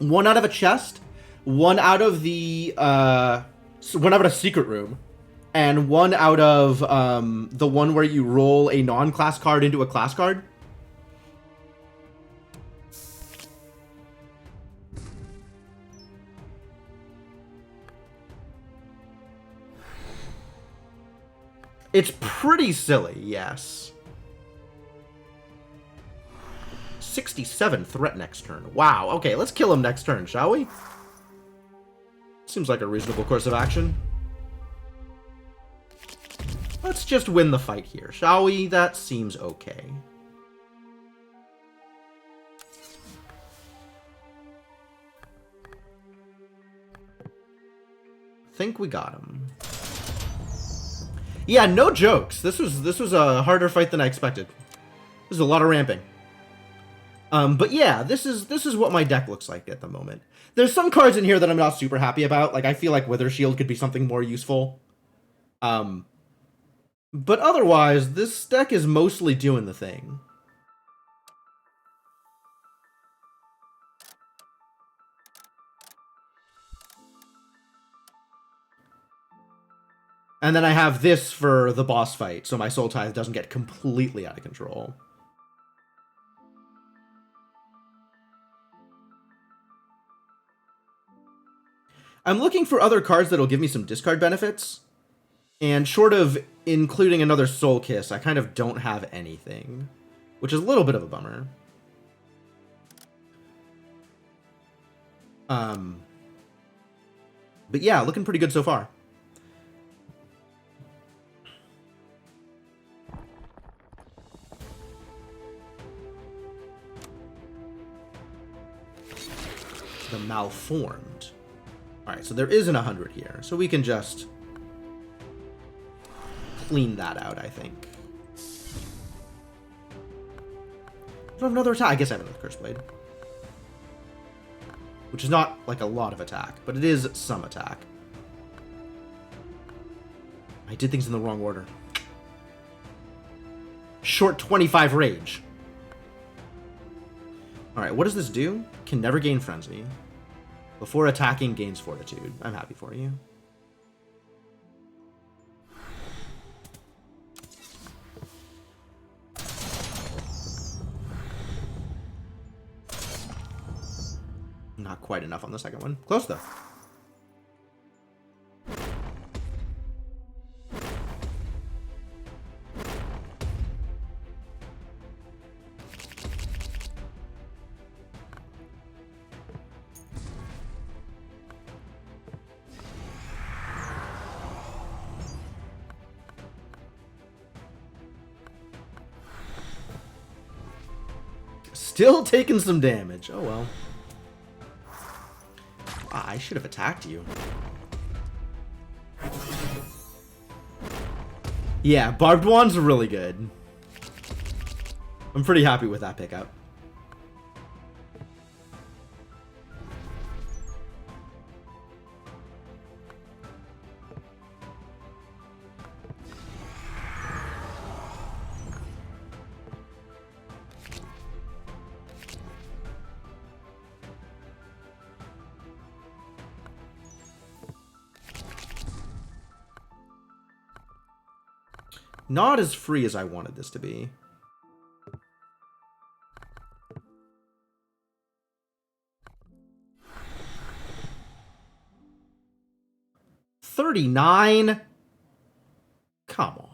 1 out of a chest, 1 out of the 1 out of a secret room, and 1 out of the one where you roll a non-class card into a class card. It's pretty silly, yes. 67 threat next turn. Wow. Okay, let's kill him next turn, shall we? Seems like a reasonable course of action. Let's just win the fight here, shall we? That seems okay. Think we got him. Yeah, no jokes. This was a harder fight than I expected. This is a lot of ramping. But yeah, this is what my deck looks like at the moment. There's some cards in here that I'm not super happy about. Like, I feel like Wither Shield could be something more useful. But otherwise, this deck is mostly doing the thing. And then I have this for the boss fight, so my Soul Tithe doesn't get completely out of control. I'm looking for other cards that'll give me some discard benefits. And short of including another Soul Kiss, I kind of don't have anything. Which is a little bit of a bummer. But yeah, looking pretty good so far. The Malformed. Alright, so there isn't 100 here, so we can just clean that out, I think. I don't have another attack. I guess I have another Curse Blade. Which is not, like, a lot of attack, but it is some attack. I did things in the wrong order. Short 25 rage. Alright, what does this do? Can never gain Frenzy. Before attacking, gains Fortitude. I'm happy for you. Not quite enough on the second one. Close, though. Still taking some damage. Oh, well. I should have attacked you. Yeah, Barbed Wand's really good. I'm pretty happy with that pickup. Not as free as I wanted this to be. $39? Come on.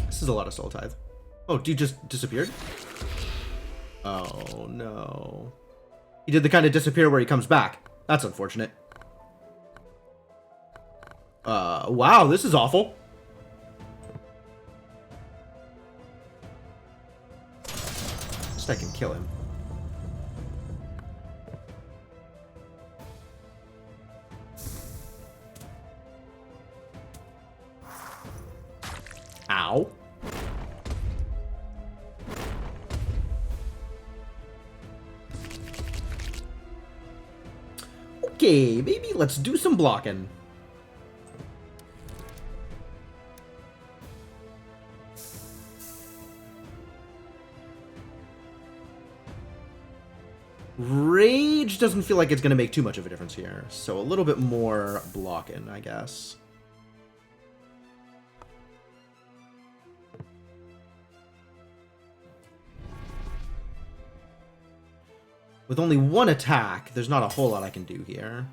This is a lot of Soul Tithe. Oh, dude just disappeared? Oh, no. He did the kind of disappear where he comes back. That's unfortunate. Wow, this is awful. At least I can kill him. Ow. Okay, maybe let's do some blocking. Rage doesn't feel like it's going to make too much of a difference here, so a little bit more blocking, I guess. With only one attack, there's not a whole lot I can do here.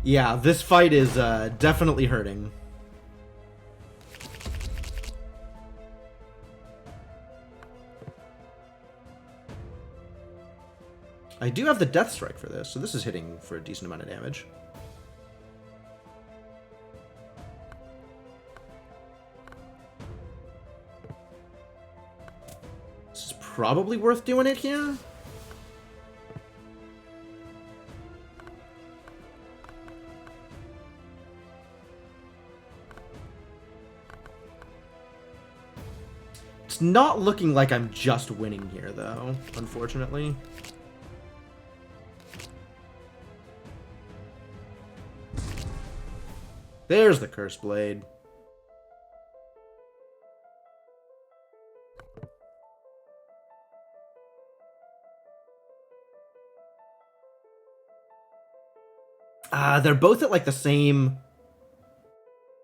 Yeah, this fight is definitely hurting. I do have the Death Strike for this, so this is hitting for a decent amount of damage. This is probably worth doing it here. It's not looking like I'm just winning here, though, unfortunately. There's the Curse Blade. They're both at, like, the same...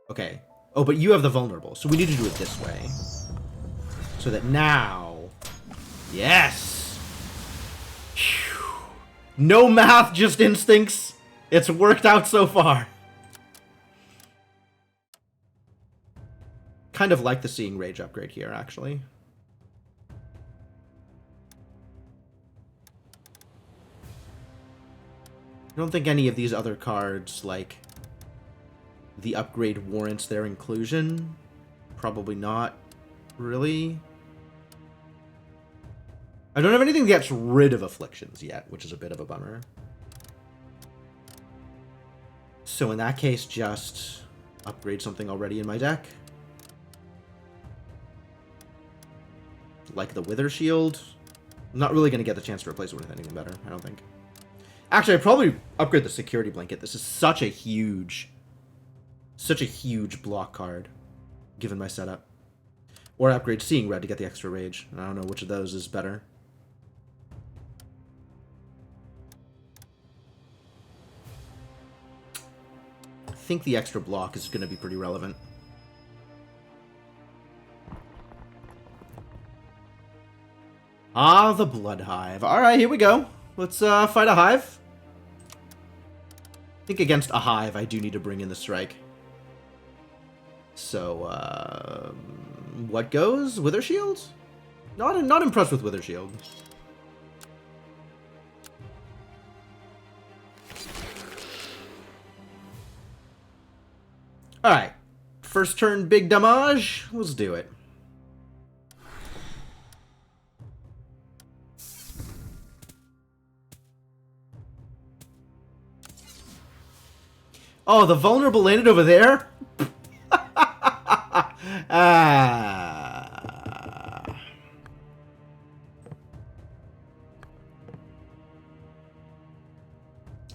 Okay. Oh, but you have the vulnerable, so we need to do it this way. So that now... Yes! Whew. No math, just instincts. It's worked out so far. Kind of like the Seeing Rage upgrade here, actually. I don't think any of these other cards, like, the upgrade warrants their inclusion. Probably not, really. I don't have anything that gets rid of afflictions yet, which is a bit of a bummer. So in that case, just upgrade something already in my deck. Like the Wither Shield. I'm not really going to get the chance to replace it with anything better, I don't think. Actually, I'd probably upgrade the Security Blanket. This is such a huge block card, given my setup. Or upgrade Seeing Red to get the extra rage. I don't know which of those is better. I think the extra block is going to be pretty relevant. Ah, the Blood Hive. Alright, here we go. Let's fight a Hive. I think against a Hive, I do need to bring in the Strike. So, what goes? Wither Shield? Not impressed with Wither Shield. Alright. First turn, big damage. Let's do it. Oh, the vulnerable landed over there? Ah.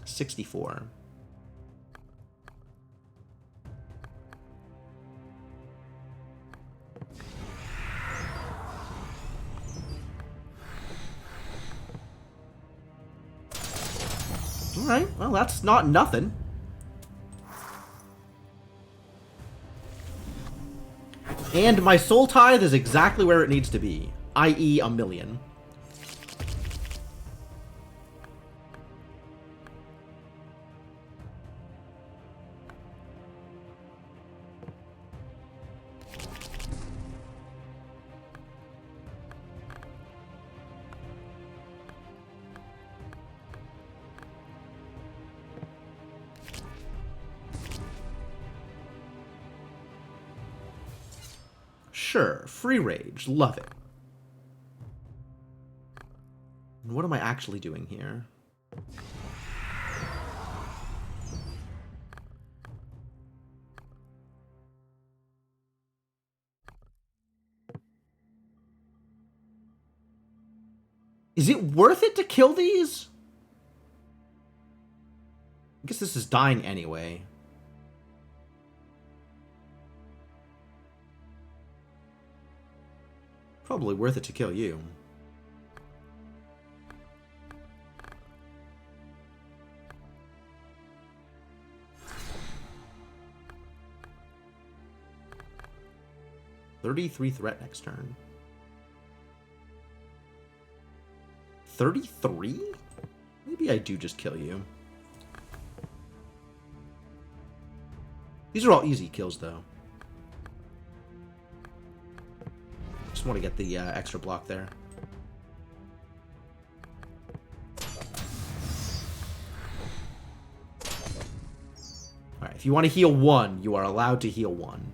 64. Alright, well, that's not nothing. And my Soul Tithe is exactly where it needs to be, i.e. 1,000,000. Sure, free rage, love it. And what am I actually doing here? Is it worth it to kill these? I guess this is dying anyway. Probably worth it to kill you. $33 threat next turn. 33? Maybe I do just kill you. These are all easy kills, though. Just want to get the extra block there. Alright, if you want to heal 1, you are allowed to heal 1.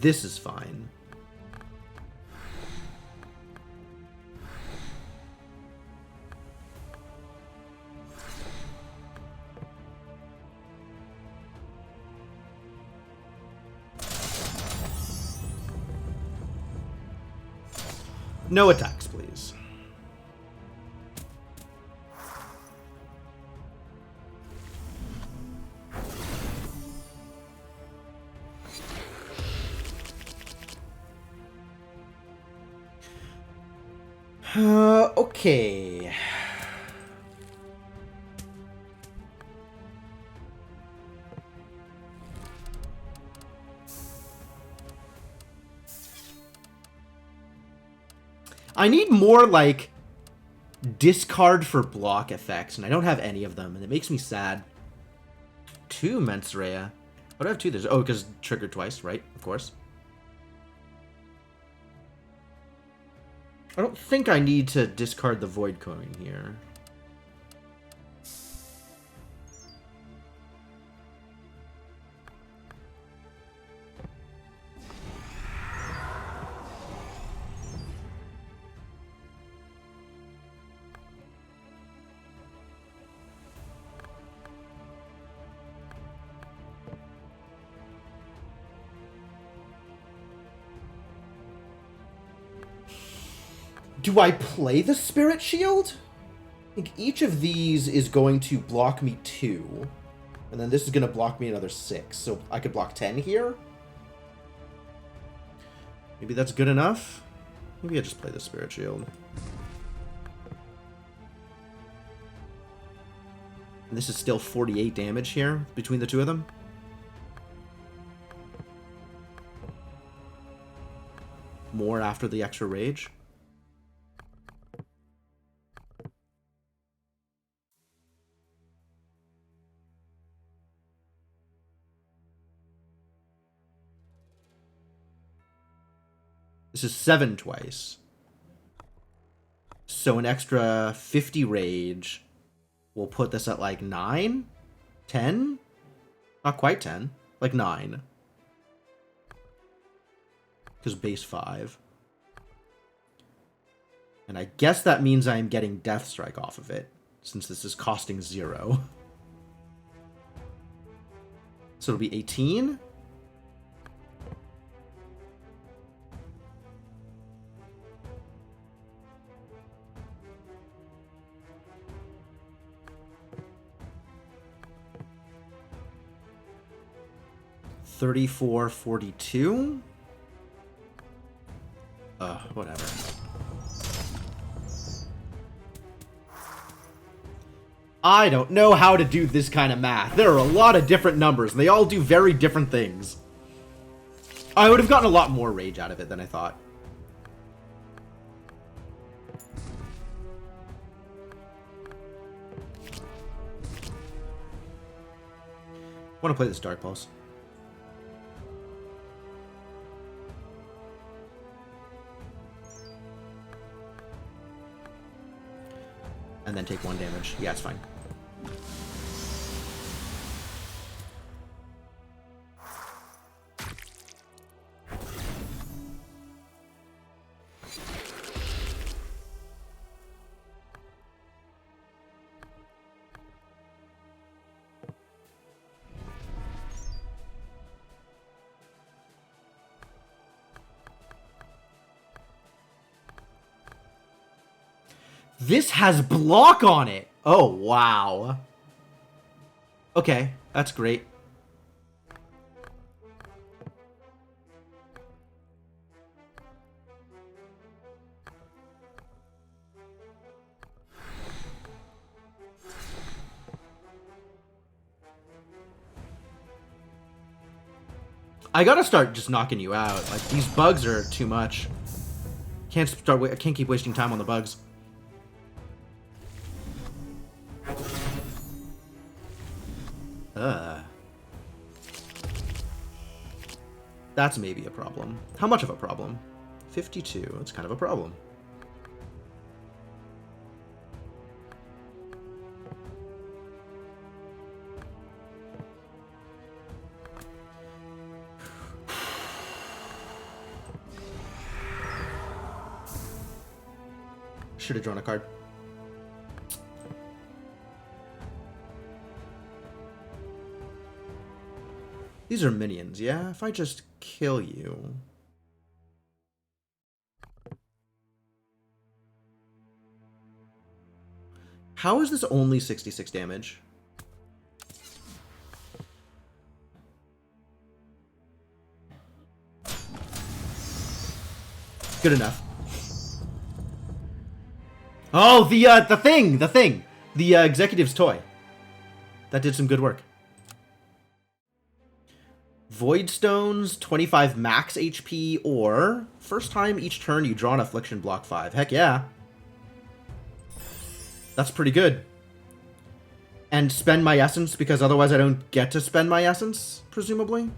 This is fine. No attacks, please. Okay. I need more, like, discard for block effects, and I don't have any of them, and it makes me sad. 2 Mensrea. What do I have 2? There's, oh, because triggered twice, right? Of course. I don't think I need to discard the Void Coin here. Do I play the Spirit Shield? I think each of these is going to block me 2. And then this is going to block me another 6. So I could block 10 here? Maybe that's good enough? Maybe I just play the Spirit Shield. And this is still 48 damage here between the two of them. More after the extra rage. This is 7 twice. So an extra 50 rage will put this at like 9? 10? Not quite 10. Like 9. Because base 5. And I guess that means I am getting Death Strike off of it, since this is costing 0. So it'll be 18? $34.42. Whatever. I don't know how to do this kind of math. There are a lot of different numbers, and they all do very different things. I would have gotten a lot more rage out of it than I thought. I want to play this Dark Pulse. And then take 1 damage. Yeah, it's fine. This has block on it. Oh, wow. Okay, that's great. I gotta start just knocking you out. Like, these bugs are too much. I can't keep wasting time on the bugs. That's maybe a problem. How much of a problem? 52. That's kind of a problem. Should have drawn a card. These are minions, yeah? If I just kill you... How is this only 66 damage? Good enough. Oh, the thing! The executive's toy. That did some good work. Void Stones, 25 max HP, or first time each turn you draw an Affliction, block 5. Heck yeah. That's pretty good. And spend my essence, because otherwise I don't get to spend my essence, presumably.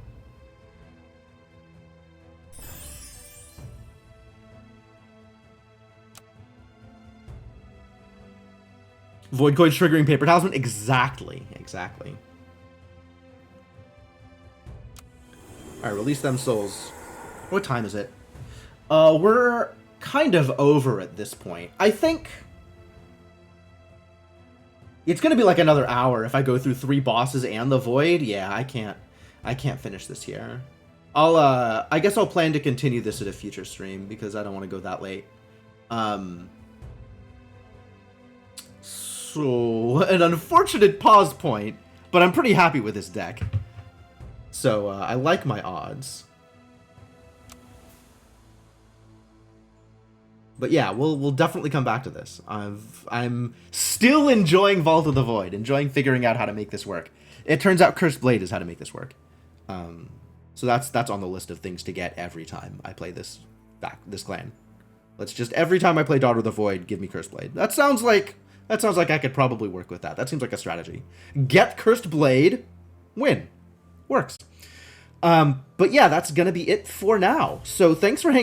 Void Coin triggering Paper Talisman? Exactly. Alright, release them souls. What time is it? We're kind of over at this point. I think it's gonna be like another hour if I go through 3 bosses and the Void. Yeah, I can't finish this here. I guess I'll plan to continue this at a future stream because I don't want to go that late. So, an unfortunate pause point, but I'm pretty happy with this deck. So, I like my odds. But yeah, we'll definitely come back to this. I'm still enjoying Vault of the Void, enjoying figuring out how to make this work. It turns out Cursed Blade is how to make this work. So that's on the list of things to get every time I play this clan. Let's just, every time I play Daughter of the Void, give me Cursed Blade. That sounds like I could probably work with that. That seems like a strategy. Get Cursed Blade, win. Works. But yeah, that's gonna be it for now. So thanks for hanging